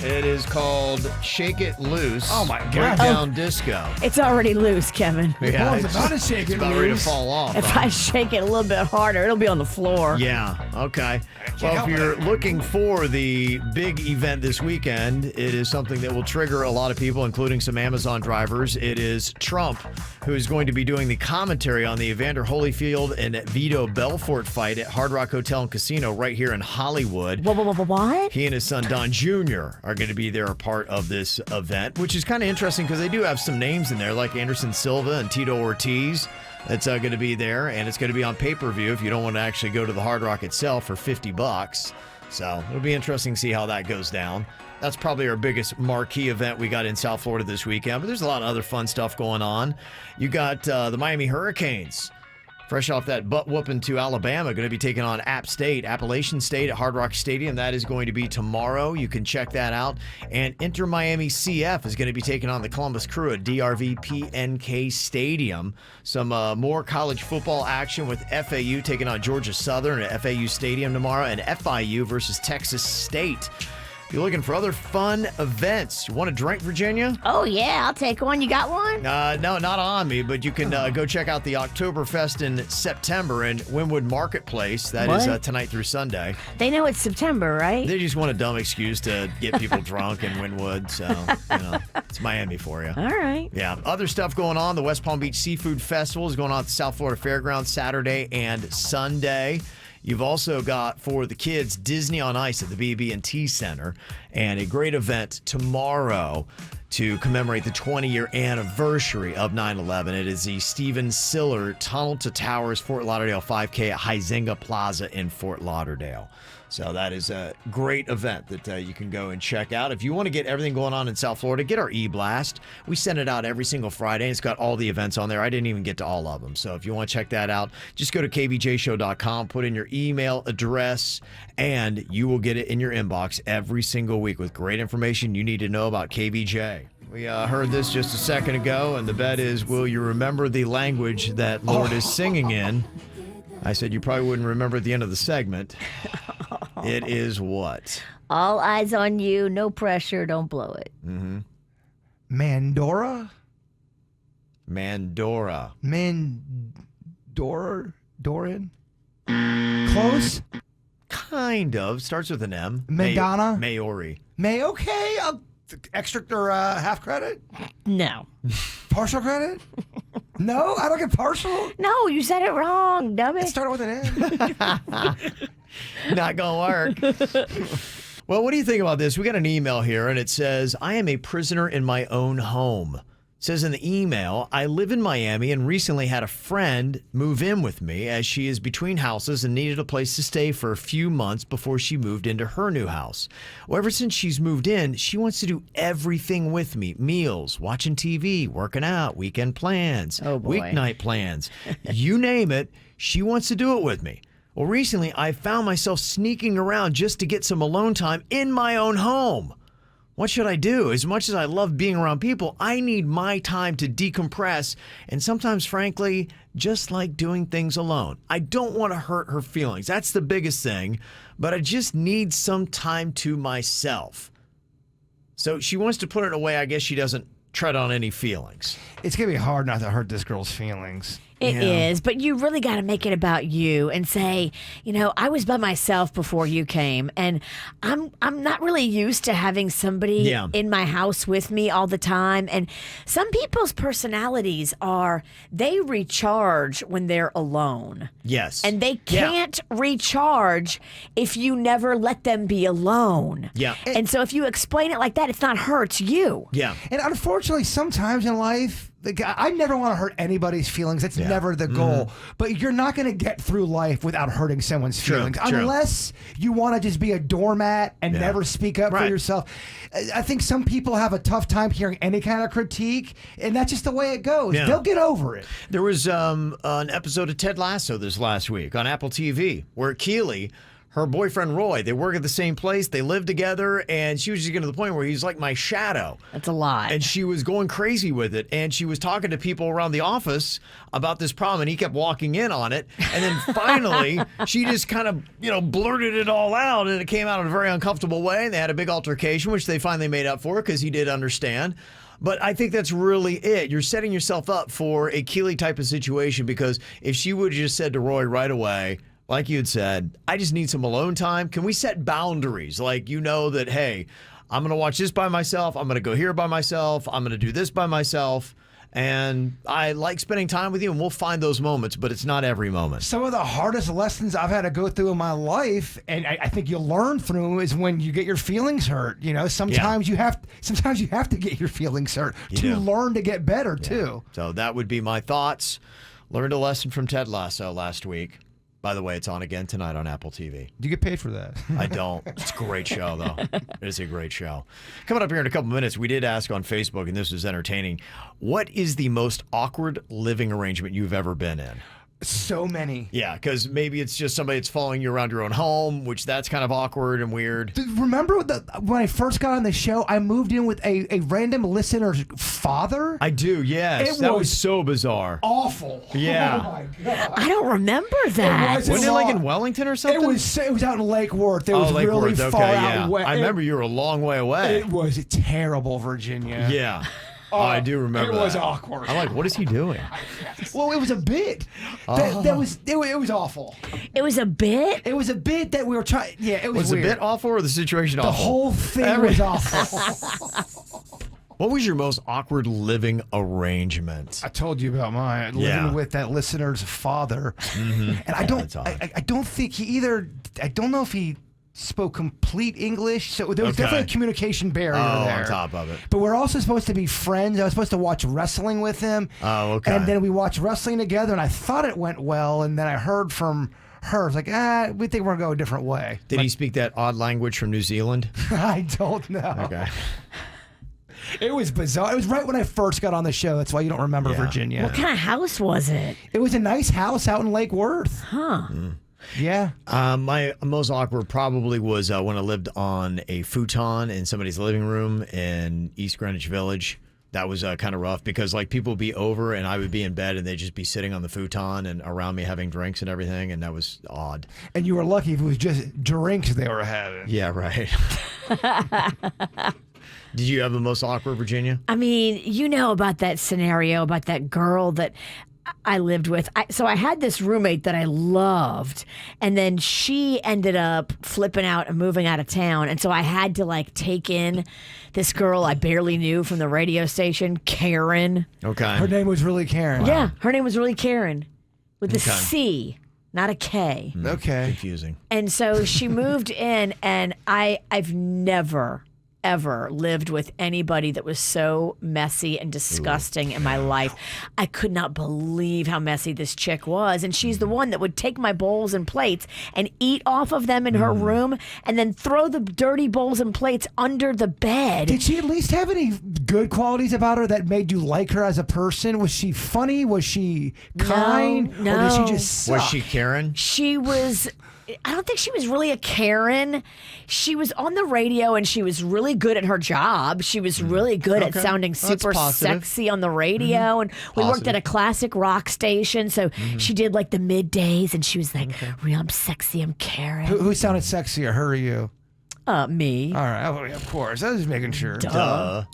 S2: It is called Shake It Loose.
S3: Oh, my God.
S2: Breakdown Disco.
S4: It's already loose, Kevin.
S2: Yeah,
S3: it's about to shake it
S2: about
S3: loose.
S2: ready to fall off.
S4: If I shake it a little bit harder, it'll be on the floor.
S2: Yeah, okay. Well, if you're looking for the big event this weekend, it is something that will trigger a lot of people, including some Amazon drivers. It is Trump who is going to be doing the commentary on the Evander Holyfield and Vito Belfort fight at Hard Rock Hotel and Casino right here in Hollywood.
S4: What?
S2: He and his son Don Jr. are going to be there, a part of this event, which is kind of interesting because they do have some names in there like Anderson Silva and Tito Ortiz. That's going to be there, and it's going to be on pay-per-view if you don't want to actually go to the Hard Rock itself for $50. So it'll be interesting to see how that goes down. That's probably our biggest marquee event we got in South Florida this weekend, but there's a lot of other fun stuff going on. You got the Miami Hurricanes, fresh off that butt whooping to Alabama, going to be taking on Appalachian State at Hard Rock Stadium. That is going to be tomorrow. You can check that out. And Inter Miami CF is going to be taking on the Columbus Crew at DRV PNK Stadium. Some more college football action with FAU taking on Georgia Southern at FAU Stadium tomorrow, and FIU versus Texas State. If you're looking for other fun events, you want a drink, Virginia?
S4: Oh, yeah, I'll take one. You got one?
S2: No, not on me, but you can go check out the Oktoberfest in September in Wynwood Marketplace. That is tonight through Sunday.
S4: They know it's September, right?
S2: They just want a dumb excuse to get people drunk in Wynwood, so, it's Miami for you.
S4: All right.
S2: Yeah, other stuff going on. The West Palm Beach Seafood Festival is going on at the South Florida Fairgrounds Saturday and Sunday. You've also got, for the kids, Disney on Ice at the BB&T Center, and a great event tomorrow to commemorate the 20-year anniversary of 9/11. It is the Steven Siller Tunnel to Towers Fort Lauderdale 5K at Huizenga Plaza in Fort Lauderdale. So that is a great event that you can go and check out. If you want to get everything going on in South Florida, get our e-blast. We send it out every single Friday. It's got all the events on there. I didn't even get to all of them. So if you want to check that out, just go to kvjshow.com, put in your email address, and you will get it in your inbox every single week with great information you need to know about KVJ. We heard this just a second ago, and the bet is, will you remember the language that Lord is singing in? I said you probably wouldn't remember at the end of the segment. It is what?
S4: All eyes on you, no pressure, don't blow it.
S2: Mm-hmm.
S3: Mandora? Doran? Close?
S2: Kind of. Starts with an M.
S3: Madonna?
S2: Maori.
S3: Okay. Extra or half credit?
S4: No.
S3: Partial credit? No? I don't get partial?
S4: No, you said it wrong, dummy.
S3: It started with an N.
S2: Not gonna work. Well, what do you think about this? We got an email here, and it says, I am a prisoner in my own home. It says in the email, I live in Miami and recently had a friend move in with me as she is between houses and needed a place to stay for a few months before she moved into her new house. Well, ever since she's moved in, she wants to do everything with me. Meals, watching TV, working out, weekend plans, weeknight plans. You name it, she wants to do it with me. Well, recently I found myself sneaking around just to get some alone time in my own home. What should I do? As much as I love being around people, I need my time to decompress and sometimes, frankly, just like doing things alone. I don't want to hurt her feelings. That's the biggest thing, but I just need some time to myself. So she wants to put it away. I guess she doesn't tread on any feelings.
S3: It's going to be hard not to hurt this girl's feelings.
S4: It is, but you really got to make it about you and say, I was by myself before you came, and I'm not really used to having somebody in my house with me all the time. And some people's personalities they recharge when they're alone.
S2: Yes.
S4: And they can't recharge if you never let them be alone.
S2: Yeah.
S4: And so if you explain it like that, it's not her, it's you.
S2: Yeah.
S3: And unfortunately, sometimes in life, I never want to hurt anybody's feelings. That's never the goal. But you're not going to get through life without hurting someone's feelings. Unless you want to just be a doormat and never speak up for yourself. I think some people have a tough time hearing any kind of critique, and that's just the way it goes.
S2: Yeah.
S3: They'll get over it.
S2: There was an episode of Ted Lasso this last week on Apple TV where Keely, her boyfriend Roy, they work at the same place, they live together, and she was just getting to the point where he's like my shadow.
S4: That's a lot.
S2: And she was going crazy with it, and she was talking to people around the office about this problem, and he kept walking in on it, and then finally she just kind of, blurted it all out, and it came out in a very uncomfortable way, and they had a big altercation, which they finally made up for because he did understand. But I think that's really it. You're setting yourself up for a Keely type of situation, because if she would have just said to Roy right away, like you had said, I just need some alone time. Can we set boundaries? Like, that, hey, I'm going to watch this by myself. I'm going to go here by myself. I'm going to do this by myself. And I like spending time with you, and we'll find those moments, but it's not every moment.
S3: Some of the hardest lessons I've had to go through in my life, and I think you'll learn through, is when you get your feelings hurt. Sometimes you have to get your feelings hurt to learn to get better too.
S2: So that would be my thoughts. Learned a lesson from Ted Lasso last week. By the way, it's on again tonight on Apple TV.
S3: Do you get paid for that?
S2: I don't. It's a great show, though. It is a great show. Coming up here in a couple minutes, we did ask on Facebook, and this was entertaining, what is the most awkward living arrangement you've ever been in?
S3: So many.
S2: Yeah, because maybe it's just somebody that's following you around your own home, which that's kind of awkward and weird.
S3: Remember when I first got on the show, I moved in with a random listener's father?
S2: I do, yes. That was so bizarre.
S3: Awful.
S2: Yeah.
S3: Oh, my God.
S4: I don't remember that.
S2: Wasn't it like in Wellington or something?
S3: It was out in Lake Worth. It was
S2: Lake
S3: really
S2: Worth.
S3: far
S2: Okay,
S3: out
S2: yeah.
S3: west.
S2: I remember you were a long way away.
S3: It was terrible, Virginia.
S2: Yeah. Oh, I do remember that.
S3: It was awkward.
S2: I'm like, what is he doing?
S3: Well, it was a bit. It was awful.
S4: It was a bit?
S3: It was a bit that we were trying. Yeah, it was
S2: Was
S3: weird.
S2: the bit awful or the situation awful?
S3: The whole thing was awful.
S2: What was your most awkward living arrangement?
S3: I told you about mine. Living with that listener's father.
S2: Mm-hmm.
S3: And I don't think I don't know if he spoke complete English, so there was definitely a communication barrier there.
S2: On top of it.
S3: But we're also supposed to be friends. I was supposed to watch wrestling with him.
S2: Oh, okay.
S3: And then we watched wrestling together, and I thought it went well, and then I heard from her, I was like, we think we're going to go a different way.
S2: Did he speak that odd language from New Zealand?
S3: I don't know.
S2: Okay.
S3: It was bizarre. It was right when I first got on the show. That's why you don't remember Virginia.
S4: What kind of house was it?
S3: It was a nice house out in Lake Worth.
S4: Huh.
S3: Yeah.
S2: My most awkward probably was when I lived on a futon in somebody's living room in East Greenwich Village. That was kind of rough because like people would be over and I would be in bed and they'd just be sitting on the futon and around me having drinks and everything, and that was odd.
S3: And you were lucky if it was just drinks they were having.
S2: Yeah, right. Did you have the most awkward, Virginia?
S4: I mean, you know about that scenario about that girl that I lived with. So I had this roommate that I loved, and then she ended up flipping out and moving out of town. And so I had to like take in this girl I barely knew from the radio station, Karen.
S2: Okay.
S3: Her name was really Karen.
S4: Yeah, her name was really Karen with a C, not a K.
S3: Okay.
S2: Confusing.
S4: And so she moved in, and I've never ever lived with anybody that was so messy and disgusting in my life. I could not believe how messy this chick was. And she's the one that would take my bowls and plates and eat off of them in her room and then throw the dirty bowls and plates under the bed.
S3: Did she at least have any good qualities about her that made you like her as a person? Was she funny? Was she kind?
S4: No.
S3: Or did she just suck?
S2: Was she Karen?
S4: She was... I don't think she was really a Karen. She was on the radio and she was really good at her job. She was really good at sounding super sexy on the radio. And we worked at a classic rock station. So she did like the middays and she was like, real, I'm sexy, I'm Karen.
S3: Who sounded sexier, her or you?
S4: Me.
S3: All right, of course. I was just making sure.
S2: Duh.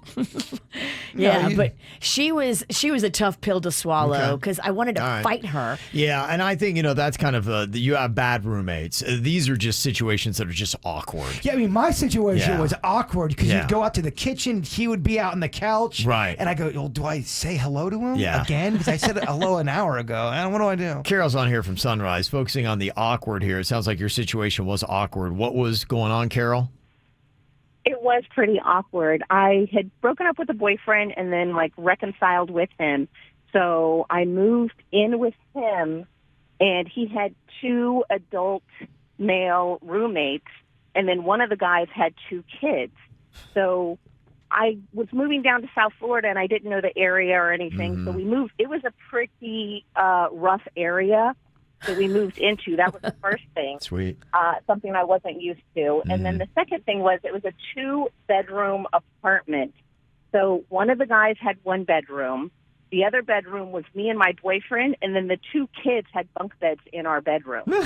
S4: Yeah, but she was a tough pill to swallow because I wanted to fight her.
S2: Yeah, and I think, that's kind of, you have bad roommates. These are just situations that are just awkward.
S3: Yeah, I mean, my situation was awkward because you'd go out to the kitchen, he would be out on the couch.
S2: Right.
S3: And I go, well, do I say hello to him again? Because I said hello an hour ago. And what do I do?
S2: Carol's on here from Sunrise, focusing on the awkward here. It sounds like your situation was awkward. What was going on, Carol?
S17: It was pretty awkward. I had broken up with a boyfriend and then reconciled with him. So I moved in with him, and he had 2 adult male roommates, and then one of the guys had 2 kids. So I was moving down to South Florida, and I didn't know the area or anything. So we moved. It was a pretty rough area that we moved into. That was the first thing.
S2: Sweet.
S17: Something I wasn't used to. And then the second thing was it was a 2-bedroom apartment. So one of the guys had 1 bedroom. The other bedroom was me and my boyfriend, and then the 2 kids had bunk beds in our bedroom.
S2: Oh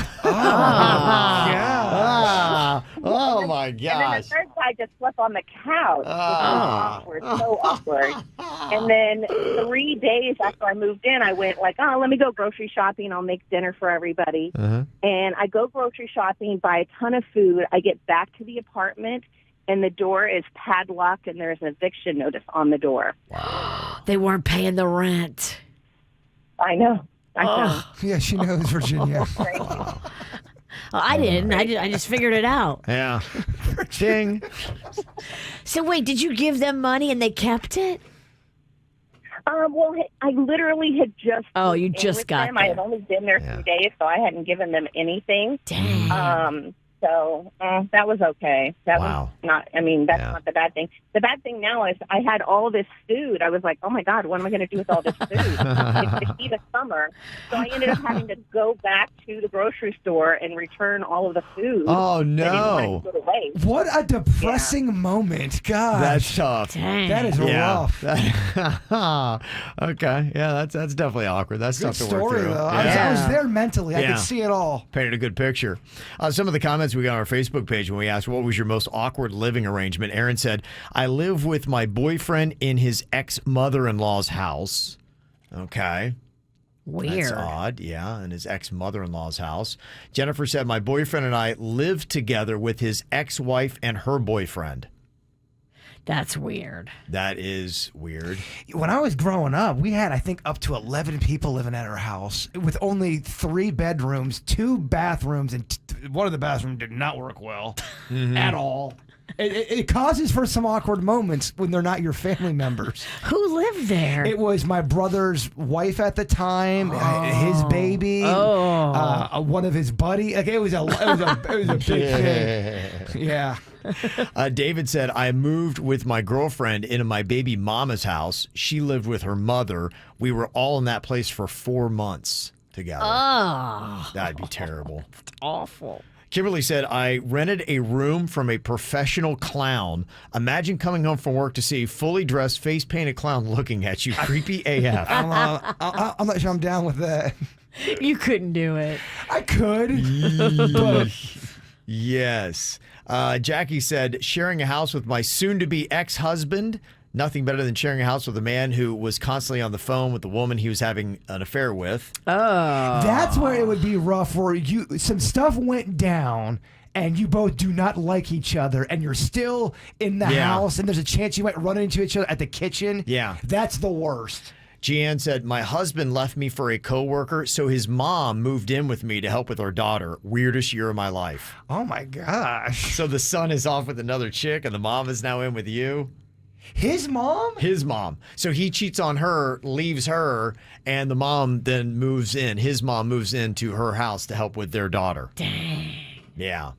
S2: my gosh.
S17: And then the third guy just slept on the couch. It was awkward, so awkward. And then 3 days after I moved in, I went let me go grocery shopping. I'll make dinner for everybody. And I go grocery shopping, buy a ton of food. I get back to the apartment, and the door is padlocked, and there's an eviction notice on the door.
S4: Wow. They weren't paying the rent.
S17: I know. I know.
S3: Yeah, she knows, Virginia.
S4: Well, I didn't. I just figured it out.
S2: Yeah. Ching.
S4: So wait, did you give them money and they kept it?
S17: Well, I literally had just.
S4: Oh, you
S17: moved in
S4: just
S17: with
S4: got
S17: them. I had only been there 3 days, so I hadn't given them anything.
S4: Dang.
S17: So that was okay. That was not. I mean, that's not the bad thing. The bad thing now is I had all this food. I was like, oh my God, what am I going to do with all this food? It's the heat of summer. So I ended up having to go back to the grocery store and return all of the food.
S2: Oh,
S17: that I didn't
S2: no.
S17: want to go to waste.
S3: What a depressing moment. God.
S2: That's tough.
S4: Dang.
S3: That is rough.
S2: Okay. Yeah, that's definitely awkward. That's
S3: Good
S2: tough to work
S3: story,
S2: through.
S3: though.
S2: Yeah.
S3: I was there mentally. I
S2: Yeah.
S3: could see it all.
S2: Painted a good picture. Some of the comments we got on our Facebook page when we asked what was your most awkward living arrangement, Aaron said, I live with my boyfriend in his ex-mother-in-law's house. Okay.
S4: Weird.
S2: That's odd, yeah, in his ex-mother-in-law's house. Jennifer said, my boyfriend and I live together with his ex-wife and her boyfriend.
S4: That's weird.
S2: That is weird.
S3: When I was growing up, we had, I think, up to 11 people living at our house with only 3 bedrooms, 2 bathrooms, and one of the bathrooms did not work well at all. It causes for some awkward moments when they're not your family members.
S4: Who lived there?
S3: It was my brother's wife at the time, his baby, one of his buddies. Like it was a big thing. Yeah.
S2: David said, I moved with my girlfriend into my baby mama's house. She lived with her mother. We were all in that place for 4 months together.
S4: Oh.
S2: That'd be terrible.
S4: It's awful.
S2: Kimberly said, I rented a room from a professional clown. Imagine coming home from work to see a fully dressed, face-painted clown looking at you. Creepy AF.
S3: I'm not sure I'm down with that.
S4: You couldn't do it.
S3: I could. But
S2: Yes. Jackie said, sharing a house with my soon-to-be ex-husband. Nothing better than sharing a house with a man who was constantly on the phone with the woman he was having an affair with.
S4: Oh.
S3: That's where it would be rough, where some stuff went down and you both do not like each other and you're still in the house and there's a chance you might run into each other at the kitchen.
S2: Yeah.
S3: That's the worst.
S2: Jeanne said, my husband left me for a coworker, so his mom moved in with me to help with our daughter. Weirdest year of my life.
S3: Oh, my gosh.
S2: So the son is off with another chick and the mom is now in with you?
S3: His mom?
S2: His mom. So he cheats on her, leaves her, and the mom then moves in. His mom moves into her house to help with their daughter.
S4: Dang.
S2: Yeah.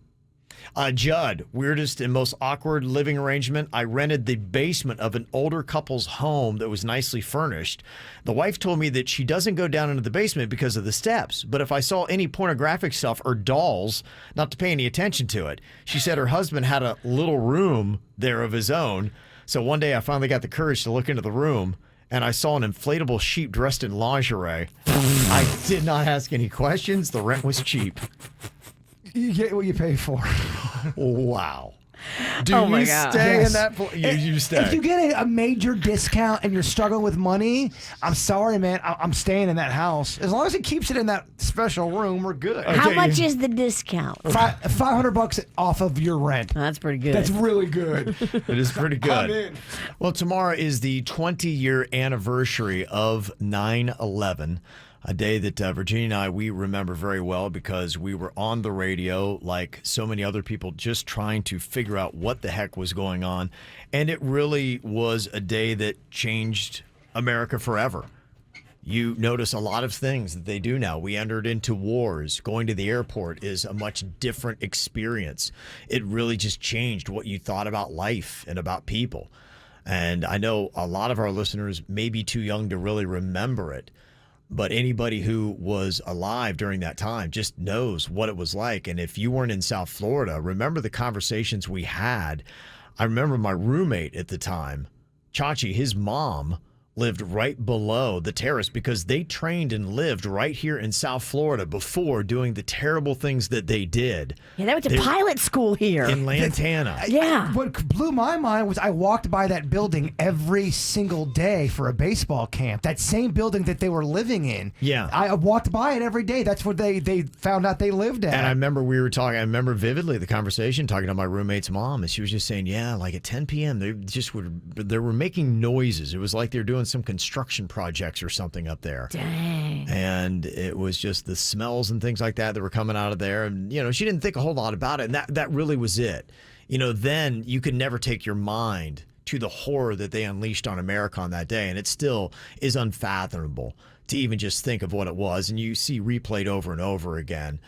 S2: Judd, weirdest and most awkward living arrangement. I rented the basement of an older couple's home that was nicely furnished. The wife told me that she doesn't go down into the basement because of the steps, but if I saw any pornographic stuff or dolls, not to pay any attention to it. She said her husband had a little room there of his own. So one day I finally got the courage to look into the room, and I saw an inflatable sheep dressed in lingerie. I did not ask any questions. The rent was cheap.
S3: You get what you pay for.
S2: Wow. Do
S4: Oh my
S2: you
S4: God.
S2: stay
S3: Yes.
S2: in that place? You stay.
S3: If you get a major discount and you're struggling with money, I'm sorry, man. I'm staying in that house. As long as it keeps it in that special room, we're good.
S4: How much is the discount?
S3: $500 off of your rent.
S4: That's pretty good.
S3: That's really good.
S2: It is pretty
S3: I'm
S2: good.
S3: in.
S2: Well, tomorrow is the 20-year anniversary of 9/11. A day that Virginia and I, we remember very well because we were on the radio like so many other people just trying to figure out what the heck was going on. And it really was a day that changed America forever. You notice a lot of things that they do now. We entered into wars. Going to the airport is a much different experience. It really just changed what you thought about life and about people. And I know a lot of our listeners may be too young to really remember it. But anybody who was alive during that time just knows what it was like. And if you weren't in South Florida, remember the conversations we had. I remember my roommate at the time, Chachi, his mom lived right below the terrace because they trained and lived right here in South Florida before doing the terrible things that they did.
S4: Yeah, they went to pilot school here.
S2: In Lantana.
S4: Yeah.
S3: What blew my mind was I walked by that building every single day for a baseball camp. That same building that they were living in.
S2: Yeah.
S3: I walked by it every day. That's what they found out they lived at.
S2: And I remember we were talking, I remember vividly the conversation talking to my roommate's mom, and she was just saying, yeah, like at 10 p.m., they were making noises. It was like they were doing some construction projects or something up there.
S4: Dang.
S2: And it was just the smells and things like that were coming out of there. And, you know, she didn't think a whole lot about it. And that really was it. You know, then you could never take your mind to the horror that they unleashed on America on that day. And it still is unfathomable to even just think of what it was. And you see replayed over and over again,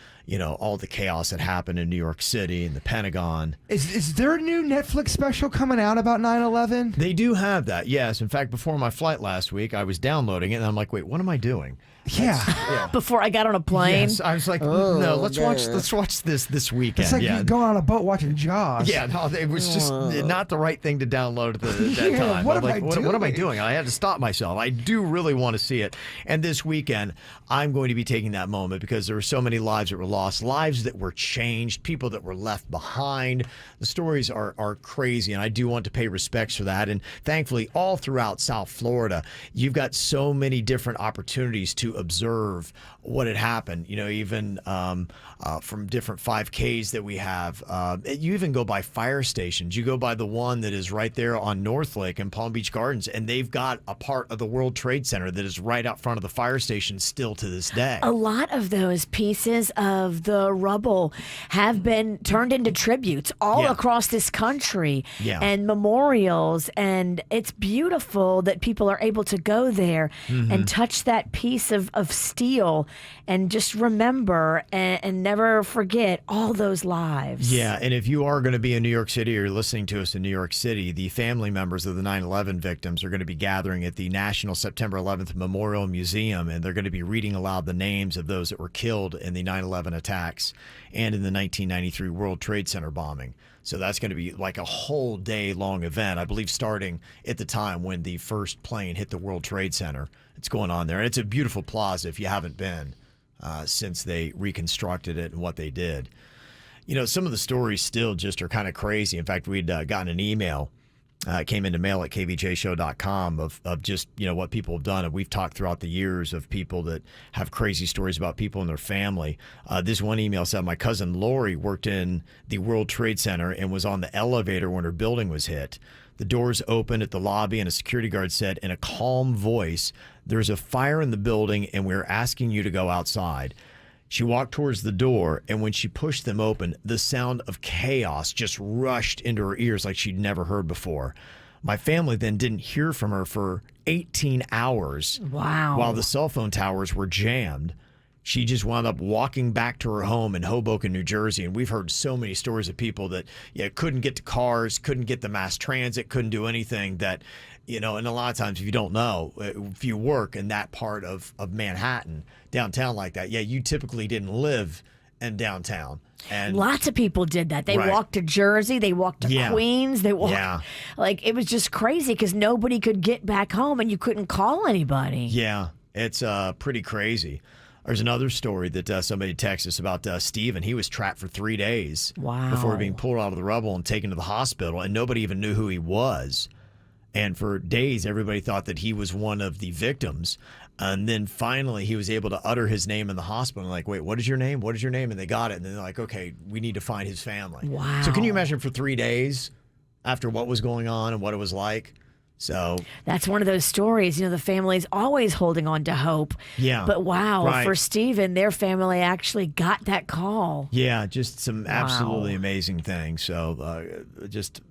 S2: all the chaos that happened in New York City and the Pentagon.
S3: Is there a new Netflix special coming out about 9/11?
S2: They do have that, yes. In fact, before my flight last week, I was downloading it, and I'm like, wait, what am I doing?
S3: Yeah.
S4: Before I got on a plane.
S2: Yes, I was like, no, let's watch this weekend.
S3: It's like you going on a boat watching Jaws.
S2: Yeah, no, it was just not the right thing to download at that time.
S3: What
S2: am I doing? I had to stop myself. I do really want to see it. And this weekend, I'm going to be taking that moment because there were so many lives that were lost, lives that were changed, people that were left behind. The stories are crazy, and I do want to pay respects for that. And thankfully, all throughout South Florida, you've got so many different opportunities to observe what had happened, even from different 5Ks that we have. You even go by fire stations. You go by the one that is right there on North Lake and Palm Beach Gardens, and they've got a part of the World Trade Center that is right out front of the fire station still to this day.
S4: A lot of those pieces of the rubble have been turned into tributes all across this country and memorials, and it's beautiful that people are able to go there and touch that piece of steel and just remember and never forget all those lives.
S2: Yeah, and if you are going to be in New York City or you're listening to us in New York City, the family members of the 9/11 victims are going to be gathering at the National September 11th Memorial Museum, and they're going to be reading aloud the names of those that were killed in the 9/11 attacks and in the 1993 World Trade Center bombing. So that's going to be like a whole day long event, I believe, starting at the time when the first plane hit the World Trade Center. It's going on there. And it's a beautiful plaza if you haven't been since they reconstructed it and what they did. Some of the stories still just are kind of crazy. In fact, we'd gotten an email, came into mail at kvjshow.com of just, what people have done. And we've talked throughout the years of people that have crazy stories about people in their family. This one email said, my cousin Lori worked in the World Trade Center and was on the elevator when her building was hit. The doors opened at the lobby, and a security guard said in a calm voice, "There's a fire in the building, and we're asking you to go outside." She walked towards the door, and when she pushed them open, the sound of chaos just rushed into her ears like she'd never heard before. My family then didn't hear from her for 18 hours.
S4: Wow.
S2: While the cell phone towers were jammed. She just wound up walking back to her home in Hoboken, New Jersey. And we've heard so many stories of people that couldn't get to cars, couldn't get the mass transit, couldn't do anything that, and a lot of times if you don't know, if you work in that part of Manhattan, downtown like that, you typically didn't live in downtown. And
S4: lots of people did that. They walked to Jersey. They walked to Queens. They walked. Like, it was just crazy because nobody could get back home and you couldn't call anybody.
S2: Yeah, it's pretty crazy. There's another story that somebody texted us about Steven. He was trapped for 3 days before being pulled out of the rubble and taken to the hospital, and nobody even knew who he was. And for days, everybody thought that he was one of the victims. And then finally, he was able to utter his name in the hospital. And like, wait, what is your name? What is your name? And they got it. And then they're like, okay, we need to find his family.
S4: Wow.
S2: So can you imagine for 3 days after what was going on and what it was like? So
S4: that's one of those stories. The family's always holding on to hope.
S2: Yeah.
S4: But wow, for Steven, their family actually got that call.
S2: Yeah, just some absolutely amazing things. So just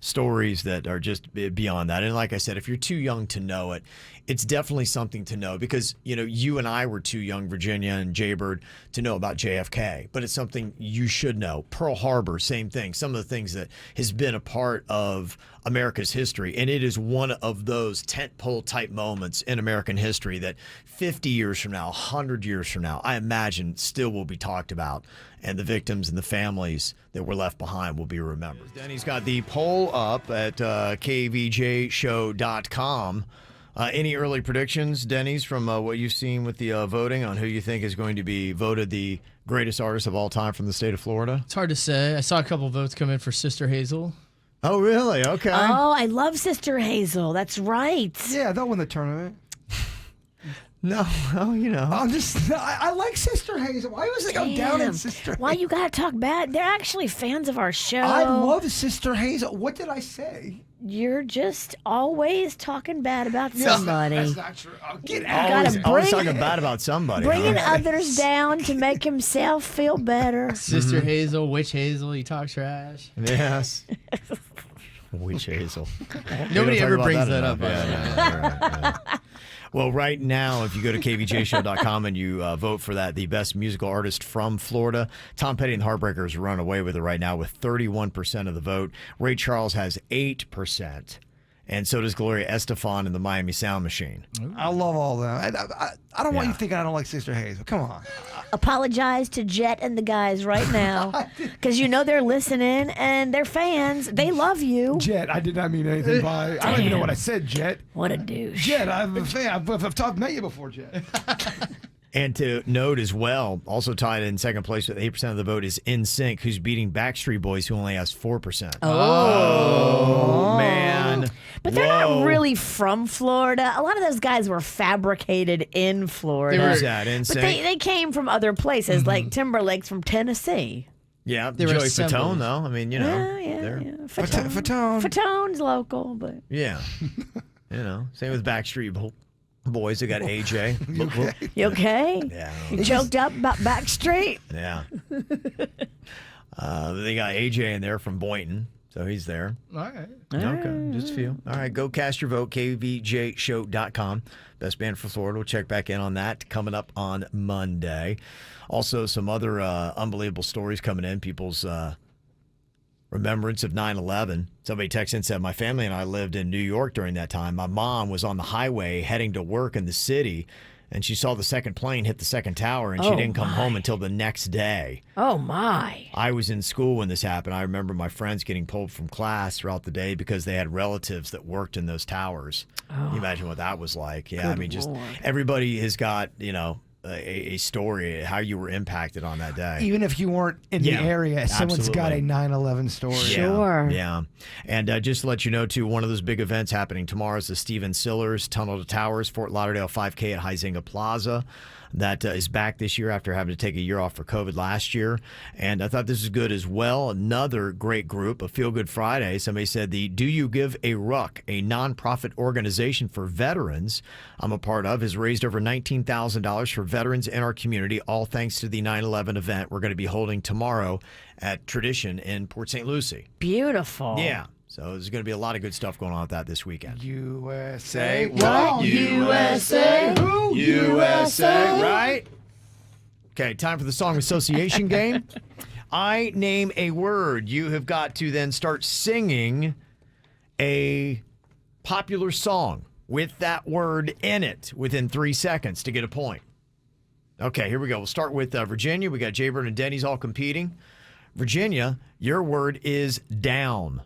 S2: stories that are just beyond that. And like I said, if you're too young to know it, it's definitely something to know because, you and I were too young, Virginia and Jaybird, to know about JFK. But it's something you should know. Pearl Harbor, same thing. Some of the things that has been a part of America's history. And it is one of those tentpole type moments in American history that 50 years from now, 100 years from now, I imagine still will be talked about. And the victims and the families that were left behind will be remembered. Denny's got the poll up at kvjshow.com. Any early predictions, Dennys, from what you've seen with the voting on who you think is going to be voted the greatest artist of all time from the state of Florida?
S12: It's hard to say. I saw a couple votes come in for Sister Hazel.
S2: Oh, really? Okay.
S4: Oh, I love Sister Hazel. That's right.
S3: Yeah, they'll win the tournament.
S2: No,
S3: I like Sister Hazel. Why was it go down in Sister Hazel?
S4: Why you gotta talk bad? They're actually fans of our show.
S3: I love Sister Hazel. What did I say?
S4: You're just always talking bad about somebody.
S3: That's not true. Oh, get
S2: out. Always talking bad about somebody.
S4: Bringing others down to make himself feel better.
S12: Sister Hazel, Witch Hazel, you talk trash.
S2: Yes. Witch hazel.
S12: Nobody ever brings that
S2: enough.
S12: up.
S2: Yeah. Well, right now, if you go to kvjshow.com and you vote for that, the best musical artist from Florida, Tom Petty and the Heartbreakers run away with it right now with 31% of the vote. Ray Charles has 8%. And so does Gloria Estefan and the Miami Sound Machine.
S3: I love all that. I don't want you thinking I don't like Sister Hazel. Come on.
S4: Apologize to Jet and the guys right now, because you know they're listening and they're fans. They love you.
S3: Jet, I did not mean anything by. I don't even know what I said, Jet.
S4: What a douche.
S3: Jet, I'm a fan. I've met you before, Jet.
S2: And to note as well, also tied in second place with 8% of the vote is NSYNC, who's beating Backstreet Boys, who only has 4%. Oh man.
S4: But they're not really from Florida. A lot of those guys were fabricated in Florida.
S2: Who's that, NSYNC?
S4: But they came from other places, like Timberlake's from Tennessee.
S2: Yeah,
S12: They were
S2: Joey
S12: assembled.
S2: Fatone, though. I mean, you know.
S4: Yeah.
S3: Fatone.
S4: Fatone's local, but
S2: Yeah. Same with Backstreet Boys. They got AJ.
S4: you okay?
S2: Yeah.
S4: You choked up about Backstreet?
S2: Yeah. They got AJ in there from Boynton, so he's there.
S12: All right.
S2: Okay, just a few. All right, go cast your vote, kvjshow.com. Best band for Florida. We'll check back in on that coming up on Monday. Also, some other unbelievable stories coming in. People's remembrance of 9/11. Somebody texted and said, my family and I lived in New York during that time. My mom was on the highway heading to work in the city, and she saw the second plane hit the second tower, and she didn't come home until the next day.
S4: Oh, my.
S2: I was in school when this happened. I remember my friends getting pulled from class throughout the day because they had relatives that worked in those towers. Can you imagine what that was like? Yeah, I mean, just everybody has got, a story, how you were impacted on that day.
S3: Even if you weren't in the area, someone's got a 9/11 story.
S4: Sure.
S2: Yeah. And just to let you know, too, one of those big events happening tomorrow is the Steven Sillers Tunnel to Towers Fort Lauderdale 5K at Huizenga Plaza. That is back this year after having to take a year off for COVID last year. And I thought this was good as well. Another great group, a Feel Good Friday. Somebody said the Do You Give a Ruck, a nonprofit organization for veterans I'm a part of, has raised over $19,000 for veterans in our community, all thanks to the 9/11 event we're going to be holding tomorrow at Tradition in Port St. Lucie.
S4: Beautiful.
S2: Yeah. So there's going to be a lot of good stuff going on with that this weekend.
S3: USA.
S2: What?
S4: USA.
S2: USA, right? Okay, time for the song association game. I name a word. You have got to then start singing a popular song with that word in it within 3 seconds to get a point. Okay, here we go. We'll start with Virginia. We got Jaybird and Dennys all competing. Virginia, your word is down.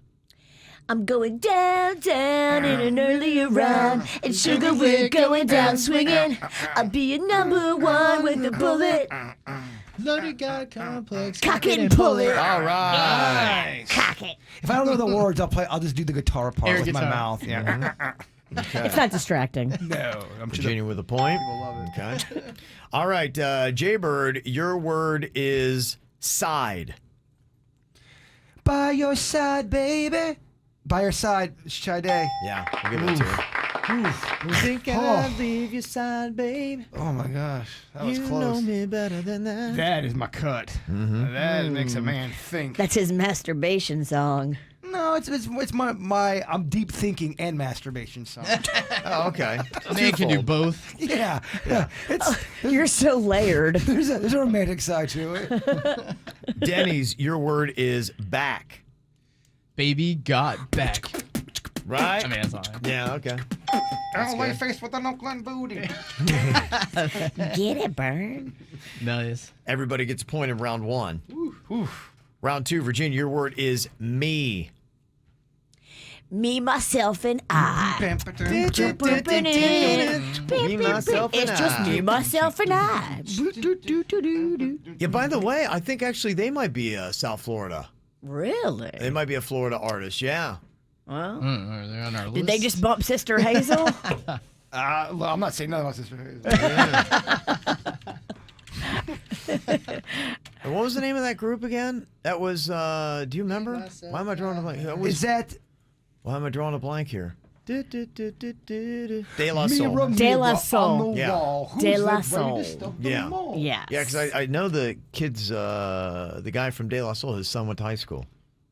S4: I'm going down, down in an earlier round. And sugar, we're going down swinging. I'll be a number one with a bullet.
S12: Loaded God complex.
S4: Cock it and pull it.
S2: All right.
S4: Cock it.
S3: If I don't know the words, I'll just do the guitar part
S12: Air
S3: with my
S12: guitar.
S3: mouth. Yeah.
S2: Okay.
S4: It's not distracting.
S3: No. I'm
S2: Virginia with a point.
S3: People love it.
S2: Okay. All right, Jaybird, your word is side.
S3: By your side, baby. By your side, Sade.
S2: Yeah, we'll give it to you. Think I'd leave your side, babe.
S3: Oh my gosh, that was
S2: You
S3: close.
S2: know me better than that.
S3: That is my cut. That makes a man think.
S4: That's his masturbation song.
S3: No, it's my I'm deep thinking and masturbation song.
S2: Oh, okay.
S12: Man can do both.
S3: Yeah.
S4: You're so layered.
S3: There's a romantic side to it.
S2: Dennys, your word is back.
S12: Baby got back.
S2: Right?
S12: I mean, that's all right.
S2: Yeah, okay.
S3: LA face with an Oakland booty.
S4: Get it, Burn.
S12: Nice.
S2: Everybody gets a point in round one. Round two, Virginia, your word is me.
S4: Me, myself, and I.
S2: Me, myself, and
S4: It's just
S2: I.
S4: me, myself, and I.
S2: Yeah, by the way, I think actually they might be South Florida.
S4: Really?
S2: They might be a Florida artist, yeah.
S4: Well,
S12: Are they on our list?
S4: did they just bump Sister Hazel?
S3: Well, I'm not saying nothing about Sister Hazel.
S2: And what was the name of that group again? That was, do you remember? Why am I drawing a blank? Why am I drawing a blank here? De La Soul.
S4: De La Soul.
S3: On the
S2: Yeah.
S3: wall. Who's
S4: De La
S3: ready to
S4: Soul.
S3: stuff the
S2: Yeah.
S3: mall?
S4: Yeah.
S2: Yeah, because I know the kids, the guy from De La Soul, his son went to high school.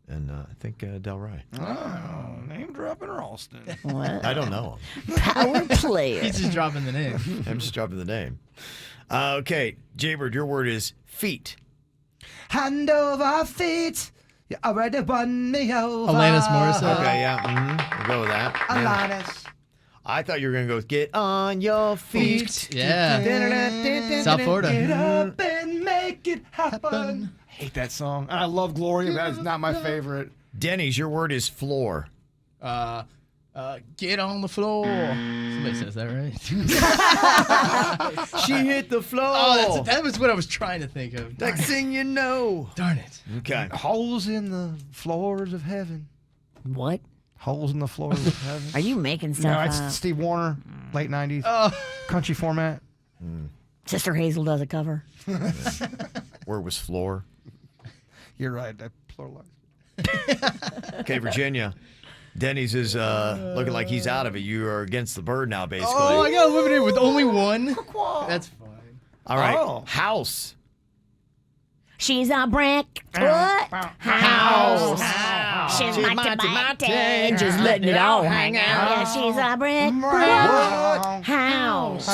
S2: and I think Delray.
S3: Oh, name dropping Ralston.
S4: What?
S2: I don't know him.
S4: Power player.
S12: He's just dropping the name.
S2: I'm just dropping the name. Okay, Jaybird, your word is feet.
S3: Hand over feet. You already won me over.
S12: Alanis Morissette.
S2: Okay, yeah. We'll go with that. Yeah.
S3: Alanis.
S2: I thought you were going to go with get on your feet.
S12: Yeah. South Florida.
S3: Get up and make it happen. I hate that song. I love Gloria. That is not my favorite.
S2: Dennys, your word is floor.
S12: Get on the floor. Somebody says that, right?
S2: She hit the floor.
S12: Oh, that was what I was trying to think of.
S2: Next thing you know.
S12: Darn it.
S2: Okay.
S3: Holes in the floors of heaven.
S4: What?
S3: Holes in the floors of heaven.
S4: Are you making
S3: No,
S4: stuff
S3: it's
S4: up?
S3: Steve Warner, late 90s. Country format.
S4: Sister Hazel does a cover.
S2: Where was floor?
S3: You're right. I pluralized.
S2: Okay, Virginia. Dennys is looking like he's out of it. You are against the bird now, basically.
S12: Oh, I got eliminated with only one. That's fine.
S2: All right.
S3: Oh.
S2: House.
S4: She's a brick. What? House. She's mighty. Just letting it all hang out. Yeah, she's a brick. House.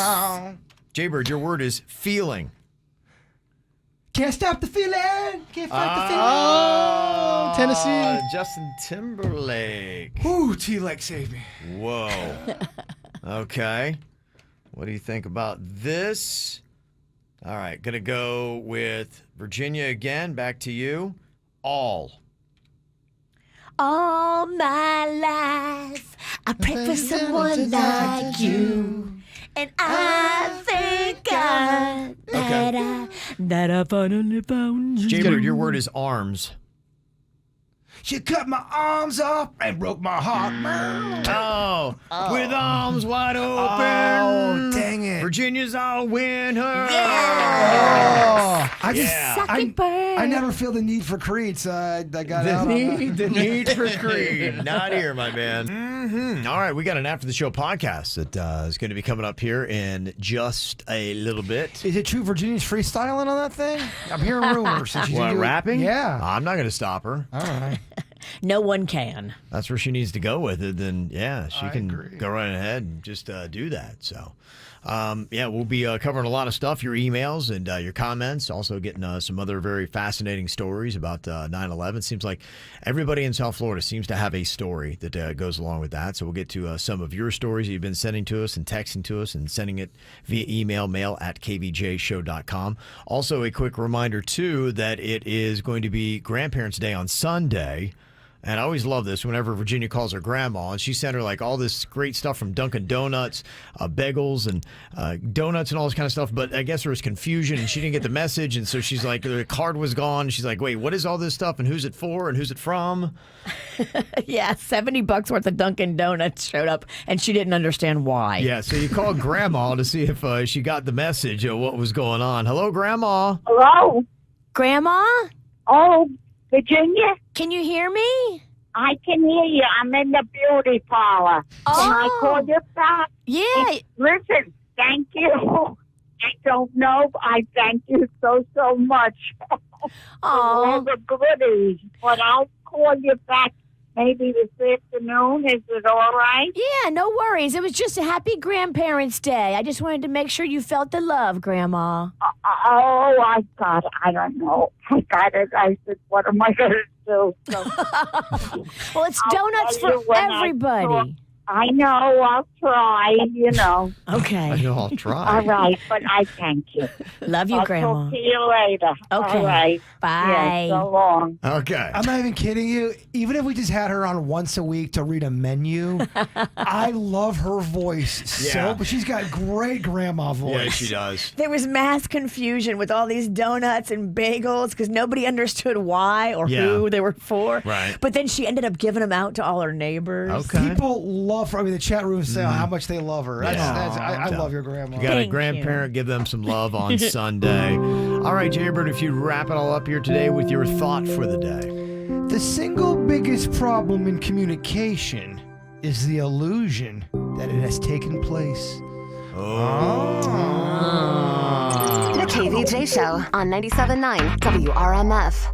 S2: Jaybird, your word is feeling.
S3: Can't stop the feeling. Can't fight the feeling.
S12: Oh, Tennessee.
S2: Justin Timberlake.
S3: Ooh, T-Leg saved me.
S2: Whoa. Okay. What do you think about this? All right. Going to go with Virginia again. Back to you. All
S4: my life, I pray for someone like you. And I thank God that I finally found you.
S2: Jaybird, your word is arms.
S3: She cut my arms off and broke my heart.
S2: With arms wide open.
S3: Oh, dang it.
S2: Virginia's our winner.
S3: Yeah.
S2: I just,
S3: I never feel the need for Creed, so I got out.
S2: The need for Creed. Not here, my man. Mm-hmm. All right, we got an After the Show podcast that is going to be coming up here in just a little bit.
S3: Is it true Virginia's freestyling on that thing? I'm hearing rumors.
S2: What, rapping?
S3: Yeah.
S2: I'm not going to stop her.
S3: All right.
S4: No one can.
S2: That's where she needs to go with it. Then, yeah, she can
S3: agree.
S2: go right ahead and just do that. So, yeah, we'll be covering a lot of stuff, your emails and your comments, also getting some other very fascinating stories about 9/11. Seems like everybody in South Florida seems to have a story that goes along with that. So we'll get to some of your stories that you've been sending to us and texting to us and sending it via email, mail@kvjshow.com. Also, a quick reminder, too, that it is going to be Grandparents' Day on Sunday. And I always love this whenever Virginia calls her grandma, and she sent her like all this great stuff from Dunkin' Donuts, bagels and donuts and all this kind of stuff. But I guess there was confusion, and she didn't get the message, and so she's like, the card was gone. She's like, wait, what is all this stuff, and who's it for, and who's it from?
S4: Yeah, $70 worth of Dunkin' Donuts showed up, and she didn't understand why.
S2: Yeah, so you called Grandma to see if she got the message of what was going on. Hello, Grandma.
S13: Hello?
S4: Grandma?
S13: Oh, Virginia?
S4: Can you hear me?
S13: I can hear you. I'm in the beauty parlor. Can I call you back?
S4: Yeah.
S13: Listen, thank you. I don't know. I thank you so much for all the goodies. But I'll call you back maybe this afternoon. Is it all right?
S4: Yeah, no worries. It was just a happy Grandparents' Day. I just wanted to make sure you felt the love, Grandma.
S13: I don't know. I got it. I said, what am I going to do? So,
S4: well, it's donuts for everybody.
S13: I know. I'll try,
S4: Okay.
S2: I know, I'll try.
S13: All right, but I thank you.
S4: Love you, Grandma.
S13: I'll talk to you later.
S4: Okay.
S13: All right.
S4: Bye.
S13: Yeah, so long.
S2: Okay.
S3: I'm not even kidding you. Even if we just had her on once a week to read a menu, I love her voice but she's got great grandma voice.
S2: Yeah, she does.
S4: There was mass confusion with all these donuts and bagels because nobody understood why or who they were for.
S2: Right.
S4: But then she ended up giving them out to all her neighbors.
S2: Okay.
S3: People love her. I mean, the chat room say how much they love her. I love your grandma.
S2: You got a grandparent, give them some love on Sunday. All right, Jaybird, if you wrap it all up here today with your thought for the day.
S3: The single biggest problem in communication is the illusion that it has taken place.
S18: The KVJ Show on 97.9 WRMF.